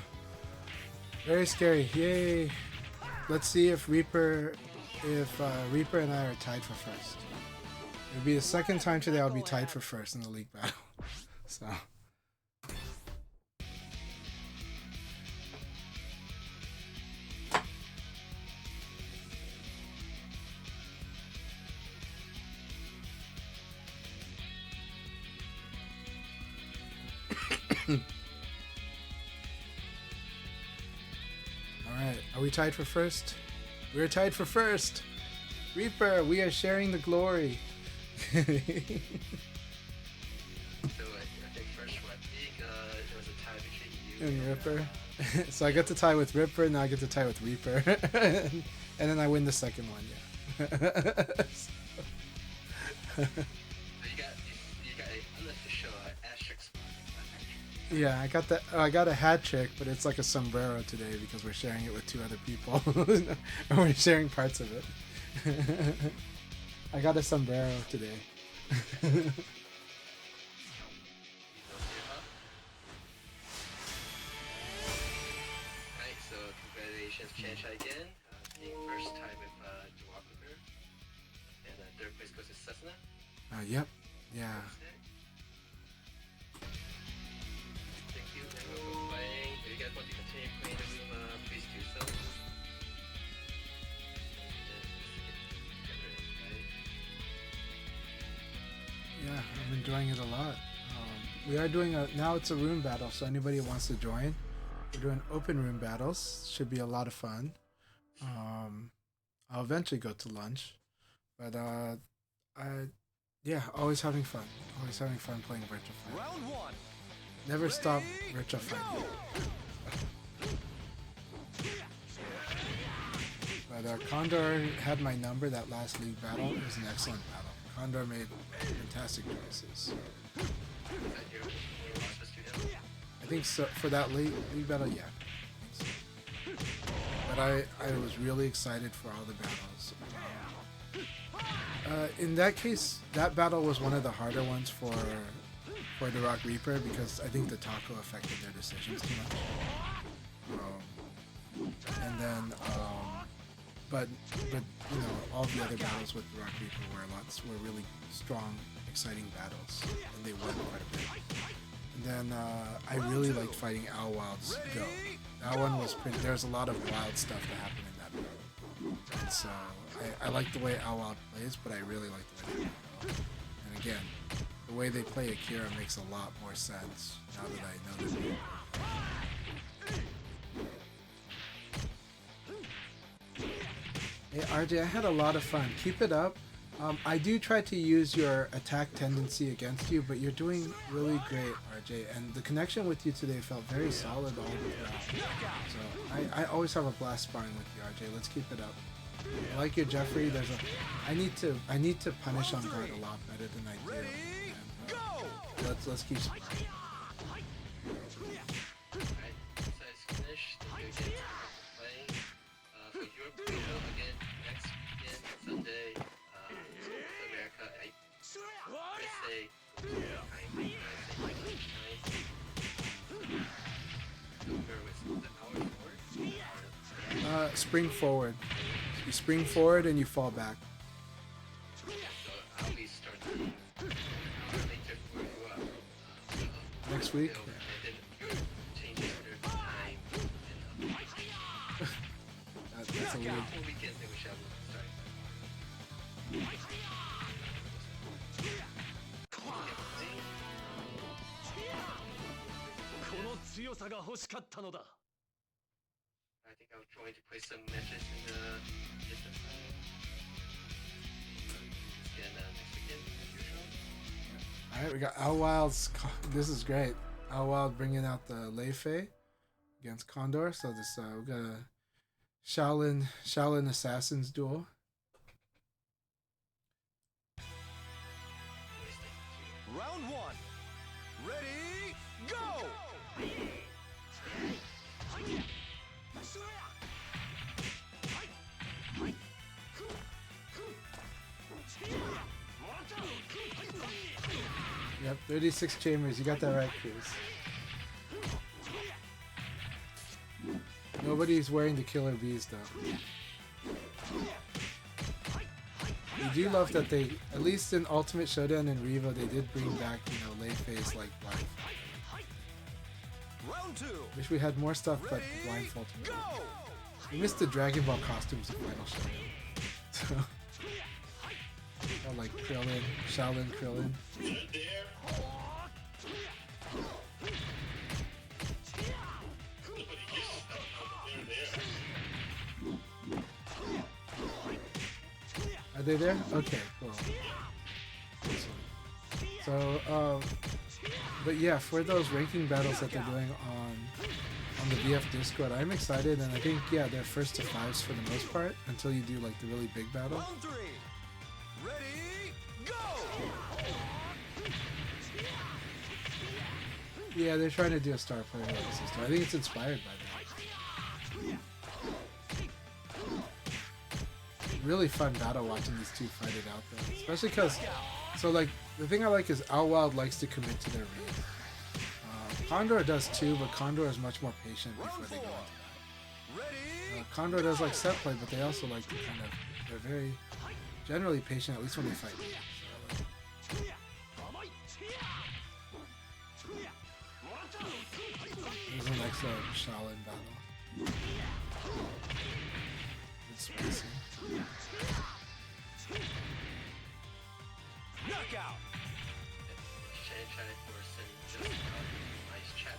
Very scary. Yay! Let's see if Reaper and I are tied for first. It'll be the second time today I'll be tied for first in the league battle. So. Alright, are we tied for first? We're tied for first! Reaper, we are sharing the glory! So I think first one week, there was a tie between you And Ripper. So I get to tie with Ripper, now I get to tie with Reaper. And then I win the second one, yeah. So you got a unofficial asterisk. Yeah, I got a hat trick, but it's like a sombrero today because we're sharing it with 2 other people. And we're sharing parts of it. I got a sombrero today. Alright, so congratulations Chanchai again. Being first time with Duwakuber. And third place goes to Setsuna. Yep. Yeah. Thank you everyone for playing. If you guys want to continue playing the room, please do so. Yeah, I'm enjoying it a lot. We are doing now it's a room battle, so anybody who wants to join, we're doing open room battles. Should be a lot of fun. I'll eventually go to lunch, but always having fun. Always having fun playing virtual fighting. Round one. Never stop virtual fighting. But Condor had my number that last league battle. It was an excellent battle. Condor made fantastic choices. I think so for that league battle, yeah. I think so. But I was really excited for all the battles. In that case, that battle was one of the harder ones for the Rock Reaper because I think the taco affected their decisions too much. And then, but you know, all the other battles with the Rock Reaper were really strong, exciting battles, and they won quite a bit. And then I really liked fighting Owl Wild's Go. That one was pretty. There's a lot of wild stuff that happened in that battle. And so I like the way Owl Wild plays, but I really like the way they play. And again, the way they play Akira makes a lot more sense now that I know that. Hey RJ, I had a lot of fun. Keep it up. I do try to use your attack tendency against you, but you're doing really great, RJ. And the connection with you today felt very solid all the way. So I always have a blast sparring with you, RJ. Let's keep it up. I like your Jeffrey. I need to punish on guard a lot better than I do. And, let's keep sparring. Alright, so it's finished. Thank you again for playing. For Europe, again, next weekend, Sunday, America, Spring forward. You spring forward and you fall back. I'll be starting later for you Next week? and then changes their time That's a weird. whole weekend thing we shall start. この強さが欲しかったのだ。 I think I'm trying to play some matches in the distance side. Again, next weekend, as usual. Alright, we got Owl Wild's. This is great. Owl Wild bringing out the Lei Fei against Condor. So this we got a Shaolin Assassins duel. Round one. Ready, go! Yep, 36 chambers. You got that right, Cruz. Nobody's wearing the killer bees though. I do love that they, at least in Ultimate Showdown and Revo, they did bring back, you know, lay face like blind. Round 2. Wish we had more stuff, but blindfold. We missed the Dragon Ball costumes in Final Showdown. So, oh, like Krillin, Shaolin Krillin. Are they there? Okay, cool. So, but yeah, for those ranking battles that they're doing on the VF Discord, I'm excited, and I think, yeah, they're first to fives for the most part until you do like the really big battle. Round 3. Ready, go! Yeah, they're trying to do a star player system. I think it's inspired by that. Really fun battle watching these two fight it out though, especially because, so like the thing I like is Outwild likes to commit to their range. Condor does too, but Condor is much more patient before they go into that. Condor does like set play, but they also like to kind of, they're very generally patient, at least when they fight. This is the next Shaolin battle. It's spicy. Knockout. Chanchai for sending just nice chat.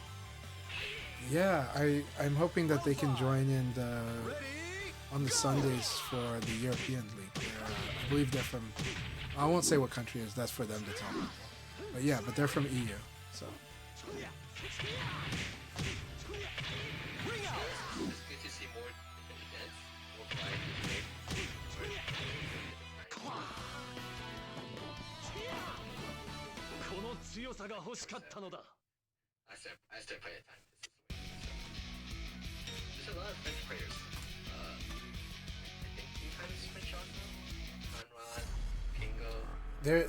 Yeah, I'm hoping that they can join in on the Sundays for the European League. I believe they're from, I won't say what country it is, that's for them to tell people. But yeah, but they're from EU, so. It's good to see more different events, more variety. I still play at time. There's a lot of French players. I think sometimes French also. Conrad, Kingo.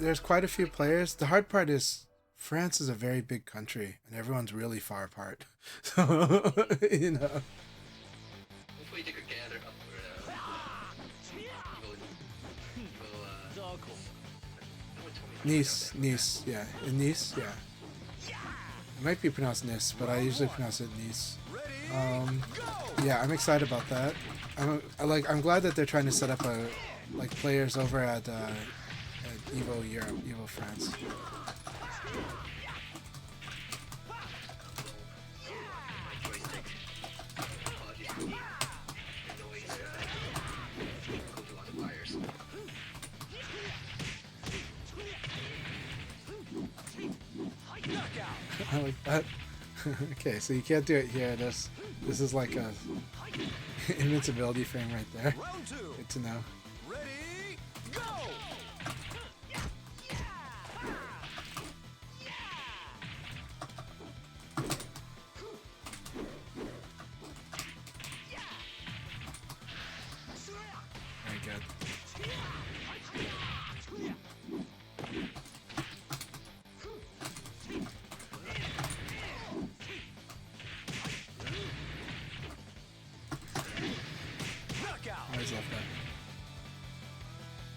There's quite a few players. The hard part is France is a very big country, and everyone's really far apart. So, you know. Hopefully they could gather up for Nice, yeah. In Nice, yeah. It might be pronounced Nice, but I usually pronounce it Nice. Yeah, I'm excited about that. I'm glad that they're trying to set up players over at Evo Europe, Evo France. I like that. Okay, so you can't do it here. This is like a invincibility frame right there. Good to know. Ready, go! Very good. Always love that.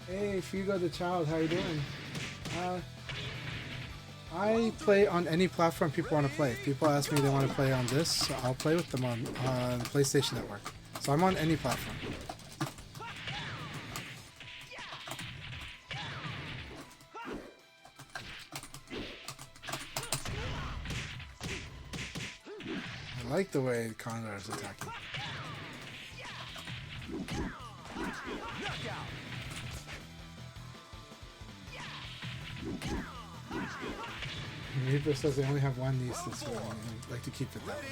Hey, Fugo the Child, how you doing? I play on any platform people want to play. If people ask me they want to play on this, so I'll play with them on PlayStation Network. So I'm on any platform. I like the way Condor is attacking. Reaper says they only have one niece this way, and I'd like to keep it that way.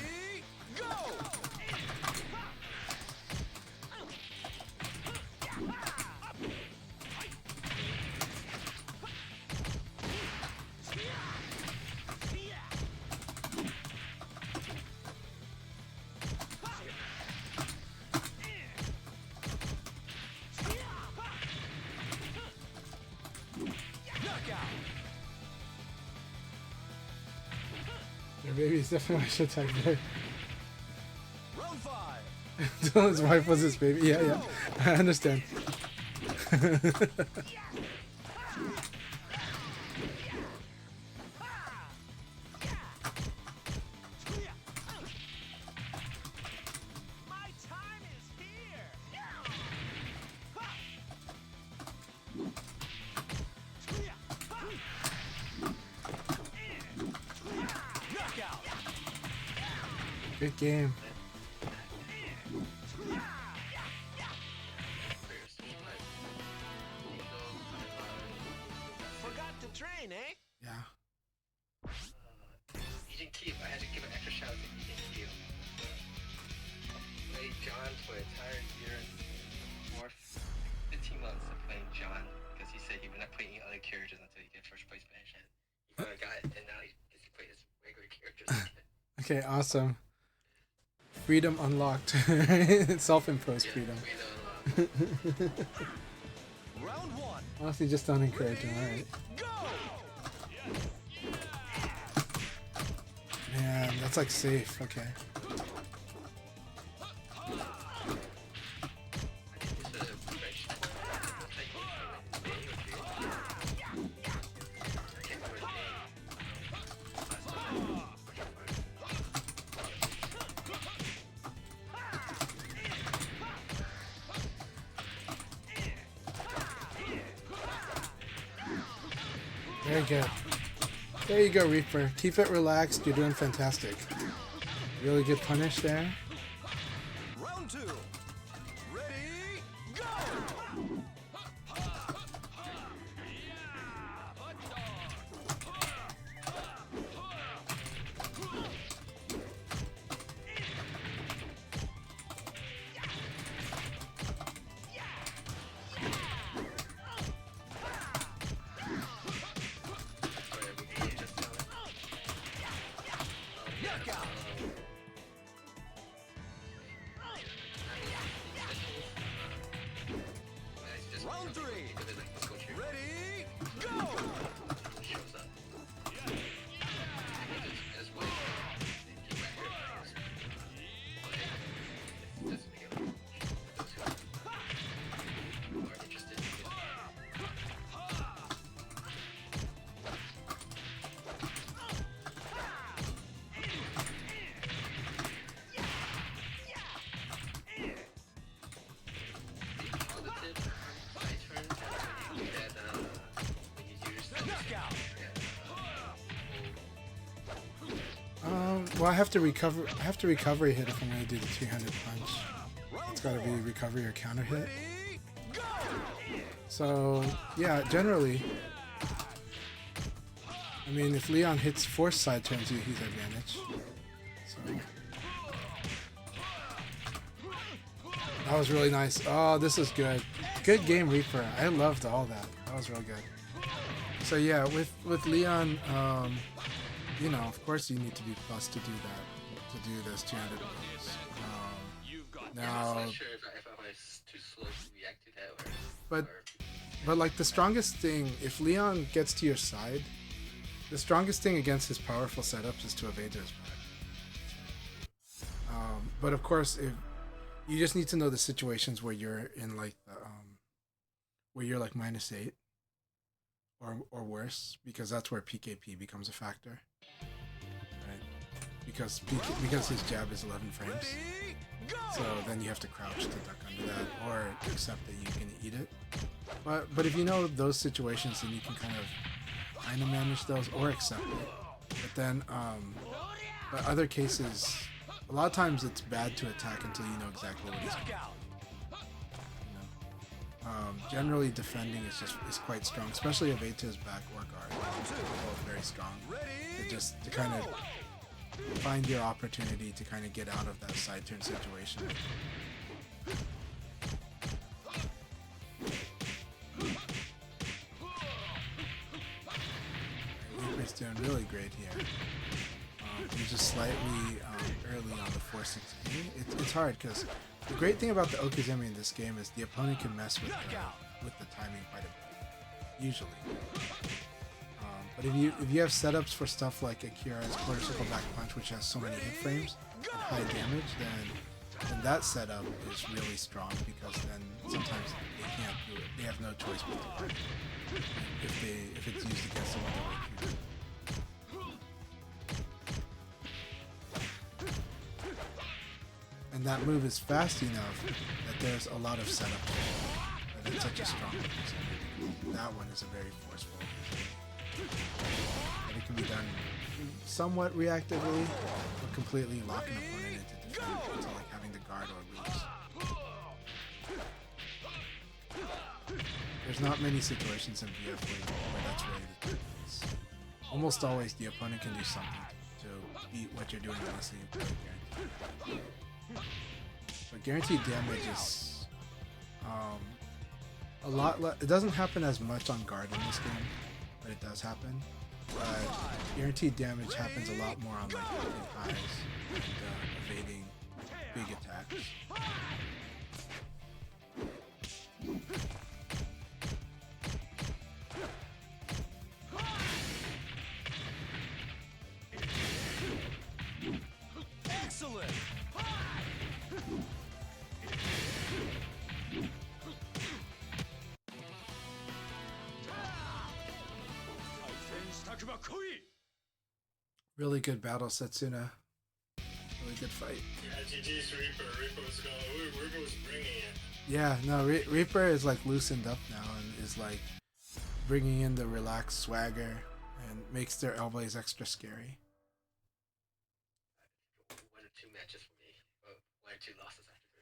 Your baby is definitely my shit type there. Round 5. Until his wife was his baby. Yeah, yeah. I understand. My time is here. Knockout. Good game. Forgot to train, eh? Yeah. Agent Keith, I had to give an extra shout out to Agent Keith. Played John for an entire year or 15 months of playing John because he said he would not play any other characters until he get first place finish. And he finally got it, and now he gets to play his regular characters again. Okay, awesome. Freedom unlocked. Self-imposed freedom. Round one. Honestly, just don't encourage him. Alright. Go. Man, that's like safe. Okay. Very good. There you go, Reaper. Keep it relaxed. You're doing fantastic. Really good punish there. Round two. Ready? Go. Knockout. Round three. Ready? Go. Well, I have to recover. I have to recovery hit if I'm gonna do the two-handed punch. It's gotta be recovery or counter hit. So yeah, generally, I mean, if Leon hits force side turns you, he's advantage. So that was really nice. Oh, this is good. Good game, Reaper. I loved all that. That was real good. So yeah, with Leon, you know, of course you need to be plus to do that, to do this 200 moves. Now, I'm not sure if I was too slow to react to that but like the strongest thing, if Leon gets to your side, the strongest thing against his powerful setups is to evade to his back. But of course, if you just need to know the situations where you're in like where you're like -8 or worse, because that's where PKP becomes a factor. Because his jab is 11 frames, so then you have to crouch to duck under that or accept that you can eat it. But if you know those situations, then you can kind of manage those or accept it. But then, but other cases, a lot of times it's bad to attack until you know exactly what he's doing. Generally, defending is quite strong, especially evade to his back or guard. They're both very strong. To kind of find your opportunity to kind of get out of that side turn situation. Reaper's doing really great here. He's just slightly early on the 460. It's hard because the great thing about the Okizeme in this game is the opponent can mess with the timing quite a bit, usually. But if you have setups for stuff like Akira's quarter circle back punch, which has so many hit frames and high damage, then And that setup is really strong because then sometimes they can't do it. They have no choice but to guard if it's used against them on their way through. And that move is fast enough that there's a lot of setup. And it's such a strong move. That one is a very forceful move. And it can be done somewhat reactively, or completely lock an opponent into defense into like having to guard or lose. There's not many situations in VF where that's really the case. Almost always the opponent can do something to beat what you're doing unless you play guaranteed. But guaranteed damage is a lot it doesn't happen as much on guard in this game, but it does happen. But guaranteed damage happens a lot more on like highs and evading big attacks. Excellent! Really good battle, Setsuna. Really good fight. Yeah, GG's Reaper. Reaper's bringing it. Yeah, no, Reaper is like loosened up now and is like bringing in the relaxed swagger and makes their elbows extra scary. 1 or 2 matches for me. 1 or 2 losses after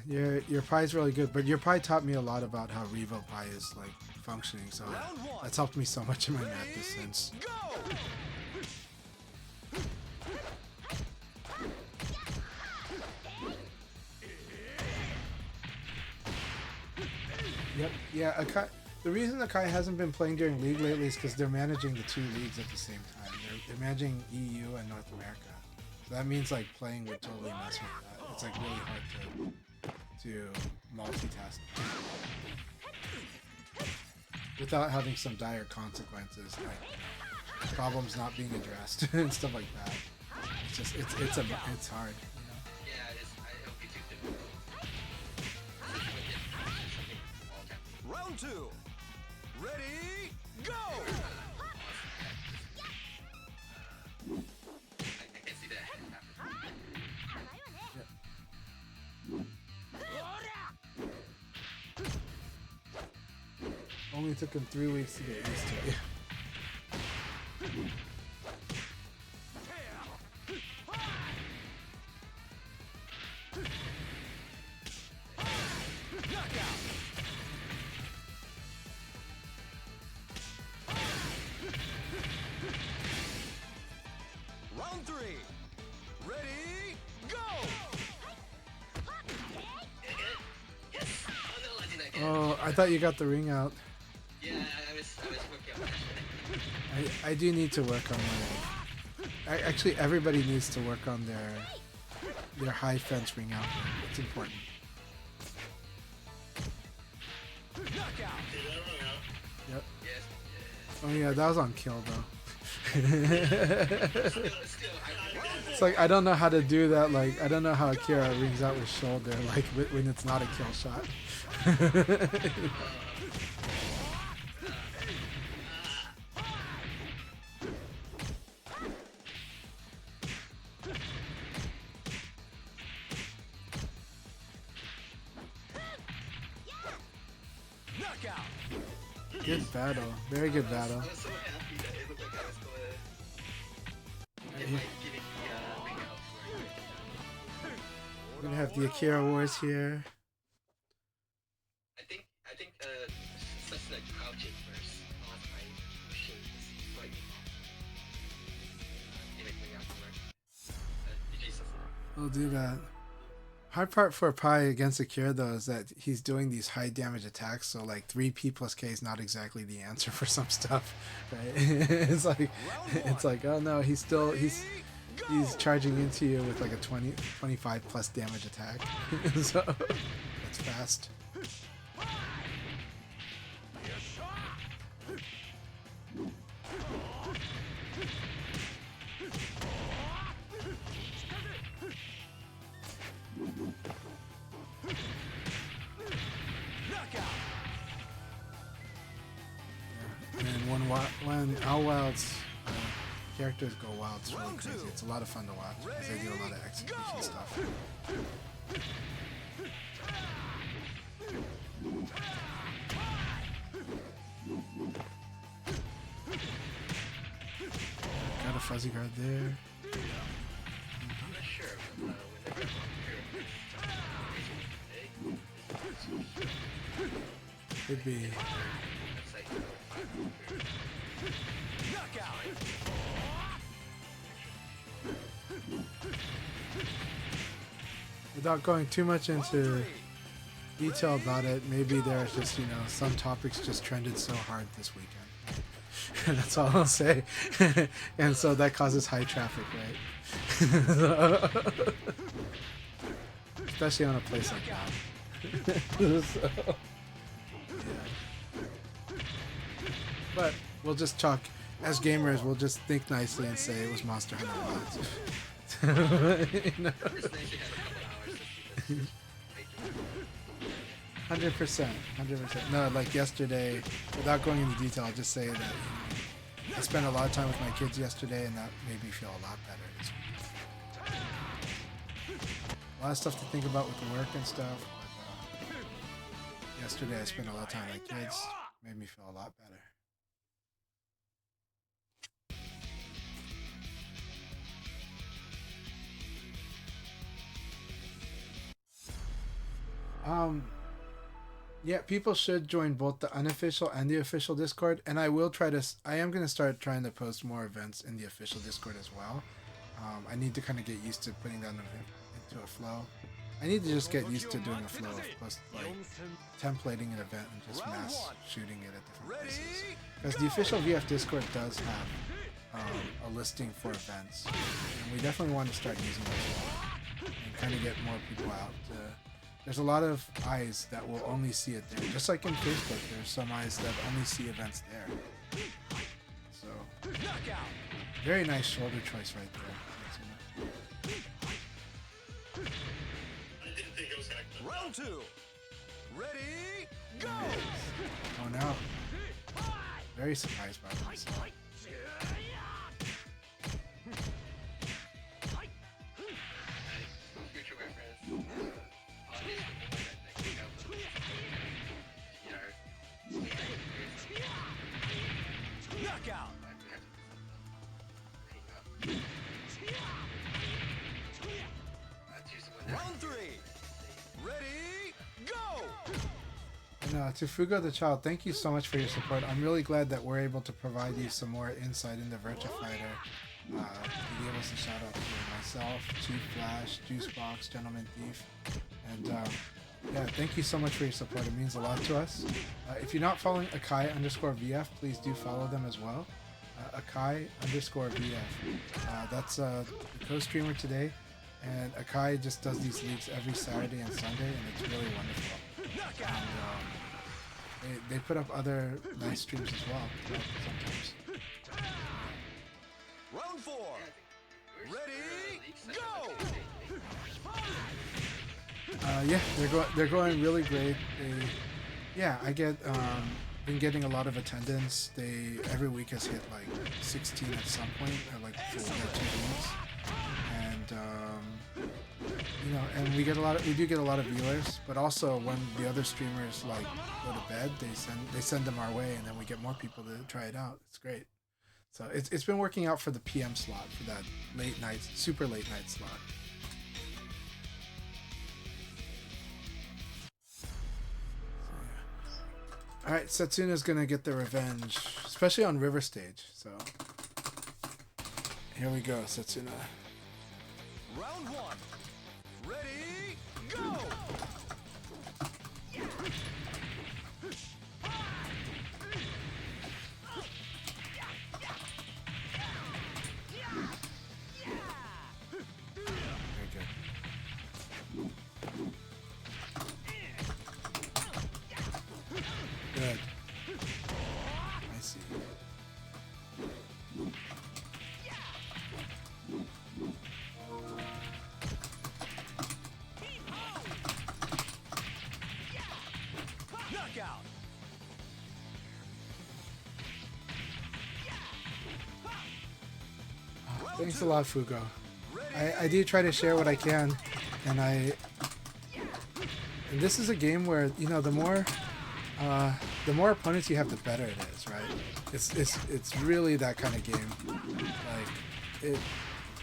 3. Nah, your pie's really good, but your pie taught me a lot about how Revo pie is like functioning, so that's helped me so much in my matches since. Yep, yeah, Akai, the reason Akai hasn't been playing during League lately is because they're managing the 2 leagues at the same time. They're managing EU and North America. So that means like playing would totally mess with that. It's like really hard to multitask without having some dire consequences, like problems not being addressed and stuff like that. It's just it's hard. You know? Yeah, it'll be too difficult. Round 2. Ready, go! I can see that happening. Only took him 3 weeks to get used to it. Round 3. Ready, go! Yes! Oh no, I didn't get it. Oh, I thought you got the ring out. Yeah, I was working on that. I do need to work on my. Actually, everybody needs to work on their high fence ring out. It's important. Knockout! Did that run out? Yep. Yes. Oh yeah, that was on kill though. Still, It's like I don't know how to do that. Like I don't know how Akira rings out with shoulder. Like when it's not a kill shot. Knockout! Good battle. Very good battle. I was so happy that it looked like I was gonna get my gimmick ring out for it. We're gonna have the Akira Wars here. I think such like crouching first on my machine is slightly off. Gimmick ring out for it. GG Sasuna. We'll do that. Hard part for Pi against Akira though is that he's doing these high damage attacks, so like 3P plus K is not exactly the answer for some stuff, right? it's like oh no, he's charging into you with like a 25 plus damage attack. So that's fast. And when Owl Wild's characters go wild, it's really crazy. It's a lot of fun to watch because they do a lot of execution stuff. Got a fuzzy guard there. I'm not sure, but whenever I'm Could be. it's like Without going too much into detail about it, maybe there's just, you know, some topics just trended so hard this weekend. That's all I'll say. And so that causes high traffic, right? Especially on a place like that. So, yeah. But we'll just talk, as gamers, we'll just think nicely and say it was Monster Hunter Wilds. You know? 100%. No, like yesterday, without going into detail, I'll just say that, you know, I spent a lot of time with my kids yesterday, and that made me feel a lot better this week. A lot of stuff to think about with the work and stuff. But, yesterday, I spent a lot of time with my kids. Made me feel a lot better. Yeah, people should join both the unofficial and the official Discord, and I am going to start trying to post more events in the official Discord as well. I need to kind of get used to putting that into a flow. I need to just get used to doing a flow of post, like templating an event and just mass shooting it at different places. Because the official VF Discord does have a listing for events, and we definitely want to start using those and kind of get more people out to. There's a lot of eyes that will only see it there. Just like in Facebook, there's some eyes that only see events there. So, very nice shoulder choice right there. I didn't think it was gonna come. Round two. Ready, go! Going out. Very surprised by myself. future reference. Knockout. Round three. Ready, go! And to Fugo the Child, thank you so much for your support. I'm really glad that we're able to provide you some more insight into Virtua Fighter. He gave us a shout out to myself, Chief Flash, Juicebox, Gentleman Thief, and yeah, thank you so much for your support. It means a lot to us. If you're not following Akai_VF, please do follow them as well. Akai_VF. That's the co-streamer today, and Akai just does these leagues every Saturday and Sunday, and it's really wonderful. And, they put up other nice streams as well sometimes. Round four. Ready, go! Yeah, they're going really great. I get been getting a lot of attendance. Every week has hit like 16 at some point, or like 4 or 2 weeks, and you know, and we do get a lot of viewers. But also when the other streamers like go to bed, they send them our way, and then we get more people to try it out. It's great. So it's been working out for the PM slot, for that late night, super late night slot. Alright, Setsuna's gonna get the revenge, especially on River Stage, so here we go, Setsuna. Round one. Ready, go! Very good. Good. I see. Knockout. Thanks a lot, Fugo. I do try to share what I can, and this is a game where, you know, the more opponents you have, the better it is, right? It's really that kind of game. Like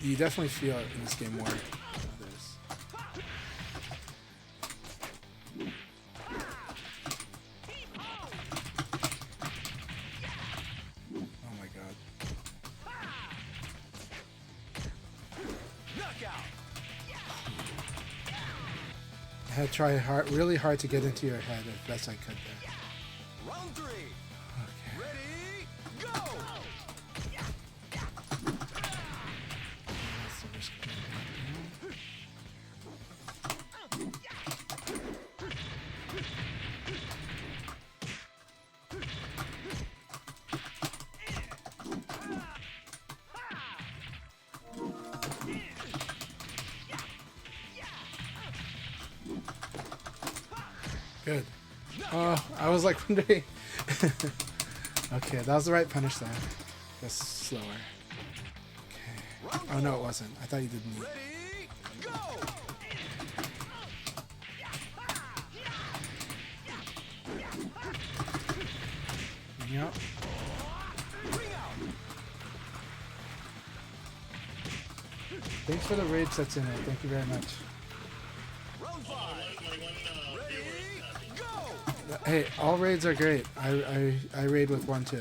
you definitely feel it in this game more than others. Oh my god. I had to try really hard to get into your head as best I could there. Round 3. Okay. Ready, go! That's the risk of going Good. Oh, I was like wondering. Okay, that was the right punish there. Just slower. Okay. Oh no, it wasn't. I thought you did neat. Ready, go! Yep. Thanks for the raid sets in there. Thank you very much. Round 5. Ready, go! Hey, all raids are great. I raid with one too.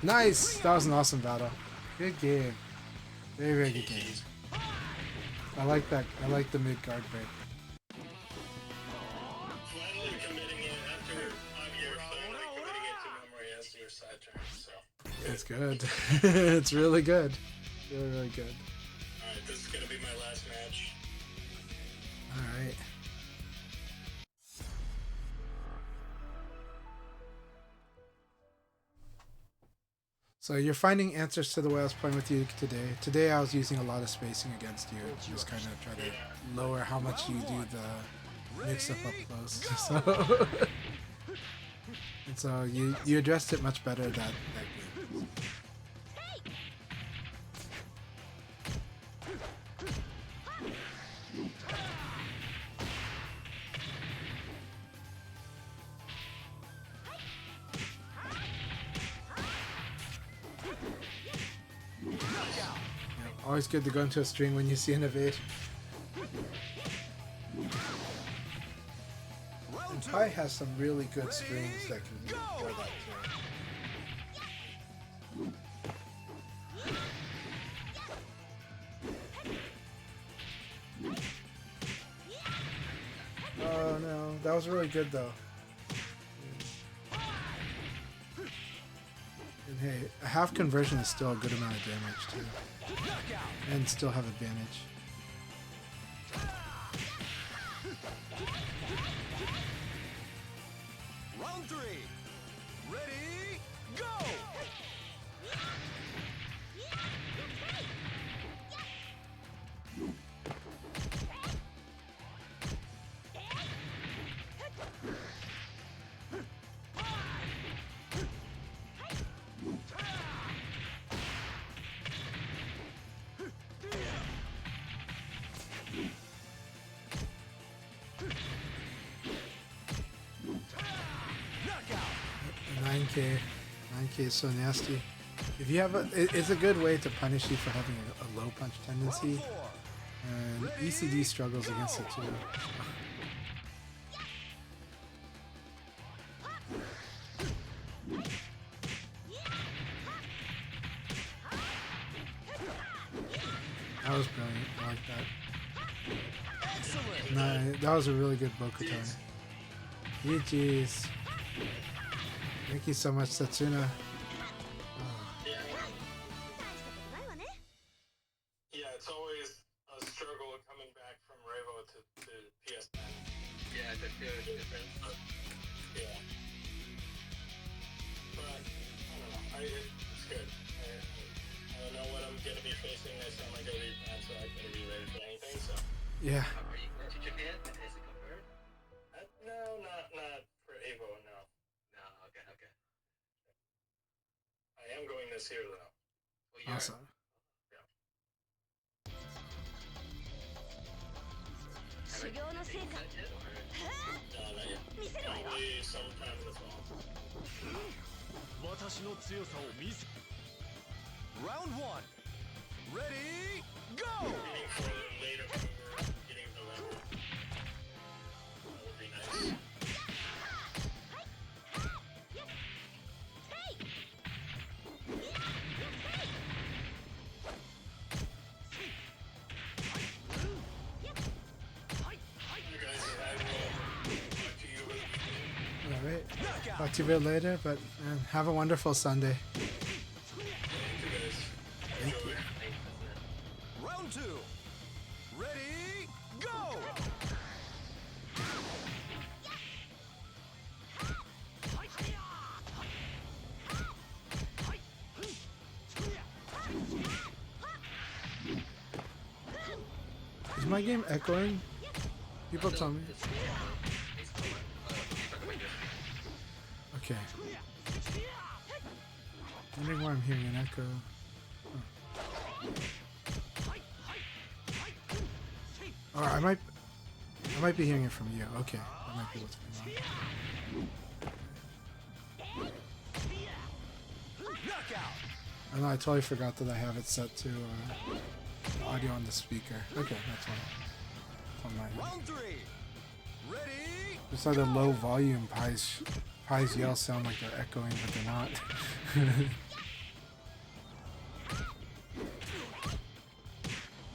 Nice! That was an awesome battle. Good game. Very, very good game. I like that. I like the mid guard break. Finally committing it after 5 years, finally committing it to memory as your side turn, so. It's good. It's really good. Really, really good. Alright, this is gonna be my last match. Alright. So you're finding answers to the way I was playing with you today. Today I was using a lot of spacing against you. Just kind of try to lower how much you do the mix up close. So and so you addressed it much better that game. Always good to go into a string when you see an evade. And Pi has some really good strings that can do for that too. Oh no, that was really good though. And hey, a half conversion is still a good amount of damage too. And still have advantage. Round 3. Ready, go! Knockout! 9k is so nasty. If you have it's a good way to punish you for having a low punch tendency, and ECD struggles against it too. That was brilliant. I like that. Excellent! Nah, that was a really good Bokutai. GG's. Thank you so much, Satsuna. Yeah, it's always a struggle coming back from Revo to PS10. Yeah, the feel is different. Yeah. But, I don't know. It's good. I don't know what I'm going to be facing next time I go to Japan, so I gotta be ready for anything, so. Yeah. Are you going to Japan? Is it confirmed? No, is here though. Well, you're, Awesome. have I taken that yet, or? No, not yet. Probably sometime in the fall. 私の強さを見せ Round 1 Ready Go! Getting for later October, beginning of November. That would be nice. You guys, I will talk to you over the weekend. All right. Talk to you a bit later, but have a wonderful Sunday. Thank you guys. Thank Enjoy. you. Round 2 Ready Go! Is my game echoing? People tell me. Okay. Wondering why I'm hearing an echo. Oh, I might be hearing it from you. Okay, that might be what's going on. Knockout! I know I totally forgot that I have it set to the audio on the speaker. Okay, that's fine. It's on my end. Round 3 Ready Just like the low volume Pies yells sound like they're echoing, but they're not.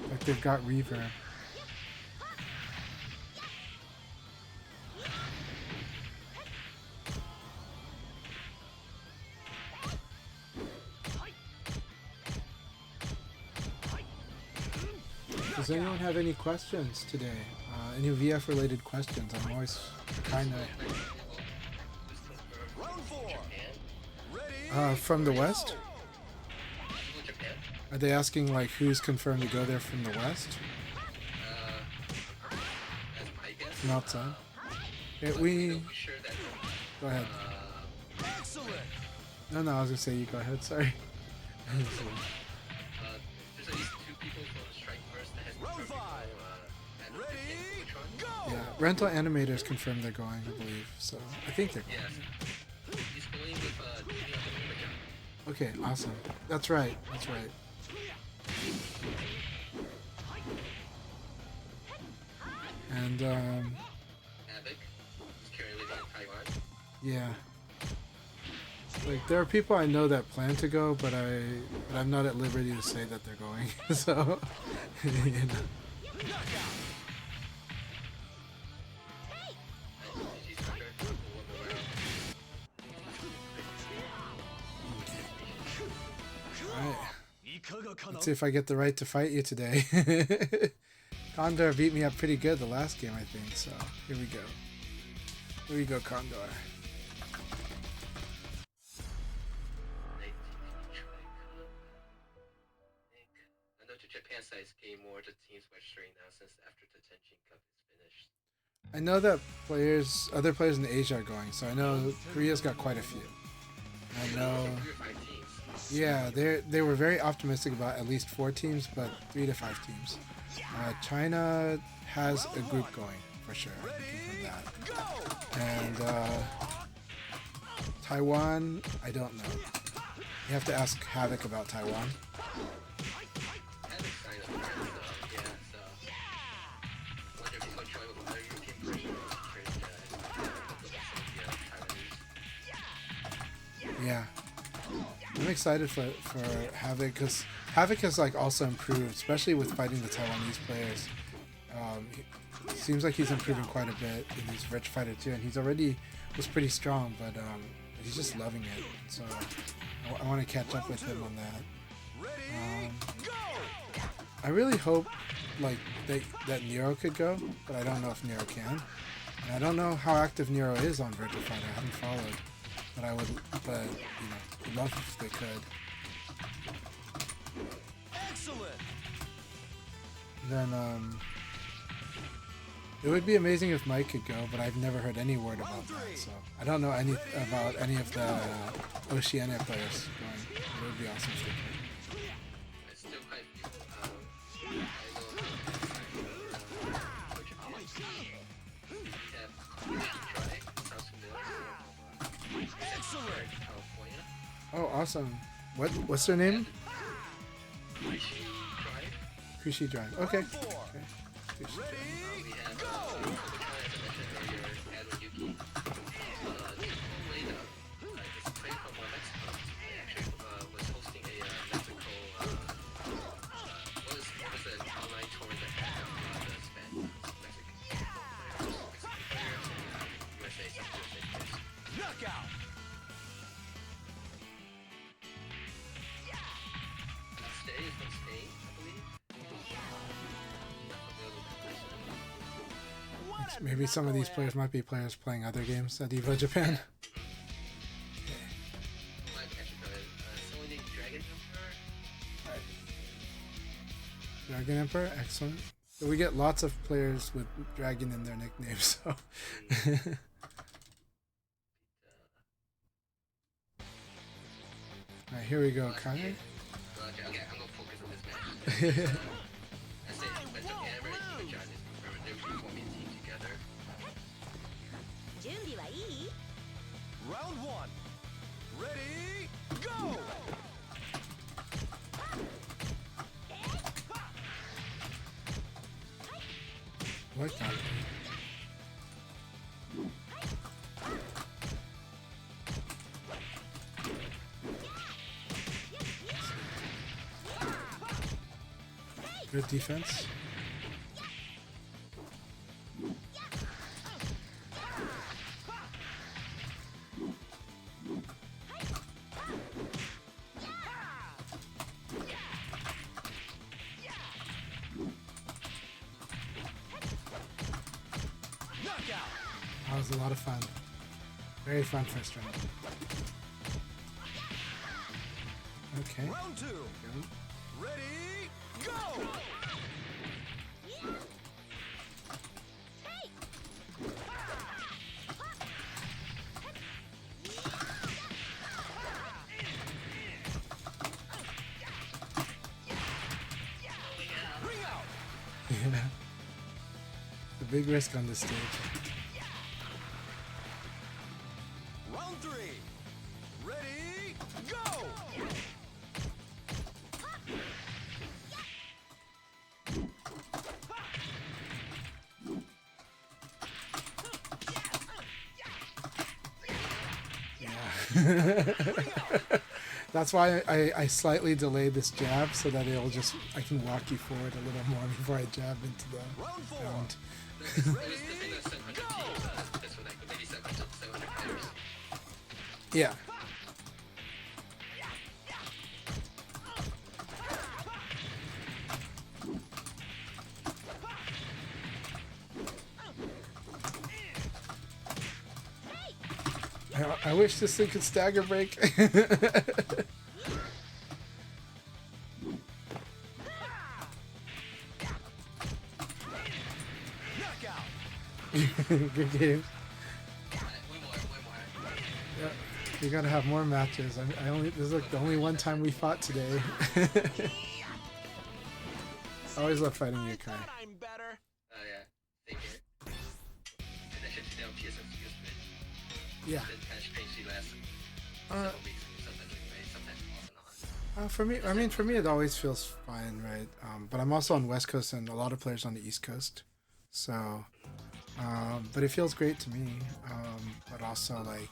Like they've got reverb. Does anyone have any questions today? Any VF related questions? I'm always kind of Round 4 Japan? Ready from the West. Japan? Are they asking like who's confirmed to go there from the West? As my guess. From outside? Okay, But we I'm sure that, go ahead. Excellent! No, I was gonna say you go ahead. Sorry. there's at least 2 people from the Strike Force that has Round confirmed 5 and Ready which one? Go! Yeah, rental animators confirmed they're going, I believe. So I think they're going. Yes. He's going with Julia Lumberjack. Okay, awesome. That's right. That's right. And Havoc is currently living in Taiwan. yeah, like there are people I know that plan to go, but I'm not at liberty to say that they're going. So you know. And she's under the woman around. All right. いかがかな Let's see if I get the right to fight you today. Condor beat me up pretty good the last game, I think. So here we go. Here we go, Condor. I know the Japan side is getting more the teams registering now since after the Tenchin Cup is finished. I know that other players in Asia are going, so I know Korea's got quite a few. I know. 3 or 5 teams. Yeah, they were very optimistic about at least 4 teams, but 3 to 5 teams. China has a group going for sure. I can confirm that. And Taiwan, I don't know. You have to ask Havoc about Taiwan. Havoc signed up there, so yeah, so wonder if he's gonna join with other European players, Yeah, I'm excited for Havoc because Havoc has like also improved, especially with fighting the Taiwanese players. It seems like he's improving quite a bit in his Virtua Fighter 2, and he's already was pretty strong, but he's just loving it. So I want to catch up with him on that. I really hope like that Nero could go, but I don't know if Nero can. And I don't know how active Nero is on Virtua Fighter. I haven't followed, but you know, love if they could. Excellent! Then It would be amazing if Mike could go, but I've never heard any word about that, so I don't know any about any of the Oceania players going. It would be awesome if they could. It's still quite few. Excellent. California. Oh, awesome. What's their name? Rishi Drive. Kushi Drive. Okay. Okay. Kushi Drive. We have as I mentioned earlier, Edwin Yuki. This played it's played from Mexico. He actually was hosting a Mexico was an online tournament that had the Spanish, Mexican players, USA, some USA players. Knockout. Stay is from Spain, I believe. Maybe some of these players might be players playing other games at EVO Japan. Someone named Dragon Emperor. Dragon Emperor, excellent. So we get lots of players with Dragon in their nicknames. So. Alright, here we go, Akai. Okay, I'm gonna focus on this match. I say, but the Amber and John is they're forming a team together. 準備はいい？ Round 1. Ready, go! What that? Good defense. That was a lot of fun. Very fun first round. Okay. Round 2. Ready, go! Ring out. Yeah. The big risk on this stage. Round 3. Ready, go! That's why I slightly delayed this jab so that it'll just I can walk you forward a little more before I jab into the Round 4. round. This thing that's 700 teams, this one like maybe 700 players. Yeah. I wish this thing could stagger break. Knockout. Good game. Way more. Yeah, we gotta have more matches. I only this is like the only one time we fought today. I always love fighting you, Kai. I'm better. Yeah, same here. And I should see down PSN skills bit. Yeah. Then patch painty last Uh, several weeks, sometimes anyway, sometimes off and on. For me, I mean, for me, it always feels fine, right? But I'm also on West Coast and a lot of players on the East Coast, so. But it feels great to me. But also, like,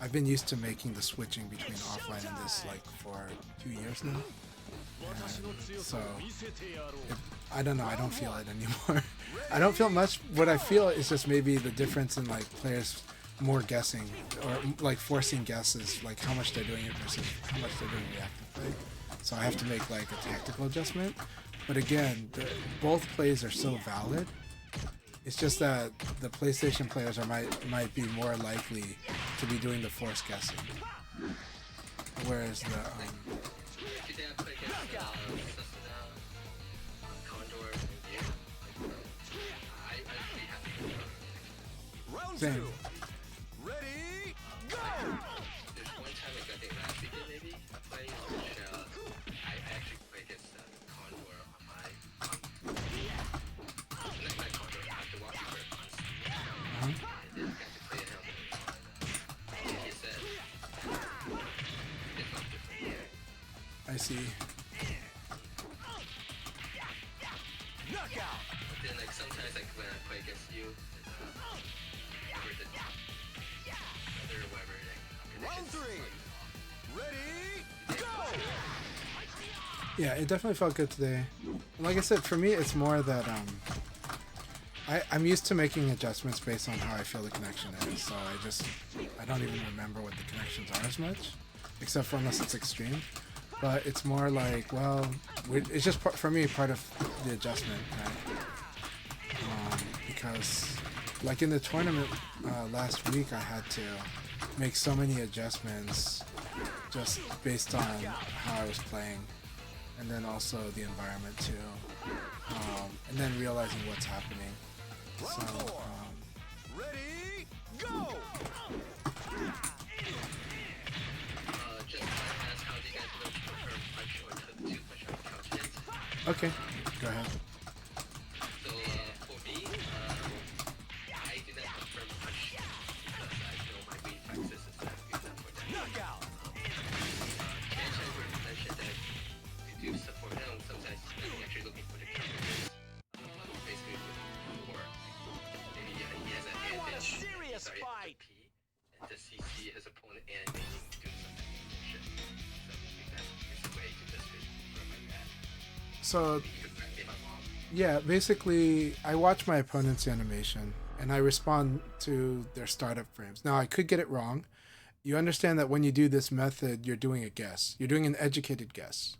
I've been used to making the switching between offline and this like for 2 years now. And so I don't know. I don't feel it anymore. I don't feel much. What I feel is just maybe the difference in like players more guessing or like forcing guesses, like how much they're doing it versus how much they're doing reactive play. So I have to make like a tactical adjustment. But again, both plays are so valid. It's just that the PlayStation players might be more likely to be doing the forced guessing, whereas the Today I played against Condor and View. I really have to Same. Ready, go! There's one time I got it last weekend maybe playing which I actually played against the Condor on my not my Condor, the Walking Bird on Steam. And then got to play it on he said it's not different. I see. Knockout! But then like sometimes like when I play against you whoever the other whoever like Round connections 3. Ready, go! Yeah, it definitely felt good today. And like I said, for me, it's more that I'm used to making adjustments based on how I feel the connection is. So I don't even remember what the connections are as much, except for unless it's extreme. But it's more like, well, it's just for me part of the adjustment, right? Because like in the tournament last week, I had to make so many adjustments just based on how I was playing, and then also the environment too, and then realizing what's happening. So Ready, go! just ask how do you guys know confirm punch or two punch on couch hits? okay, go ahead. So for me, I do not confirm punch because I know my reflexes is not good enough for that. Knockout! Chanchai mentioned that you do support him, sometimes he's actually looking for the counters. Basically looking for maybe he has an advantage. serious Sorry, fight! P, and does he see his opponent animating doing something? Shit. So I think that is the way to just confirm like that. So You could correct me if I'm wrong. yeah, basically, I watch my opponent's animation and I respond to their startup frames. Now, I could get it wrong. You understand that when you do this method, you're doing a guess. You're doing an educated guess.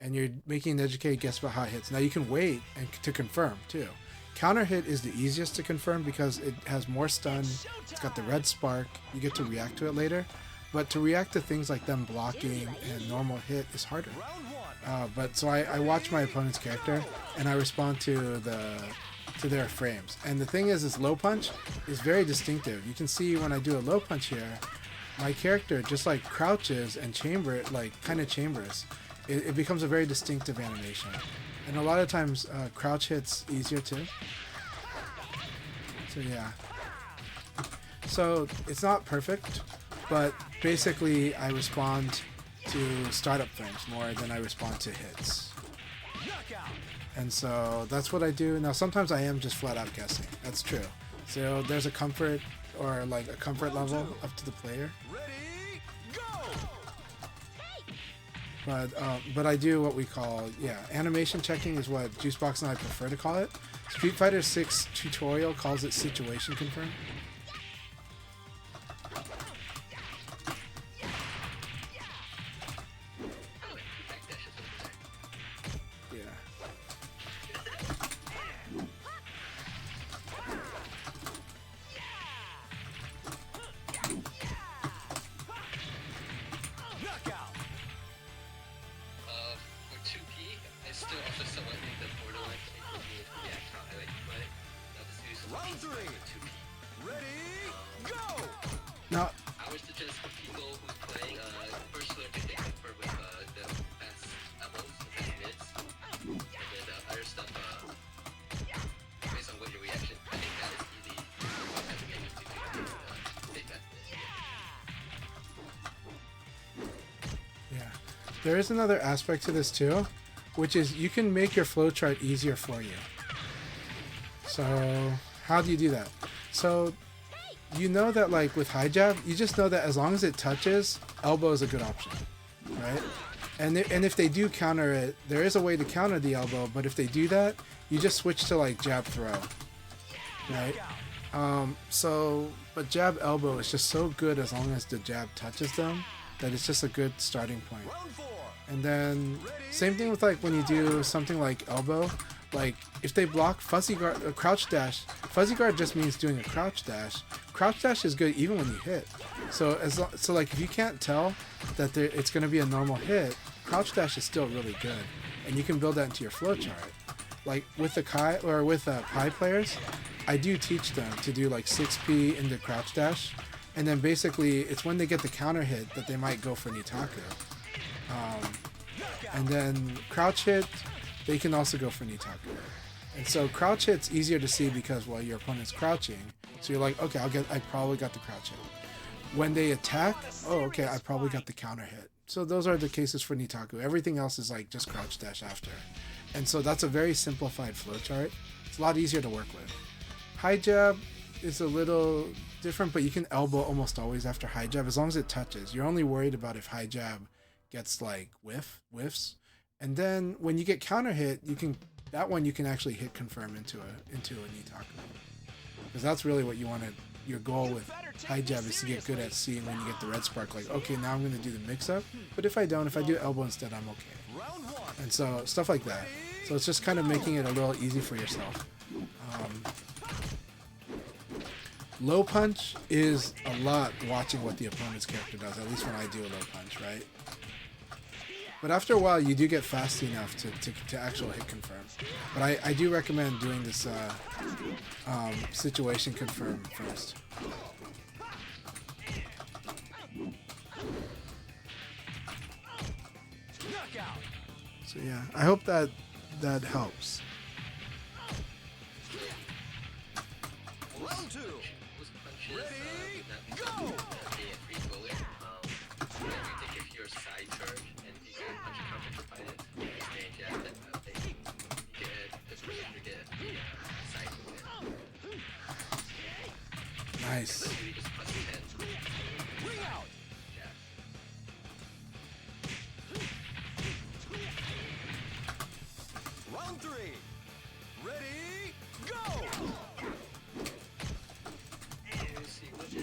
And you're making an educated guess about how it hits. Now, you can wait and to confirm, too. Counter hit is the easiest to confirm because it has more stun. It's got the red spark. You get to react to it later. But to react to things like them blocking and normal hit is harder. Round 1. But so I watch my opponent's character and I respond to their frames. And the thing is low punch is very distinctive. You can see when I do a low punch here, my character just like crouches and kind of chambers. It becomes a very distinctive animation. And a lot of times crouch hits easier too. So yeah. So it's not perfect, but basically I respond to startup frames more than I respond to hits. Knockout! And so that's what I do. Now sometimes I am just flat out guessing. That's true. So there's a comfort or like a comfort level up to the player. Ready, go! But I do what we call animation checking is what Juicebox and I prefer to call it. Street Fighter 6 tutorial calls it situation confirm. Yeah. Knockout! For 2P, I still also somewhat in the borderline between react how I like to play. Now this is Round 3. for 2P. Ready, go! Now I would suggest for people who's playing, first learn to hit confirm with the fast levels, the fast mids, and then the other stuff, based on what your reaction, I think that is easy. Having any to do stay fast mid. yeah. There is another aspect to this too, which is you can make your flowchart easier for you. So how do you do that? So you know that like with high jab, you just know that as long as it touches, elbow is a good option, right? And if they do counter it, there is a way to counter the elbow, but if they do that, you just switch to like jab throw, right? But jab elbow is just so good as long as the jab touches them that it's just a good starting point. Round 4. And then same thing with like when you do something like elbow, like if they block fuzzy guard, crouch dash, fuzzy guard just means doing a crouch dash. Crouch dash is good even when you hit. So like if you can't tell that it's going to be a normal hit, crouch dash is still really good, and you can build that into your flowchart. Like with the Kai or with Pi players, I do teach them to do like 6P into crouch dash, and then basically it's when they get the counter hit that they might go for Nitaku. And then crouch hit, they can also go for Nitaku. And so crouch hit's easier to see because, well, your opponent's crouching, so you're like, okay, I probably got the crouch hit. When they attack, oh, okay, I probably got the counter hit. So those are the cases for Nitaku. Everything else is like just crouch dash after. And so that's a very simplified flowchart. It's a lot easier to work with. High jab is a little different, but you can elbow almost always after high jab as long as it touches. You're only worried about if high jab gets like whiffs. And then when you get counter hit, you can actually hit confirm into a Nitaku. Because that's really what you want to. Your goal with high jab is to get good at seeing when you get the red spark, like, okay, now I'm going to do the mix up, but if I do elbow instead, I'm okay. And so stuff like that. So it's just kind of making it a little easy for yourself. Low punch is a lot watching what the opponent's character does, at least when I do a low punch, right? But after a while, you do get fast enough to actually hit confirm. But I do recommend doing this situation confirm first. So yeah, I hope that helps. Round 2. Ready, go! If you're side charge and you can punch counter to fight it, you can jab that thing. You get the person to get the side movement. Nice. You just punch 10. Ring out! Jab. Round 3. Ready, go! Let's see, what is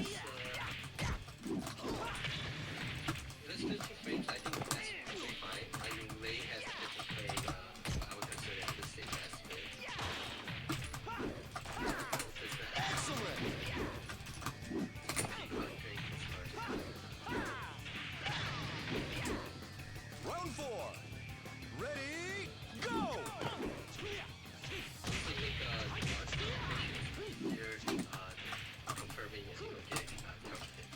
let's do 2 frames. I think that's pretty fine. I mean, Lei has a different frame, I would consider it the same as Lei. Excellent! Round 4. Ready, go! Confirming and you don't get counter hit.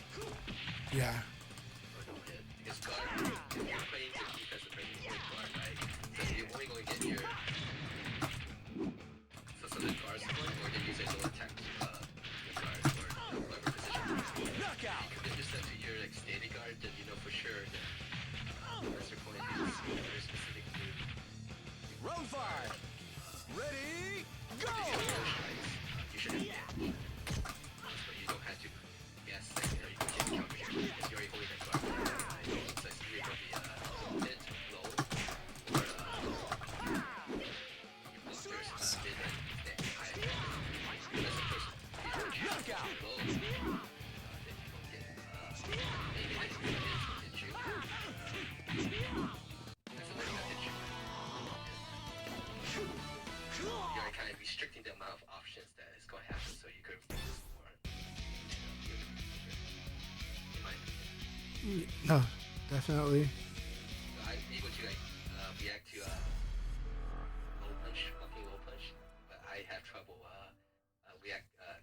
Yeah. Or no hit. Because guard, if you're playing the defensive frame, you play guard, right? So you're only going to get your... So the guard's one, or then you say no attack your guard, or whatever position. Knockout! If you set to your like static guard, then you know for sure that unless your opponent uses a very specific move. Round 5. Ready, go! You should have damage. So you don't have to guess that you can get counter here because you're already holding that guard. So it's either going to be mid, low, or your blockers mid and high. Unless of course you don't get low, then you don't get maybe they can hit you. That's a thing that hit you. You're kind of restricting the amount of options that is going to happen, so you could focus more. In my opinion. No, definitely. I'm able to like react to low punch, fucking low punch, but I have trouble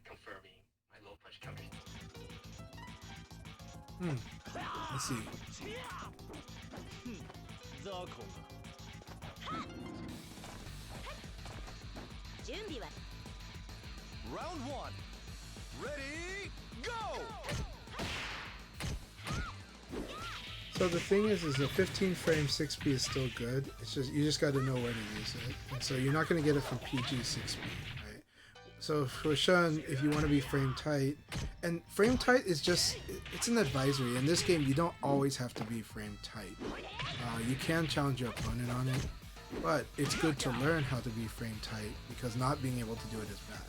confirming my low punch counter. I see. 準備は Round 1. Ready, go! So the thing is the 15 frame 6P is still good. It's just you just got to know where to use it. And so you're not going to get it from PG 6P, right? So for Shun, if you want to be frame tight, and frame tight is just it's an advisory. In this game, you don't always have to be frame tight. You can challenge your opponent on it, but it's good to learn how to be frame tight because not being able to do it is bad.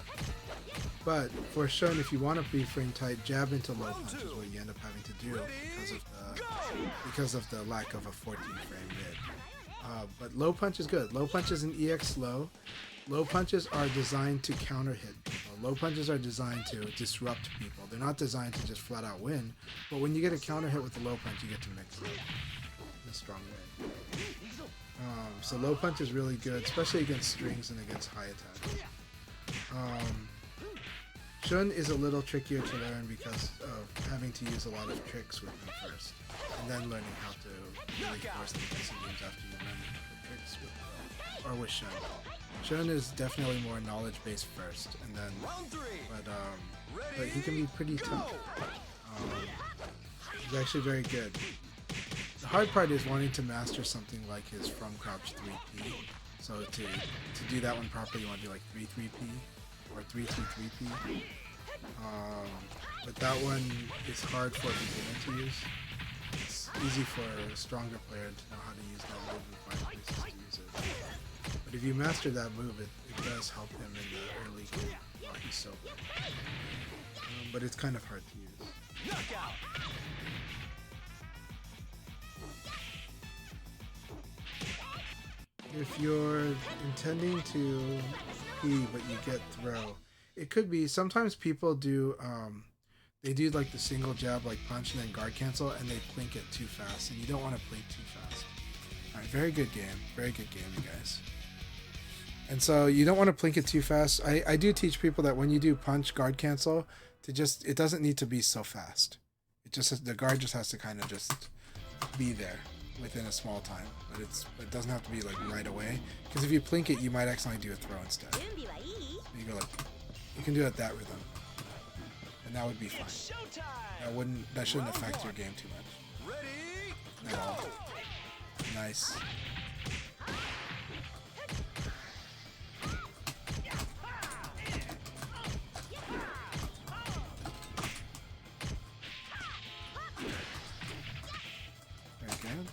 But for Shun, if you want to be frame tight, jab into low punch is what you end up having to do because of the lack of a 14 frame mid. But low punch is good. Low punch is an EX slow. Low punches are designed to counter hit people. Low punches are designed to disrupt people. They're not designed to just flat out win. But when you get a counter hit with the low punch, you get to mix it in a strong way. So low punch is really good, especially against strings and against high attacks. Shun is a little trickier to learn because of having to use a lot of tricks with him first, and then learning how to really force the missing games after you learn the tricks with or with Shun. Shun is definitely more knowledge-based first, and then, but he can be pretty tough. He's actually very good. The hard part is wanting to master something like his from crouch 3P. So to do that one properly, you want to do like 3-3P or 3-2-3P. But that one is hard for a beginner to use. It's easy for a stronger player to know how to use that move and find places to use it. But if you master that move, it does help him in the early game while he's so good. But it's kind of hard to use. If you're intending to P but you get throw, it could be sometimes people do they do like the single jab like punch and then guard cancel and they plink it too fast, and you don't want to plink too fast. Alright, very good game, you guys. And so you don't want to plink it too fast. I do teach people that when you do punch guard cancel, to just, it doesn't need to be so fast. It just has, the guard just has to kind of just be there within a small time, but it doesn't have to be like right away, because if you plink it you might accidentally do a throw instead. You go like, you can do it at that rhythm, and that would be fine. That shouldn't affect your game too much at all. Nice. Very good.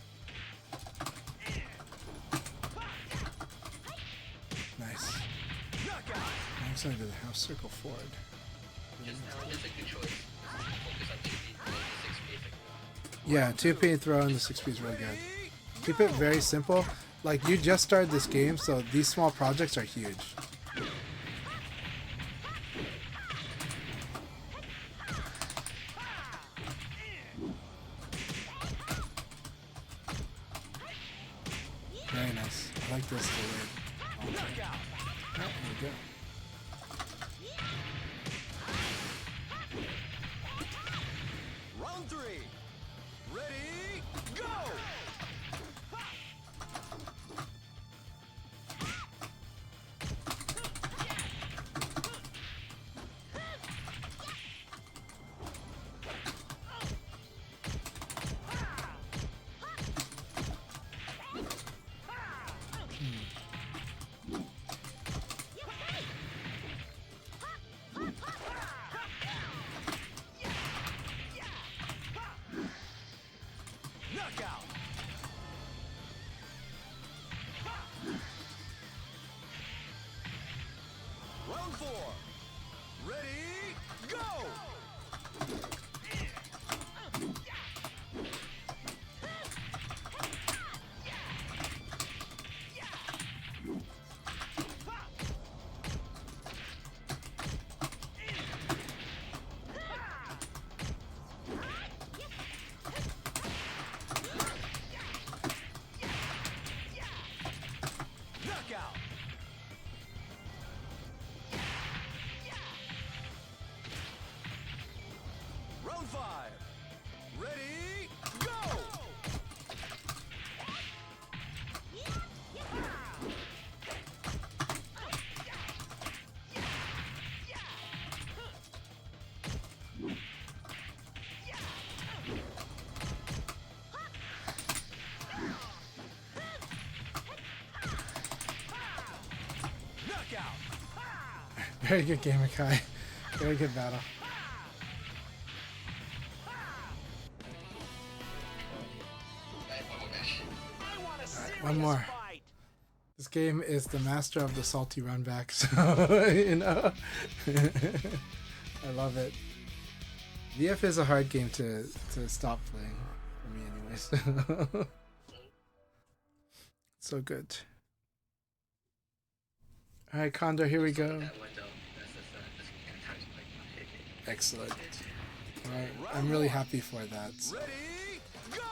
Nice. I'm excited to the half circle forward. Just a good choice. Focus on 2P, 6P. Yeah, 2P throw in the 6P is really good. Keep it very simple. Like, you just started this game, so these small projects are huge. Very nice. I like this delayed. There we go. Round 3. Ready, go! Knockout! Round 4. Ready, go! Knockout! Round 5. Ready, go! Knockout! Very good game, Akai. Very good battle. Alright, one more. This game is the master of the salty run back, so you know. I love it. VF is a hard game to stop playing for me anyways. So good. Alright, Condor, here we go. That window, that's kind of like Excellent. Alright, I'm really happy for that. Ready, go!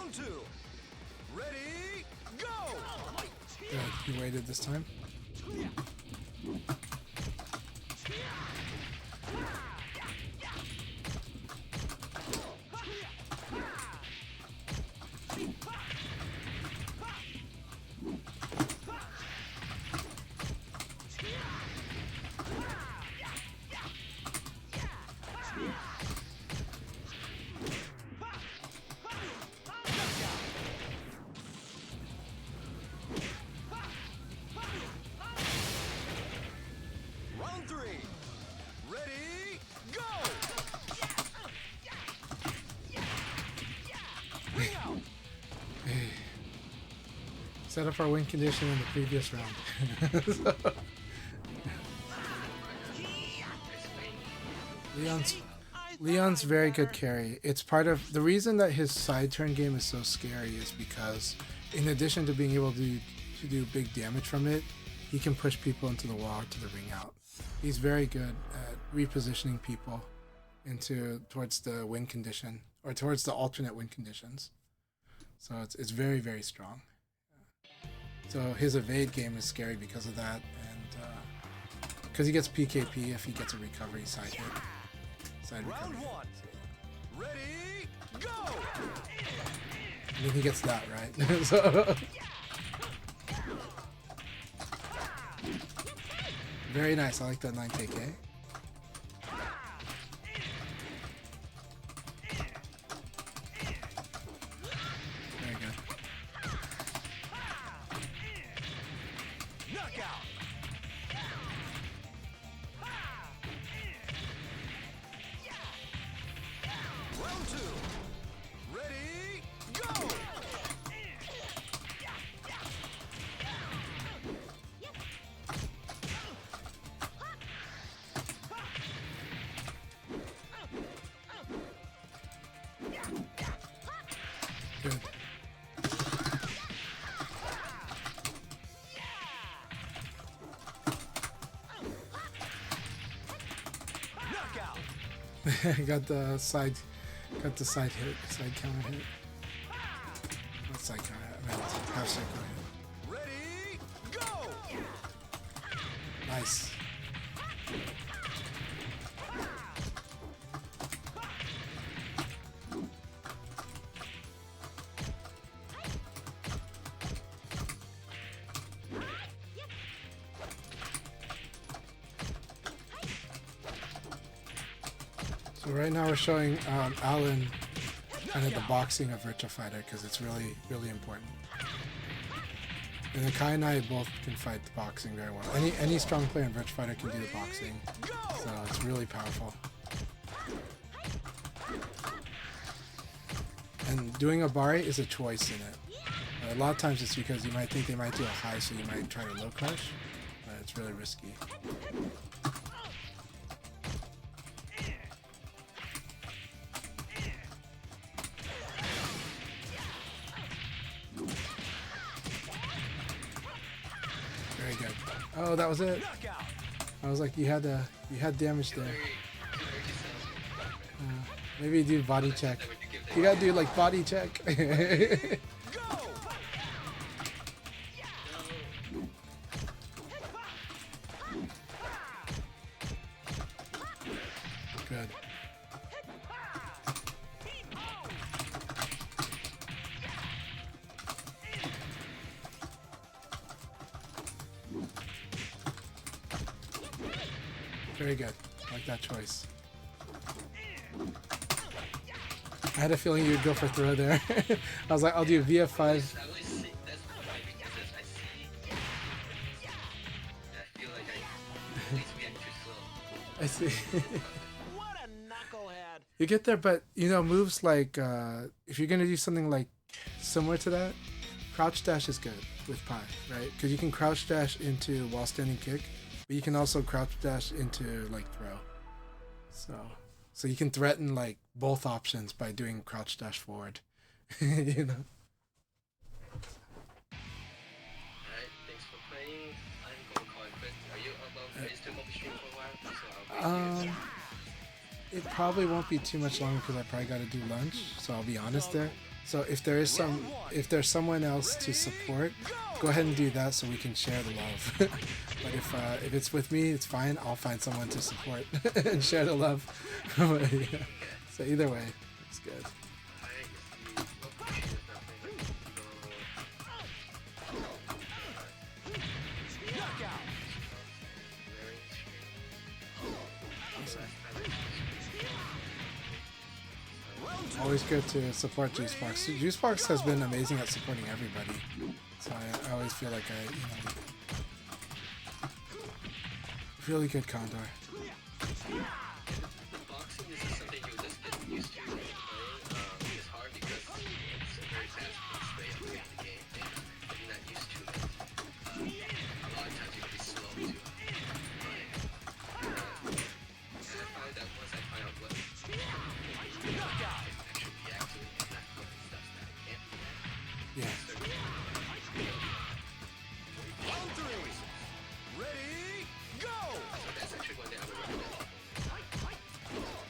Round 2. Ready, go! Good. He waited this time. Round 3. Ready, go! Ring out. Set up our win condition in the previous round. So, Leon's very good carry. It's part of the reason that his side turn game is so scary is because in addition to being able to do big damage from it, he can push people into the wall to the ring out. He's very good at repositioning people towards the win condition or towards the alternate win conditions. So it's very, very strong. So his evade game is scary because of that, and because he gets PKP if he gets a recovery side hit. Side recovery. Round 1. Ready, go! And then he gets that, right? So, very nice. I like that 9KK. Very good. Knockout. Round 2. Ready, go! Good. Knockout. got the side hit, side counter hit. Not side counter hit, I meant half circle hit. Ready, go! Nice. So right now we're showing Alan kind of the boxing of Virtua Fighter because it's really, really important. And Akai and I both can fight the boxing very well. Any strong player in Virtua Fighter can do the boxing, so it's really powerful. And doing a Bari is a choice in it. A lot of times it's because you might think they might do a high, so you might try to low crush, but it's really risky. Very good. Oh, that was it. I was like, you had damage there. Maybe do body check. You gotta do like body check. Good. Very good. I like that choice. I had a feeling you would go for throw there. I was like, I'll do VF5. I always see, that's why, because I see, I feel like I always react too slow. I see. What a knucklehead! You get there, but you know, moves like if you're gonna do something like similar to that, crouch dash is good with Pi, right? Because you can crouch dash into while standing kick, but you can also crouch dash into like throw. So you can threaten like both options by doing crouch dash forward. You know. Alright, thanks for playing. I'm gonna call it quits. Are you about to still the stream for a while? So I'll wait It probably won't be too much longer because I probably got to do lunch, so I'll be honest there. So if there's someone else to support, go ahead and do that so we can share the love. But if it's with me, it's fine. I'll find someone to support and share the love. But, yeah. So either way, it's good. Always good to support Juicebox. Juicebox has been amazing at supporting everybody, so I always feel like really good Condor. Boxing is just something you just get used to when playing. It's hard because it's a very fast-paced way of playing the game, and if you're not used to it, a lot of times you can be slow to play. And I find that once I find out what I can actually react to it and not put stuff that I can't react. Yeah. Round 3. Ready, go! So that's actually one thing I would recommend.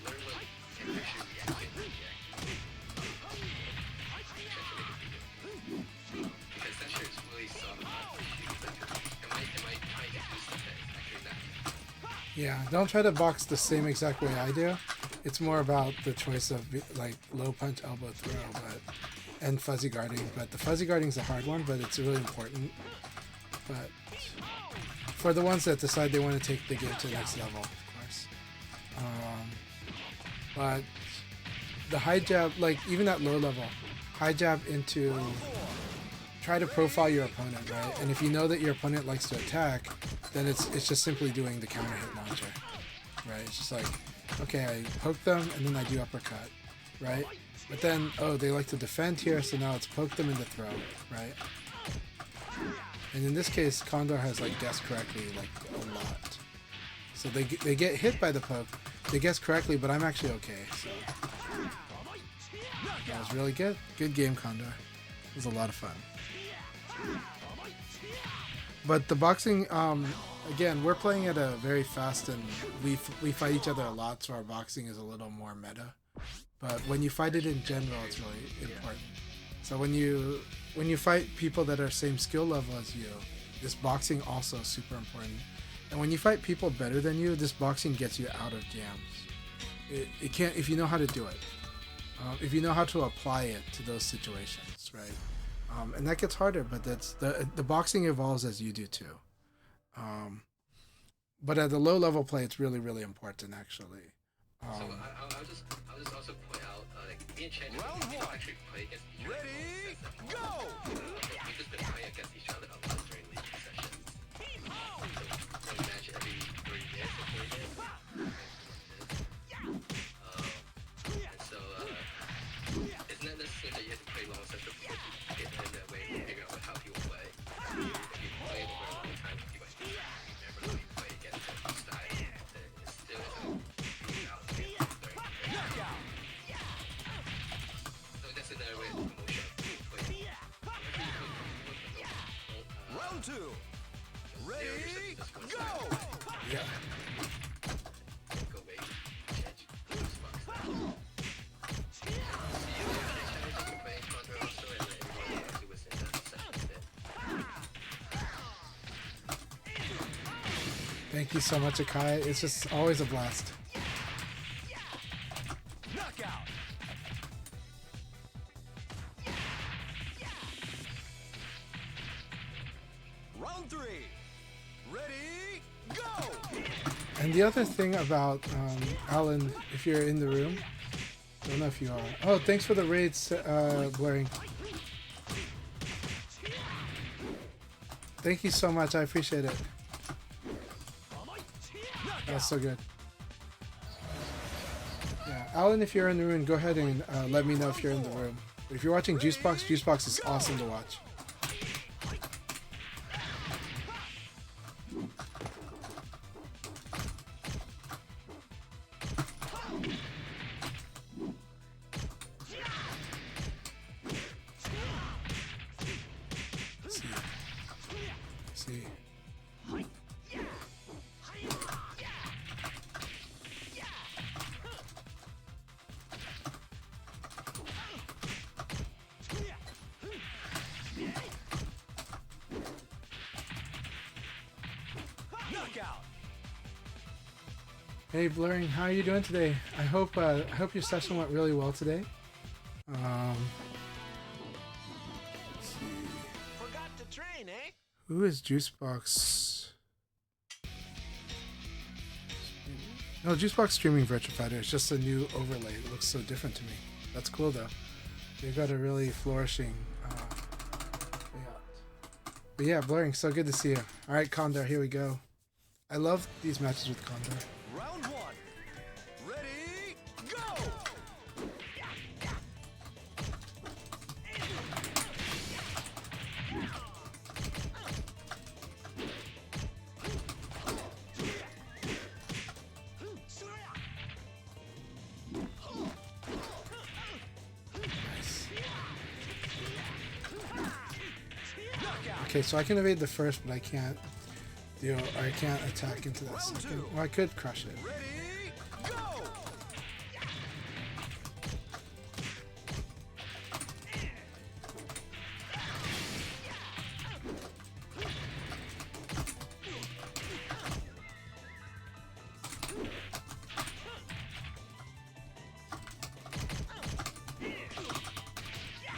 Learn what can actually react to and not react to. Because that shit is really solving my issues. Like, am I trying to do stuff that is actually not? Yeah, don't try to box the same exact way I do. It's more about the choice of like low punch, elbow throw, and fuzzy guarding. But the fuzzy guarding is a hard one, but it's really important. But for the ones that decide they want to take the game to the next level, of course. But the high jab, like even at low level, high jab into, try to profile your opponent, right? And if you know that your opponent likes to attack, then it's just simply doing the counter hit launcher, right? It's just like, okay, I poke them and then I do uppercut, right? But then, oh, they like to defend here, so now it's poke them into throw, right? And in this case, Condor has like guessed correctly like a lot. So they get hit by the poke, they guess correctly, but I'm actually okay. So that was really good. Good game, Condor. It was a lot of fun. But the boxing, again, we're playing at a very fast, and we fight each other a lot, so our boxing is a little more meta. But when you fight it in general, it's really important. So when you fight people that are same skill level as you, this boxing also is super important. And when you fight people better than you, this boxing gets you out of jams. It can't, if you know how to do it. If you know how to apply it to those situations, right? And that gets harder, but that's the boxing evolves as you do too. But at the low level play, it's really, really important actually. So I'll just also point out, like me and Chanchai, we don't actually play against each other. Ready, go! We've just been playing against each other a lot during league sessions. So one match every 3 years or 4 years. And so it's not necessarily that you have to play long sessions to get in that way and figure out how people play. If you play it over a long time, you might remember how you play against certain style, then it's still out there. So that's another way of promotion of play. Round 2. Ready, go! Yeah. Go away, change, Xbox. See you later, Chanchai. Thank you for playing Contra also, and everybody else who was in the session today. Thank you so much, Akai. It's just always a blast. Knockout! Round 3. Ready, go! And the other thing about Alan, if you're in the room, don't know if you are. Oh, thanks for the raids, Blaring. Thank you so much. I appreciate it. That's so good. Yeah, Alan, if you're in the room, go ahead and let me know if you're in the room. If you're watching Juicebox, Juicebox is awesome to watch. See. Hey Blurring, how are you doing today? I hope your session went really well today. Let's see. Forgot to train, eh? Who is Juicebox? No, Juicebox streaming Virtua Fighter. It's just a new overlay. It looks so different to me. That's cool though. They've got a really flourishing layout. But yeah, Blurring, so good to see you. Alright, Condor, here we go. I love these matches with Condor. Round one. Ready, go! Okay, so I can evade the first, but I can't do, or I can't attack into that second. Well, I could crush it. Ready, go!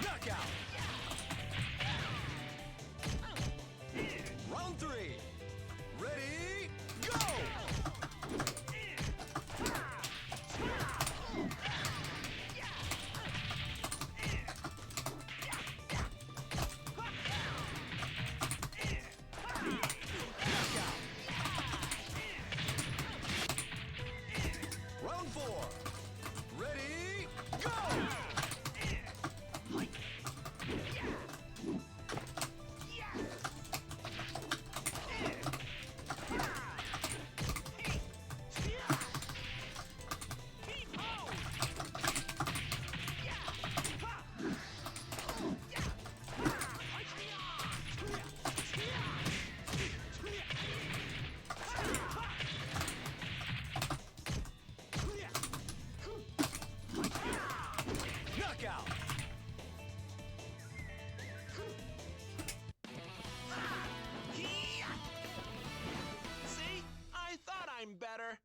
Knockout! Round three. Ready, go! Round four. Ready, go! Knockout! See? I thought I'm better.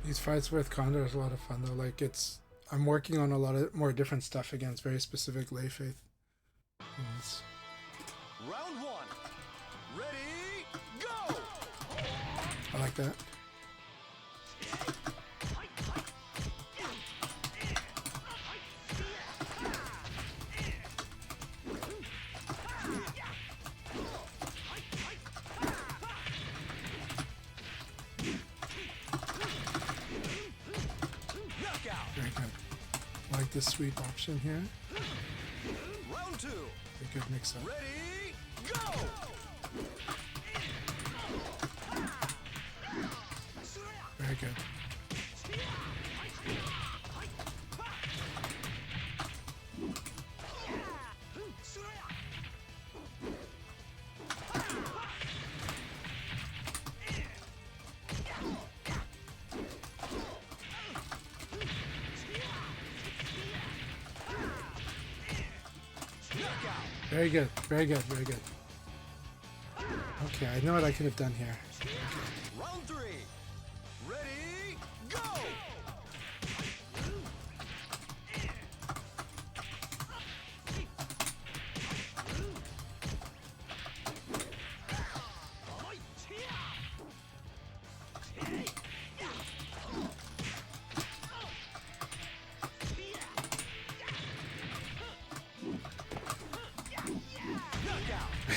These fights with Condor is a lot of fun though. Like I'm working on a lot of more different stuff against very specific lay faith things. Round one. Ready, go! I like that. Knockout! Very good. I like this sweep option here. Round two. Very good mix up. Ready, go! Very good. Very good, very good, very good. Okay, I know what I could have done here. Round three. Ready, go!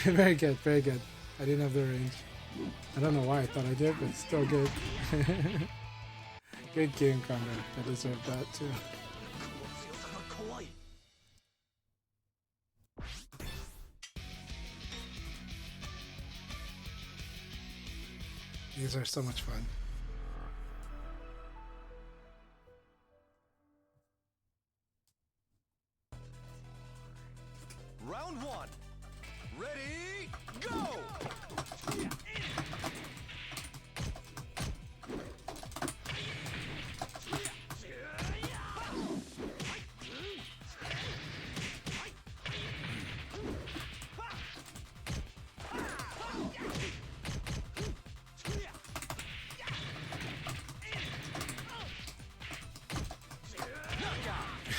Very good, very good. I didn't have the range. I don't know why I thought I did, but still good. Good game, Condor. I deserved that too. These are so much fun. Round one. Ready, go!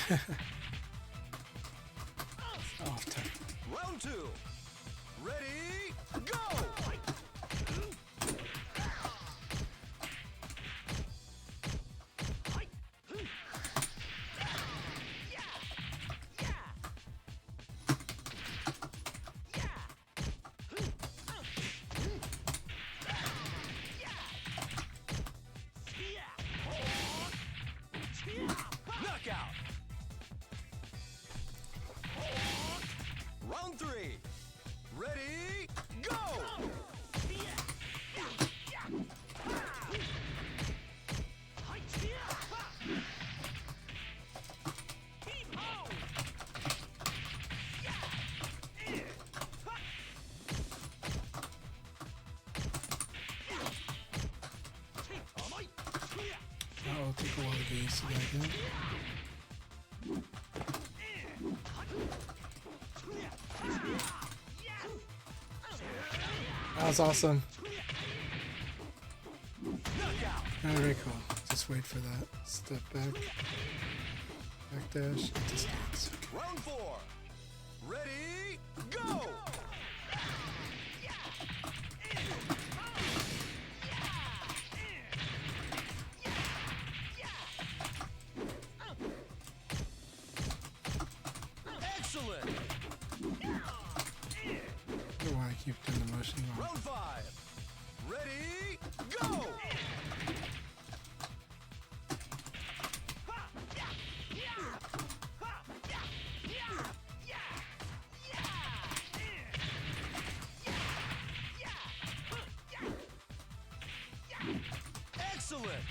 Off time. Round 2. Ready, go! Knockout! Round 3. Ready, go! That'll take a while to get used to that again. That was awesome. Very cool. Just wait for that. Step back. Back dash. Into stance. Round 4. Ready, go! Excellent! I don't know why I keep doing the motion wrong. Round 5. Ready, go! Excellent!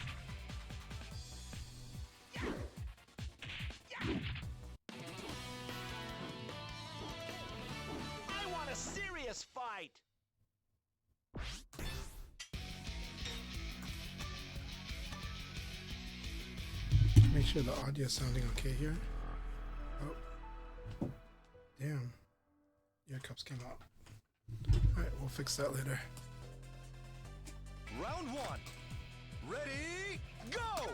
I want a serious fight. Make sure the audio's sounding okay here. Oh. Damn. Ear cups came out. Alright, we'll fix that later. Round 1. Ready, go!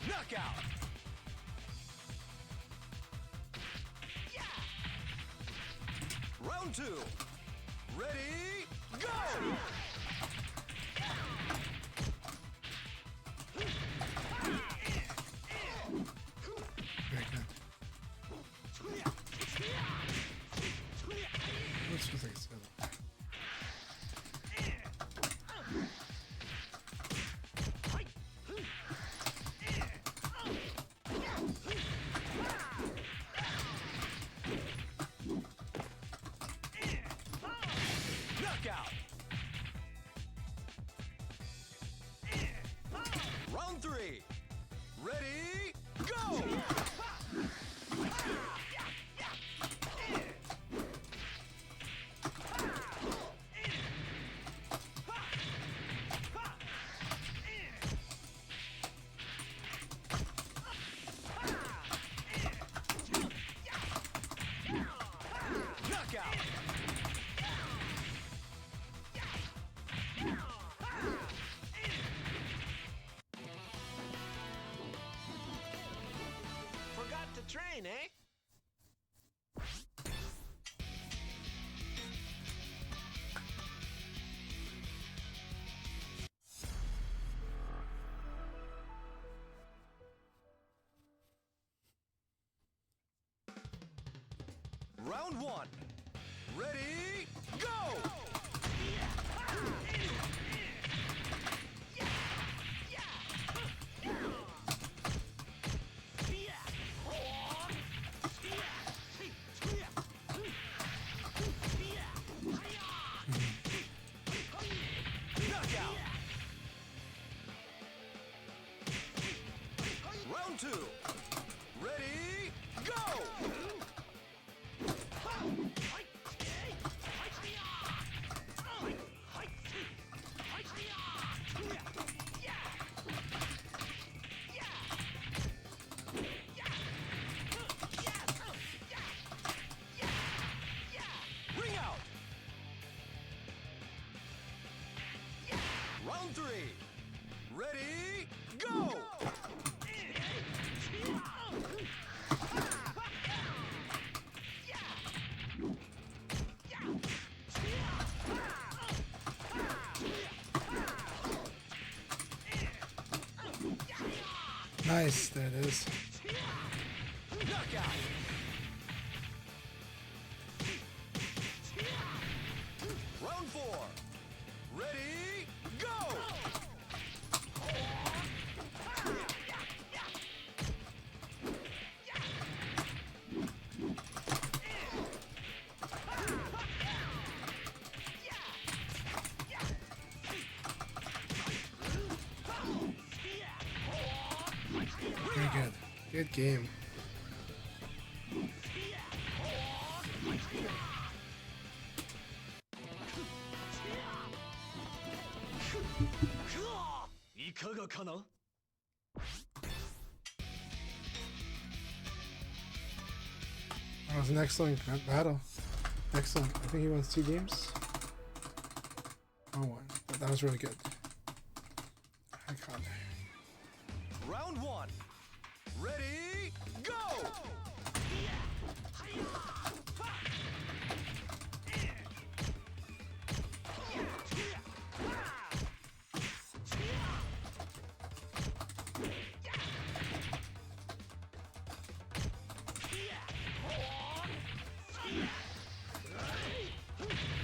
Knockout! Round 2. Ready, go! Very good. Let's just like so. Knockout! Round 3. Ready, go! Knockout! Forgot to train, eh? Round 1. Ready, go! Knockout! Round 2. Ready, go! Nice, there it is. Knockout. Round 4. Ready, go! Very good. Good game. That was an excellent battle. Excellent. I think he won 2 games. Oh, one. But that was really good. Icon. Round 1. Ready, go!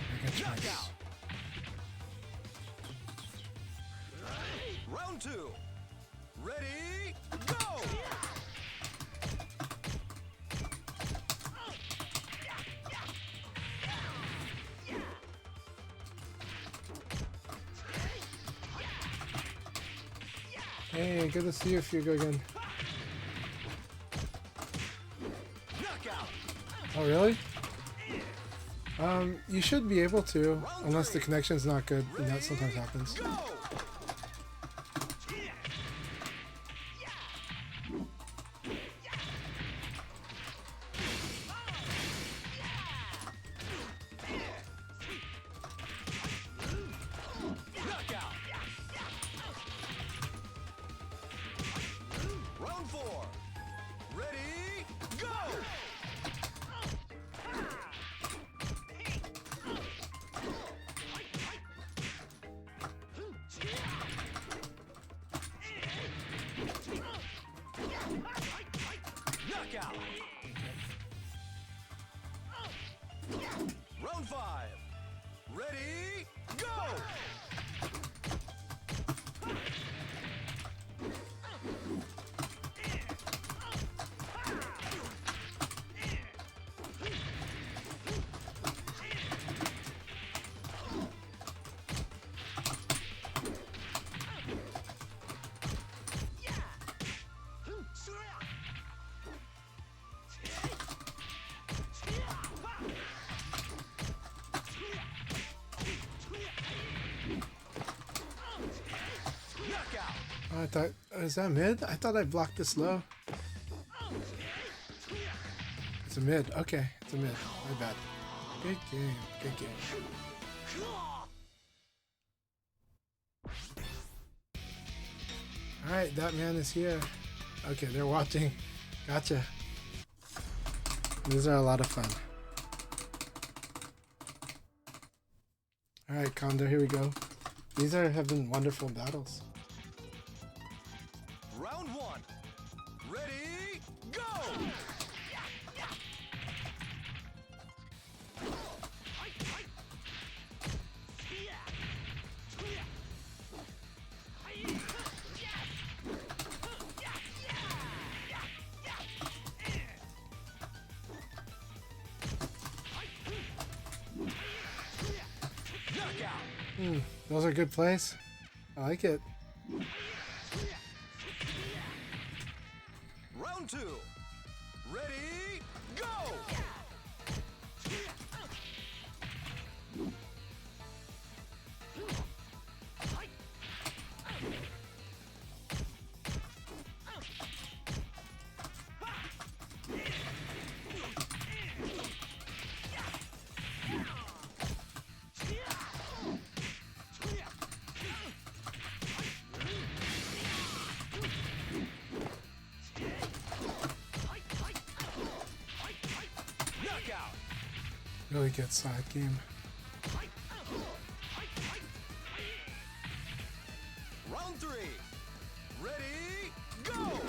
Very good choice. Round 2. Ready, go! Hey, good to see you, Fugo again. Knockout. Oh, really? You should be able to, unless the connection's not good, and that sometimes happens. Go! Knockout. Round 4. Ready, go! Knockout. Round 5. Ready, go! Knockout. I thought, is that mid? I thought I blocked this low. It's a mid. Okay, it's a mid. My bad. Good game. Good game. Alright, that man is here. Okay, they're watching. Gotcha. These are a lot of fun. Alright, Kondo, here we go. These have been wonderful battles. Round 1. Ready, go! Knockout. Those are good plays. I like it. Round 2. Ready, go! Knockout. Really good side game. Round 3. Ready, go!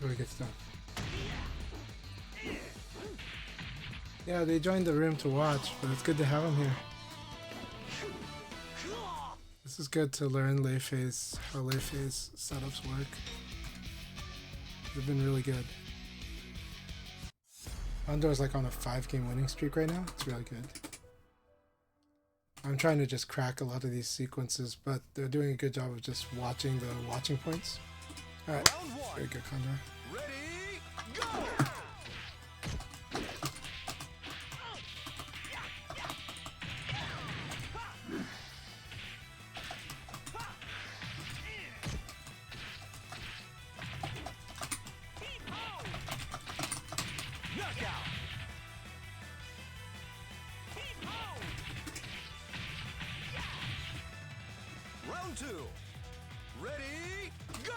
Really good stuff. Yeah, they joined the room to watch, but it's good to have them here. This is good to learn lay phase, how lay phase setups work. They've been really good. Andor's like on a 5-game winning streak right now. It's really good. I'm trying to just crack a lot of these sequences, but they're doing a good job of just watching the watching points. Alright, very good, Condor. Ready, go! Knockout. Round 2. Ready, go!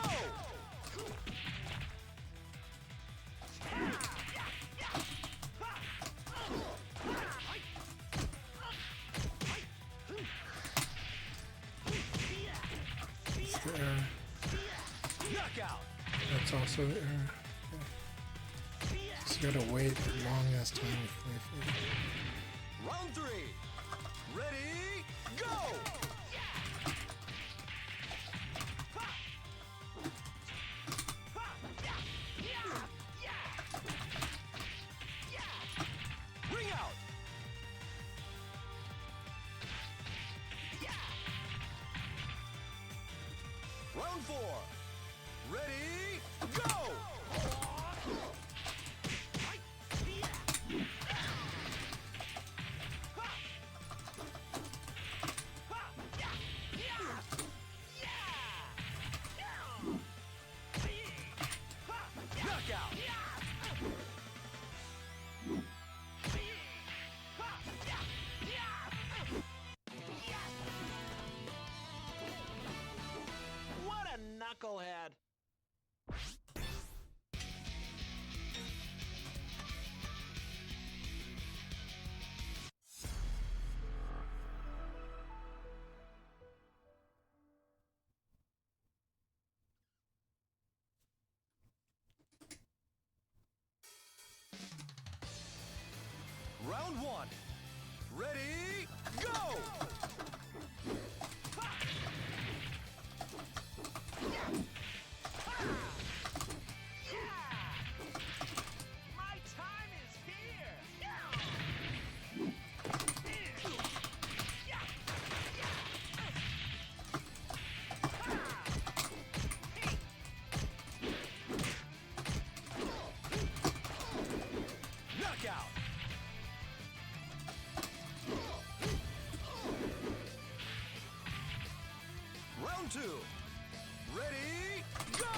It's the error. Knockout. That's also the error. Okay. So you gotta wait a long ass time with lay phase. Round 3. Ready, go! Ring out! Round 4. Ready, go! Knockout. What a knucklehead. Round 1. Ready, go! My time is here. Knockout! Round 2. Ready, go!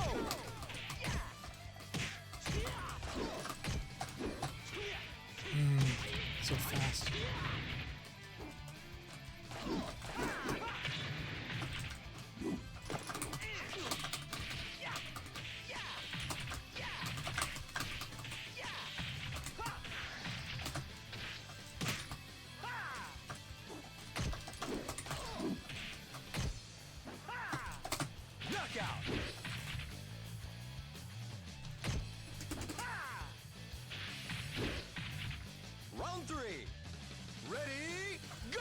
So fast. Knockout! Round 3. Ready, go!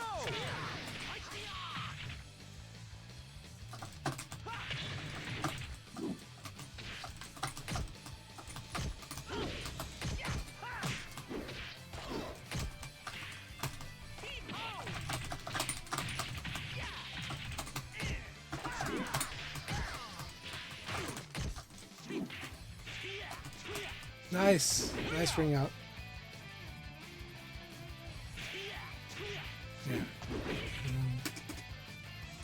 Nice. Nice ring out. Yeah.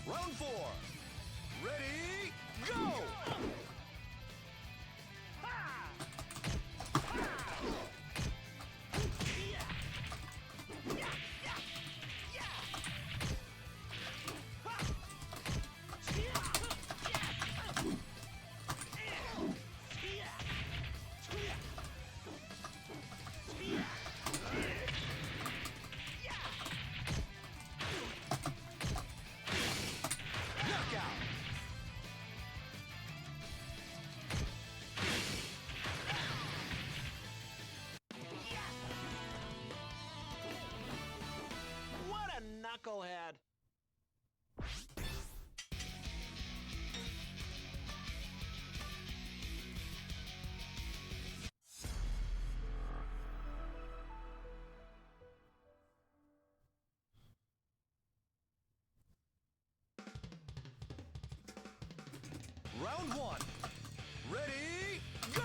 Round 4. Ready, go! Round one. Ready, go!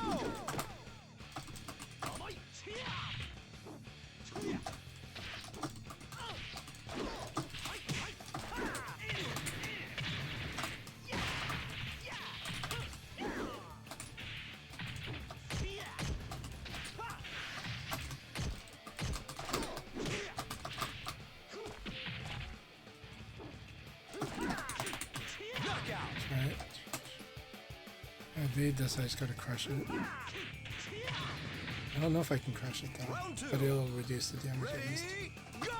Alright. I made this, I just gotta crush it. I don't know if I can crush it though, but it'll reduce the damage at least. Ready, go!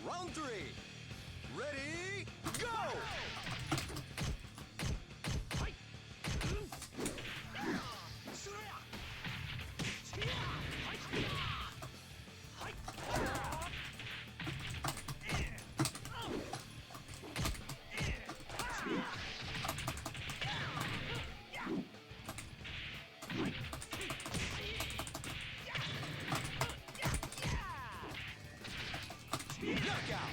Round three. Ready, go! Knockout!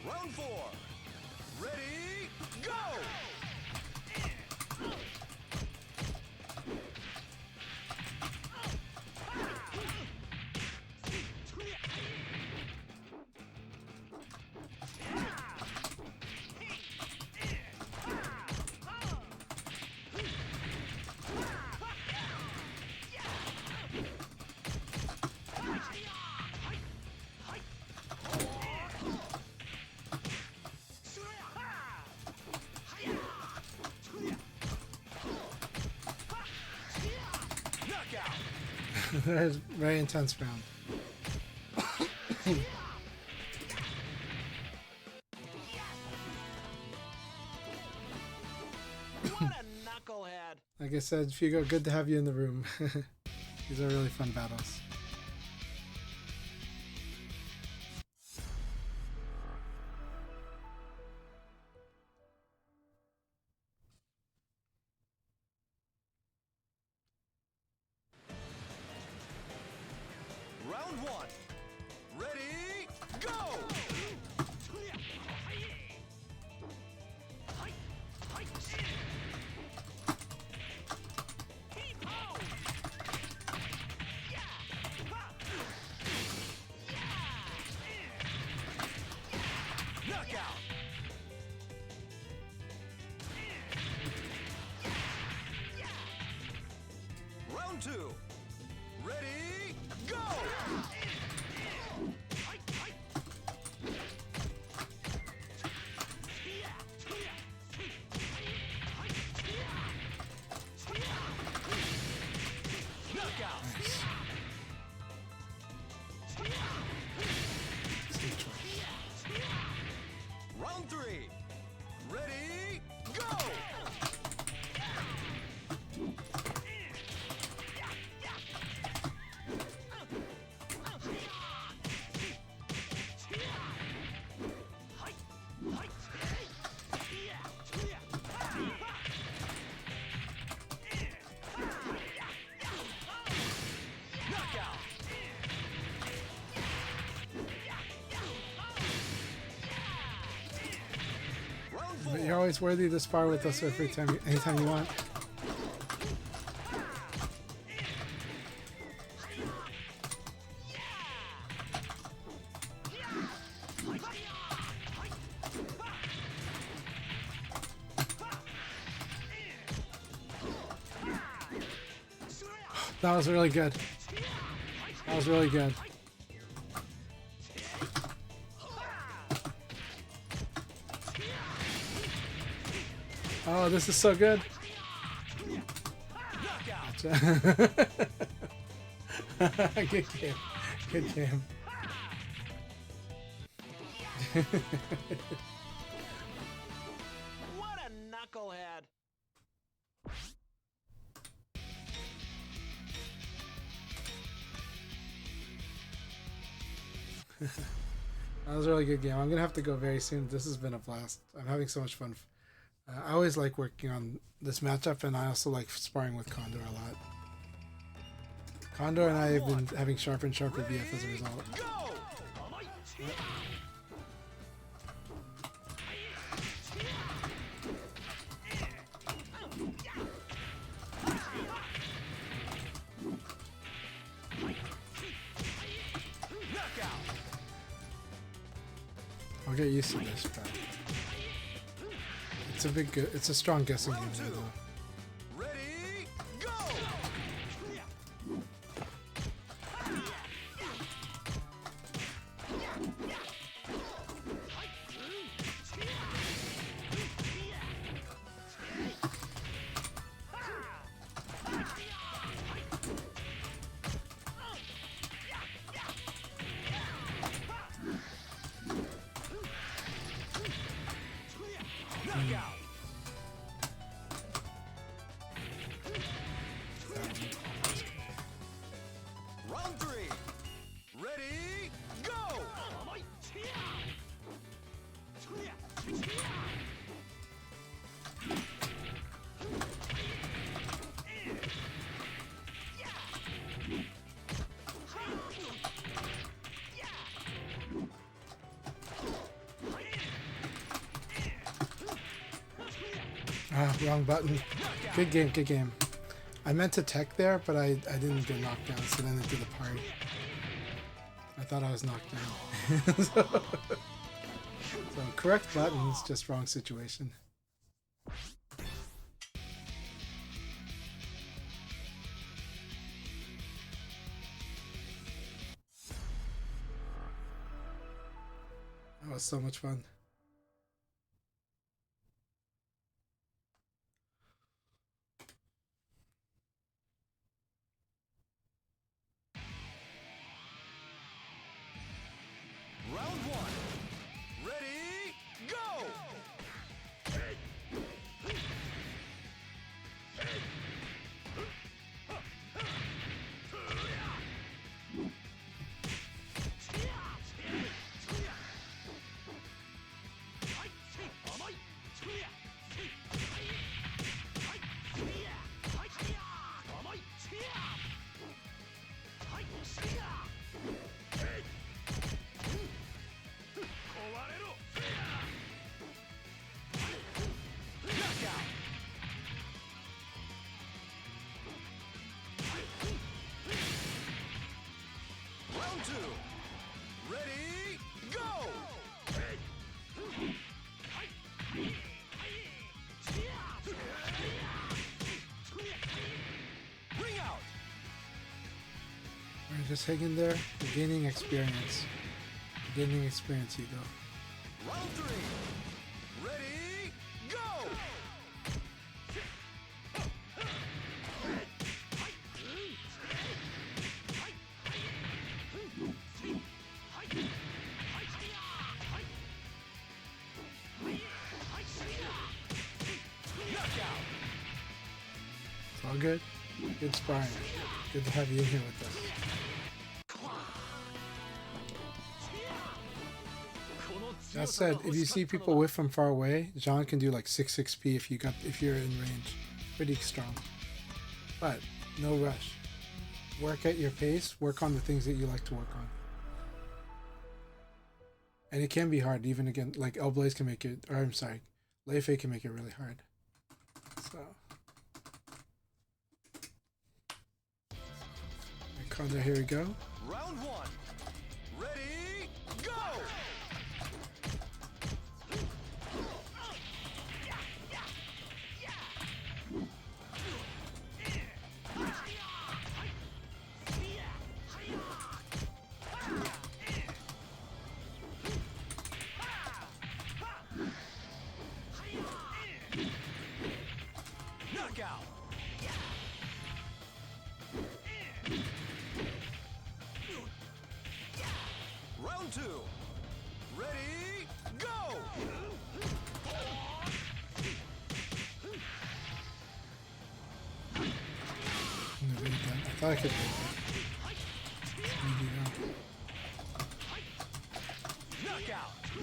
Round four. Ready, go! Knockout! That is a very intense round. What a knucklehead. Like I said, Figo, good to have you in the room. These are really fun battles. Round one. Ready, go! Knockout! Round two. Ready, go! Knockout! Round three. Ready, go! Knockout! Round four. But you're always worthy to spar with us every time, anytime you want. That was really good. That was really good. Oh, this is so good. Gotcha. Good game. Good game. What a knucklehead. That was a really good game. I'm gonna have to go very soon. This has been a blast. I'm having so much fun. I always like working on this matchup, and I also like sparring with Condor a lot. Condor and I have been having sharper and sharper BF as a result. Yep. I'll get used to this, but it's a strong guessing game there, though. Ready, go! Round 3. Ready, go! Ah, wrong button. Good game, good game. I meant to tech there, but I didn't get knocked down, so then it did the party. I thought I was knocked down. So correct buttons, just wrong situation. That was so much fun. Round 1. Ready, go! Round 2. Ready, go! Ring out! Alright, just hang in there. You're gaining experience. You're gaining experience, Hugo. Round 3. Ready, go! It's all good. Good sparring. Good to have you in here with us. That said, if you see people whiff from far away, Jean can do like 6 XP if you're in range. Pretty strong. But no rush. Work at your pace, work on the things that you like to work on. And it can be hard, even again, like L-Blaze can make it, or I'm sorry, Lei Fei can make it really hard. So. Conda, here we go. Round 1. Ready, go! I could do it.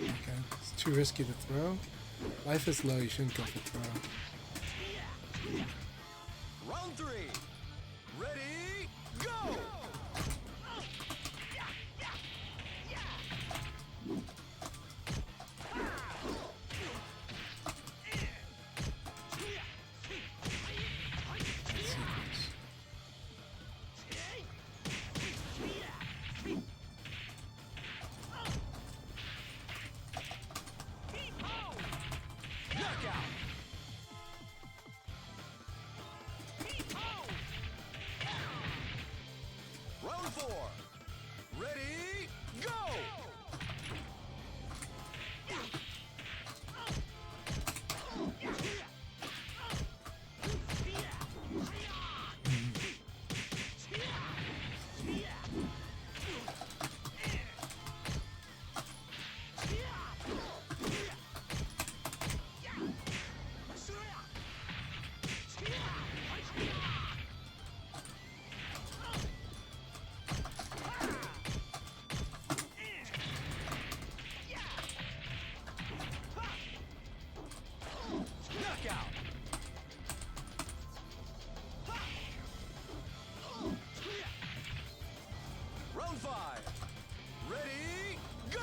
Okay, it's too risky to throw. Life is low, you shouldn't go for throw. Round 3. Ready, go! Round 4. Ready, go! Knockout! Round 5. Ready, go!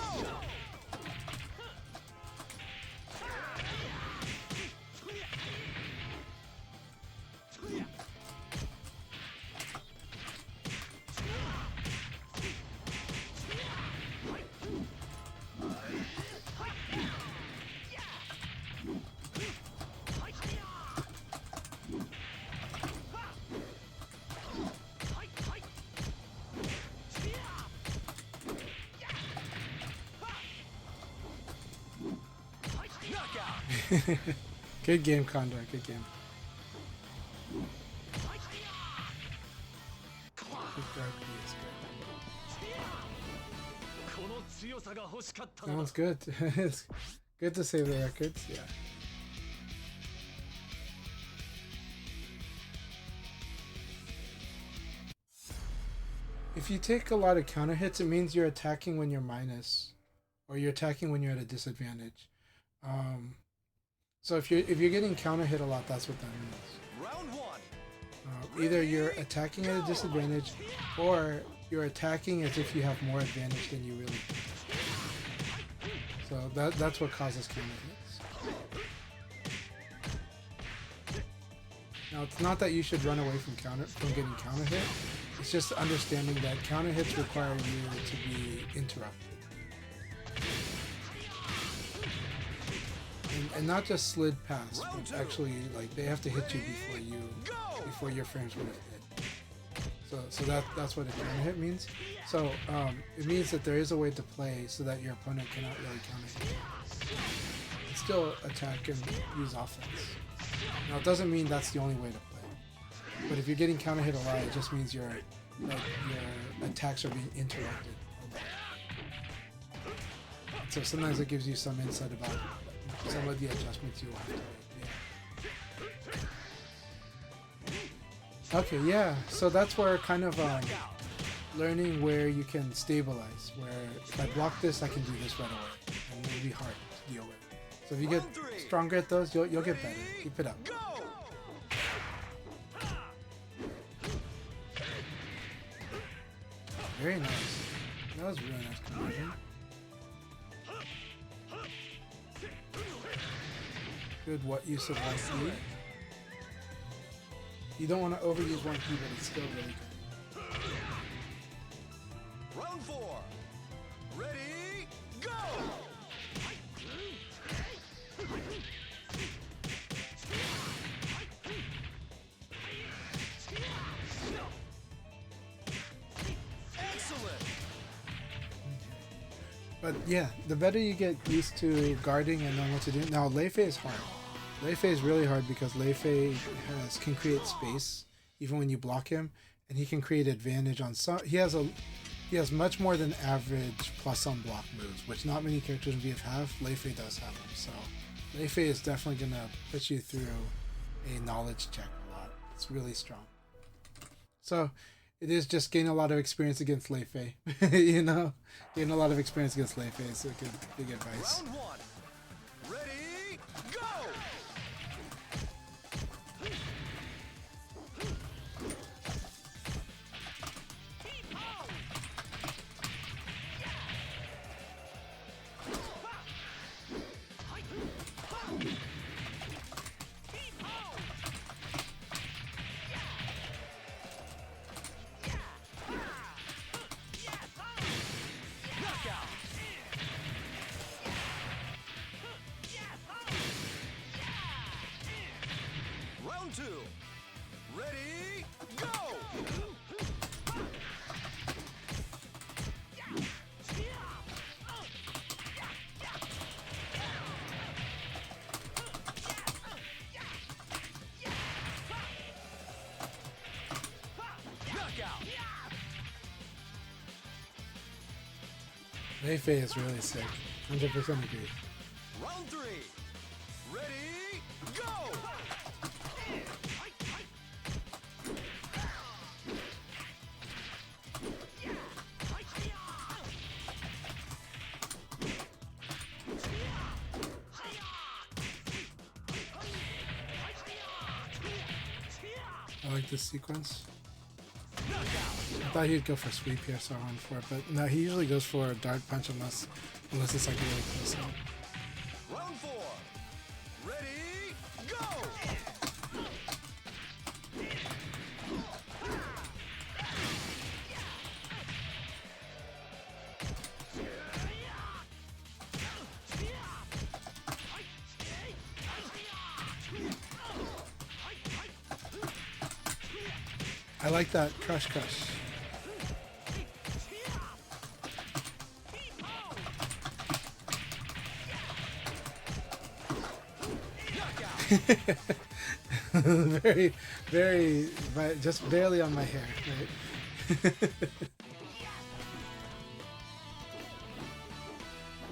Knockout! Good game, Condor. Good game. Good guard B is good. Sounds good. It's good to save the records. Yeah. If you take a lot of counter hits, it means you're attacking when you're minus, or you're attacking when you're at a disadvantage. So if you're getting counter hit a lot, that's what that means. Round 1. Either you're attacking at a disadvantage, or you're attacking as if you have more advantage than you really do. So that's what causes counter hits. Now it's not that you should run away from getting counter hit. It's just understanding that counter hits require you to be interrupted. And not just slid past, but actually like they have to hit you before your frames would have hit. So that's what a counter hit means. So it means that there is a way to play so that your opponent cannot really counter hit. And still attack and use offense. Now it doesn't mean that's the only way to play. But if you're getting counter hit a lot, it just means your attacks are being interrupted a lot. So sometimes it gives you some insight about some of the adjustments you will have to make. Yeah. Okay, yeah. So that's where kind of learning where you can stabilize. Where if I block this, I can do this right away, and it'll be hard to deal with. So if you get stronger at those, you'll get better. Keep it up. Very nice. That was really nice conversion. Good what use of one key. You don't want to overuse one key, but it's still really good. Round 4. Ready, go! Excellent! But yeah, the better you get used to guarding and knowing what to do. Now, Lei Fei is hard. Lei Fei is really hard because Lei Fei can create space even when you block him, and he can create advantage on some. He has much more than average plus on block moves, which not many characters in VF have. Lei Fei does have them, so Lei Fei is definitely gonna put you through a knowledge check a lot. It's really strong. So it is just gain a lot of experience against Lei Fei. You know, gain a lot of experience against Lei Fei. So big advice. Round one. Ready, go! Round two. Ready, go! Knockout! Lei Fei is really sick. 100% agree. Round three. Ready, go! I like this sequence. I thought he'd go for sweep here, so I went for it. But no, he usually goes for a dart punch unless it's like really close out. Round four. Ready, go! I like that crush crush. Very, very, just barely on my hair, right?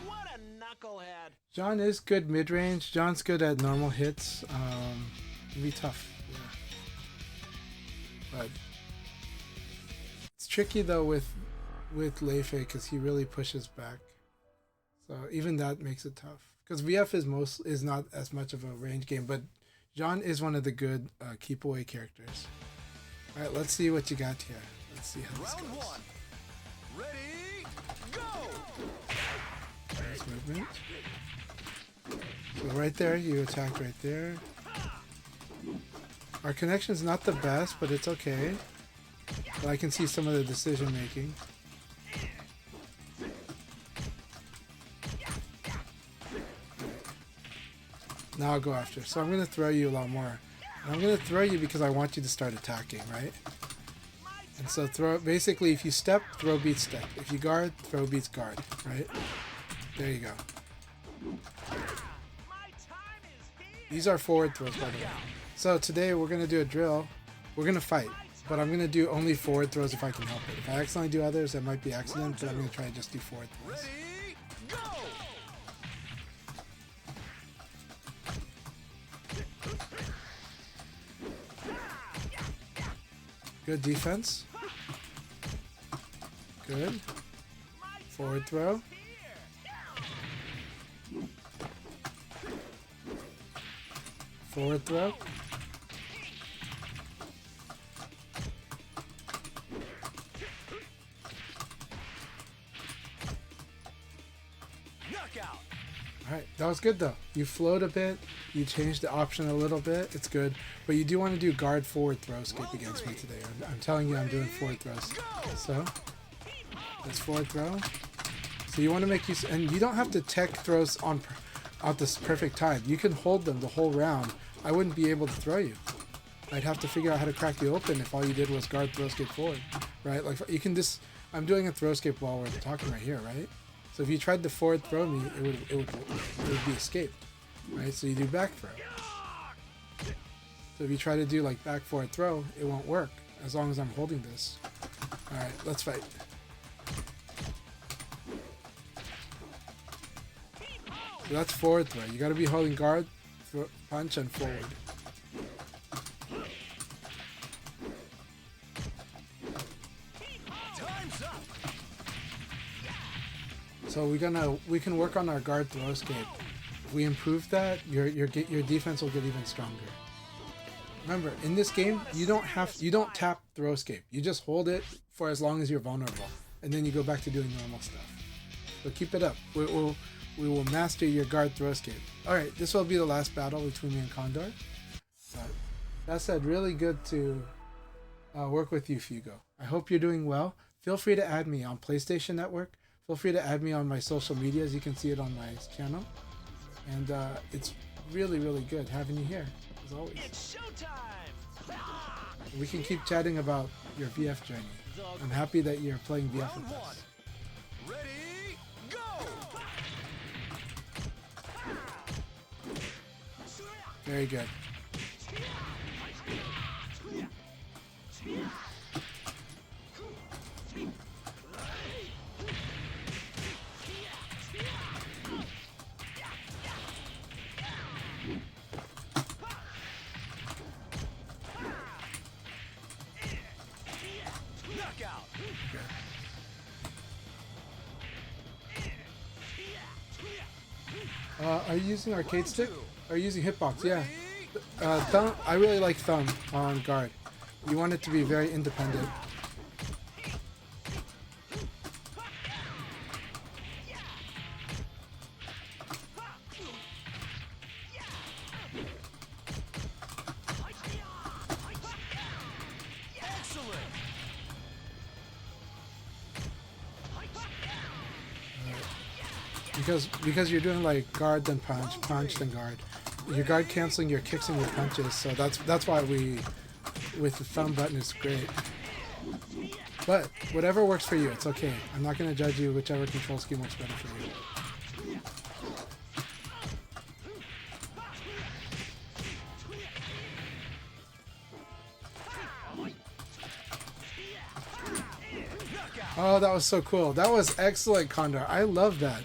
What a knucklehead. John is good mid-range. John's good at normal hits. It'd be tough, yeah. But it's tricky though with Lei Fei because he really pushes back. So even that makes it tough. Because VF is not as much of a range game, but John is one of the good keep away characters. All right, let's see what you got here. Let's see how this Round goes. one. Ready, go! Nice movement. So right there, you attacked right there. Our connection's not the best, but it's okay. But I can see some of the decision making. Now I'll go after. So I'm going to throw you a lot more. And I'm going to throw you because I want you to start attacking, right? And so throw, basically if you step, throw beats step. If you guard, throw beats guard, right? There you go. These are forward throws, by the way. So today we're going to do a drill. We're going to fight, but I'm going to do only forward throws if I can help it. If I accidentally do others, that might be accident, but I'm going to try to just do forward throws. Ready, go! Good defense. Good. Forward throw. Forward throw. Knockout! Alright, that was good though. You float a bit, you changed the option a little bit, it's good. But you do want to do guard forward throw skip against me today. I'm telling you I'm doing forward throws. So, that's forward throw. So you want to make use, and you don't have to tech throws on out this perfect time. You can hold them the whole round. I wouldn't be able to throw you. I'd have to figure out how to crack you open if all you did was guard throw skip forward. Right? Like you can just, I'm doing a throw skip while we're talking right here, right? So if you tried to forward throw me, it would be escaped, right? So you do back throw. So if you try to do like back forward throw, it won't work as long as I'm holding this. All right, let's fight. So that's forward throw. You got to be holding guard, punch, and forward. So we can work on our guard throw escape. If we improve that, your defense will get even stronger. Remember, in this game, you don't tap throw escape. You just hold it for as long as you're vulnerable, and then you go back to doing normal stuff. So keep it up. We will master your guard throw escape. All right, this will be the last battle between me and Condor. That said, really good to work with you, Fugo. I hope you're doing well. Feel free to add me on PlayStation Network. Feel free to add me on my social medias. You can see it on my channel. And it's really, really good having you here, as always. It's showtime! We can keep chatting about your VF journey. I'm happy that you're playing VF with us. Ready, go! Very good. Knockout! Are you using arcade stick? Are you using hitbox? Yeah. Thumb. I really like thumb on guard. You want it to be very independent. Because you're doing like guard then punch, punch then guard. Your guard canceling your kicks and your punches, so that's why we with the thumb button is great. But whatever works for you, it's okay. I'm not gonna judge you. Whichever control scheme works better for you. Oh, that was so cool. That was excellent, Condor. I love that.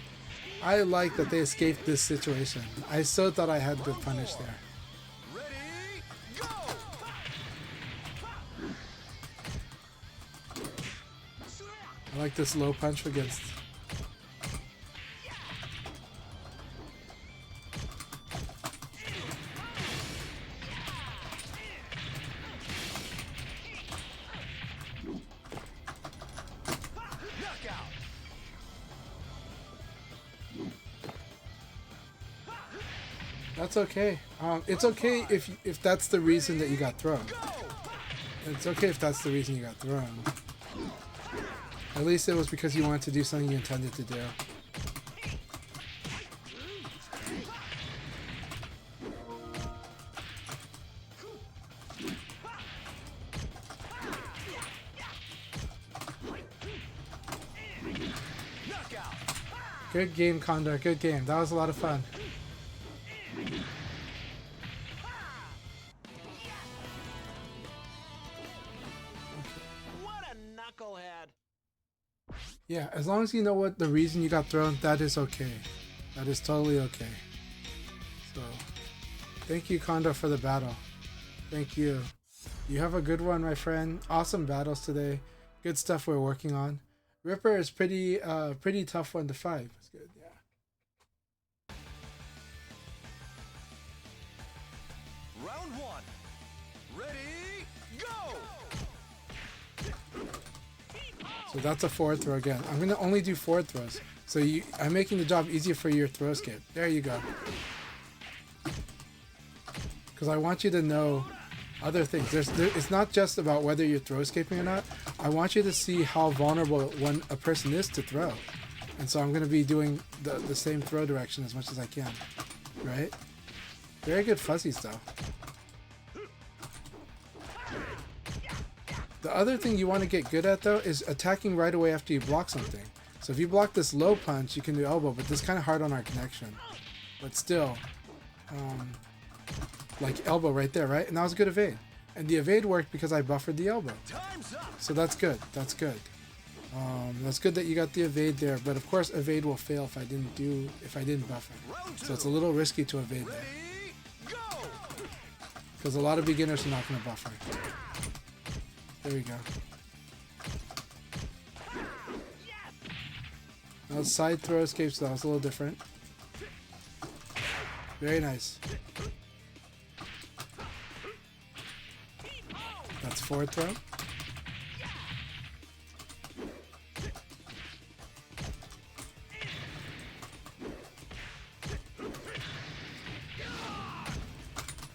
I like that they escaped this situation. I so thought I had the punish there. Ready, go! I like this low punch against. That's okay. It's okay if that's the reason that you got thrown. It's okay if that's the reason you got thrown. At least it was because you wanted to do something you intended to do. Good game, Condor. Good game. That was a lot of fun. What a knucklehead! Yeah, as long as you know what the reason you got thrown, that is okay. That is totally okay. So, thank you, Condor, for the battle. Thank you. You have a good one, my friend. Awesome battles today. Good stuff we're working on. Ripper is pretty tough one to fight. That's good, yeah. Round one. Ready, go! So that's a forward throw again. I'm gonna only do forward throws. So I'm making the job easier for your throw escape. There you go. Because I want you to know other things. It's not just about whether you're throw escaping or not. I want you to see how vulnerable a person is to throw. And so I'm going to be doing the same throw direction as much as I can. Right? Very good fuzzies though. The other thing you want to get good at though is attacking right away after you block something. So if you block this low punch, you can do elbow, but this is kind of hard on our connection. But still, like elbow right there, right? And that was a good evade. And the evade worked because I buffered the elbow. So that's good. That's good. That's good that you got the evade there. But of course, evade will fail if I didn't buffer. So it's a little risky to evade there. Because a lot of beginners are not going to buffer. There we go. Now side throw escapes, that was a little different. Very nice. That's forward throw.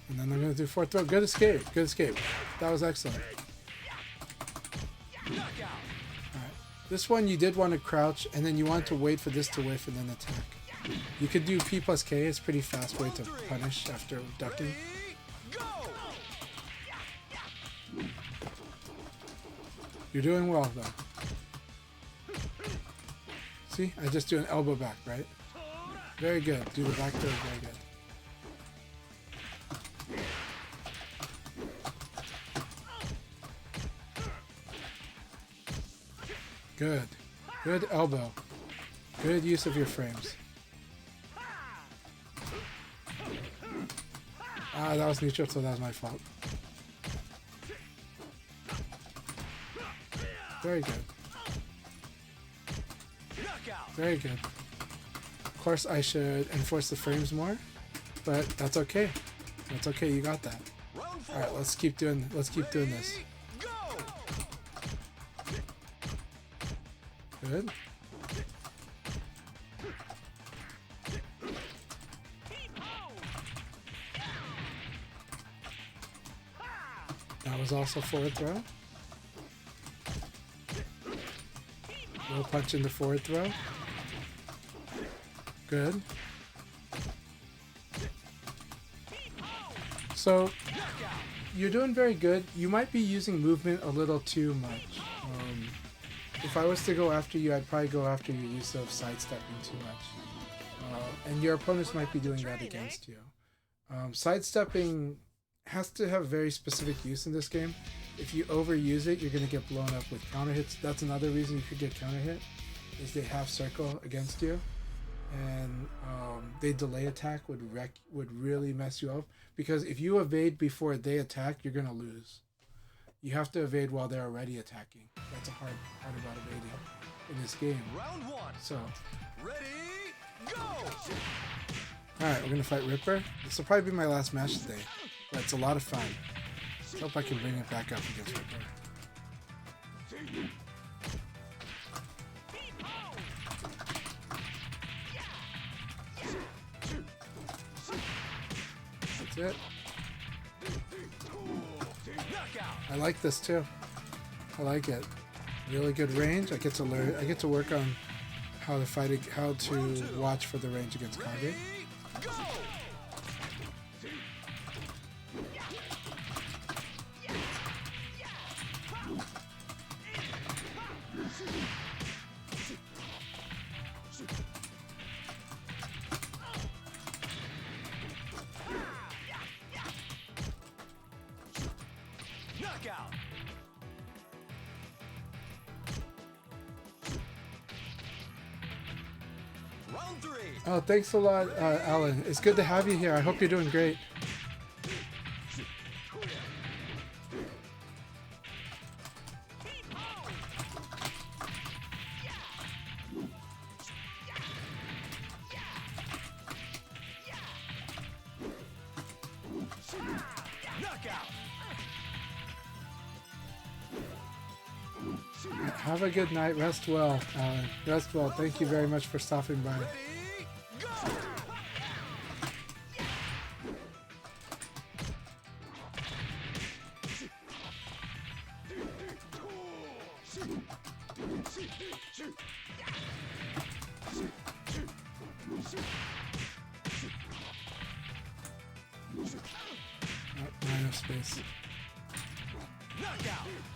And then I'm going to do forward throw. Good escape. Good escape. That was excellent. Alright. This one you did want to crouch, and then you want to wait for this to whiff and then attack. You could do P plus K. It's a pretty fast way to punish after ducking. You're doing well, though. See? I just do an elbow back, right? Very good. Do the back throw. Very good. Good. Good elbow. Good use of your frames. Ah, that was neutral, so that was my fault. Very good. Very good. Of course, I should enforce the frames more, but that's okay. That's okay. You got that. All right, let's keep doing. Let's keep doing this. Good. That was also forward throw. Low punch into forward throw. Good. So, you're doing very good. You might be using movement a little too much. If I was to go after you, I'd probably go after your use of sidestepping too much. And your opponents might be doing that against you. Sidestepping has to have very specific use in this game. If you overuse it, you're going to get blown up with counter hits. That's another reason you could get counter hit, is they half circle against you. And they delay attack would really mess you up. Because if you evade before they attack, you're going to lose. You have to evade while they're already attacking. That's a hard part about evading in this game. Round one. So, Ready, go! alright, we're gonna fight Ripper. This will probably be my last match today, but it's a lot of fun. Let's hope I can bring it back up against Ripper. That's it. I like this too. I like it. Really good range. I get to learn. I get to work on how to fight. How to watch for the range against Kage. Knockout. Round three. Oh, thanks a lot, Alan. It's good to have you here. I hope you're doing great. Have a good night. Rest well, Alan. Rest well. Thank you very much for stopping by. Not enough space.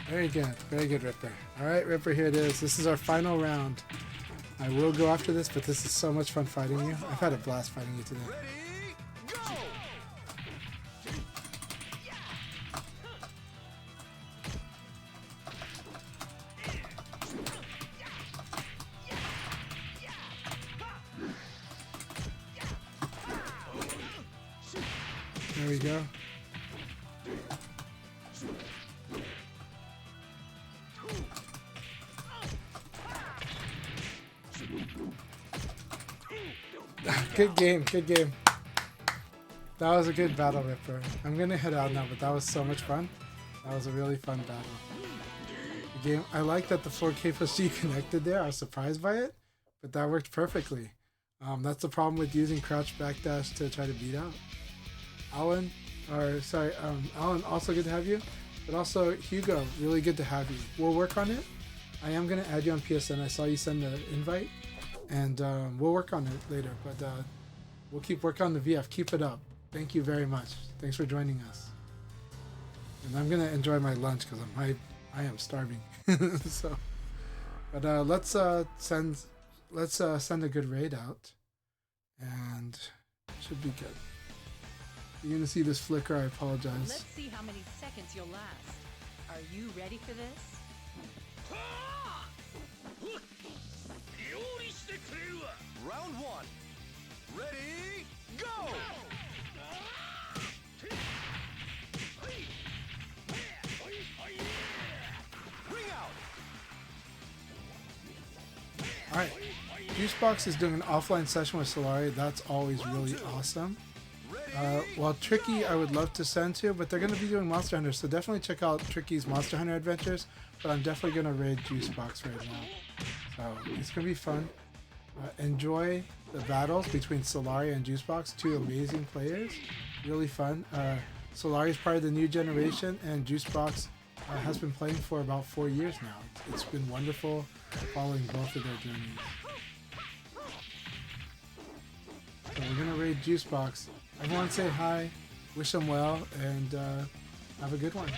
Very good. Very good, Ripper. Alright, Ripper, here it is. This is our final round. I will go after this, but this is so much fun fighting you. I've had a blast fighting you today. There we go. Good game, good game. That was a good battle, Ripper. I'm gonna head out now, but that was so much fun. That was a really fun battle. The game, I like that the 4K plus G connected there. I was surprised by it, but that worked perfectly. That's the problem with using crouch backdash to try to beat out. Alan, Alan, also good to have you. But also, Hugo, really good to have you. We'll work on it. I am going to add you on PSN. I saw you send the invite. And we'll work on it later. But we'll keep working on the VF. Keep it up. Thank you very much. Thanks for joining us. And I'm going to enjoy my lunch because I am starving. So, but let's send a good raid out. And it should be good. You're going to see this flicker. I apologize. Let's see how many seconds you'll last. Are you ready for this? Round one. Ready, go! Ring out. Alright. Juicebox is doing an offline session with Solari. That's always really awesome. Well, Tricky, I would love to send to, but they're going to be doing Monster Hunter, so definitely check out Tricky's Monster Hunter Adventures. But I'm definitely going to raid Juicebox right now. So it's going to be fun. Enjoy the battles between Solari and Juicebox, two amazing players. Really fun. Solari is part of the new generation, and Juicebox has been playing for about 4 years now. It's been wonderful following both of their journeys. So we're going to raid Juicebox. Everyone say hi, wish them well, and have a good one.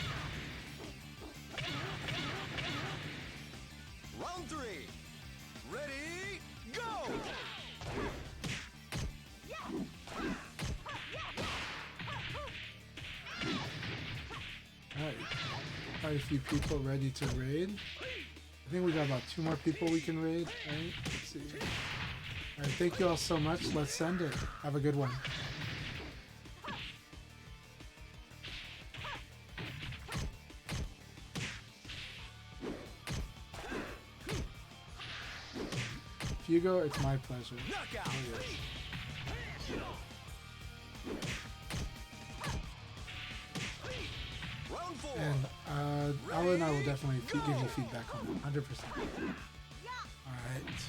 Round three. Ready, go! Alright, quite a few people ready to raid. I think we got about 2 more people we can raid, right? Let's see. Alright, thank you all so much. Let's send it. Have a good one. Hugo, it's my pleasure. Knockout. Oh, yes. Round four. And Alan and I will definitely give you feedback on it, 100%. Alright.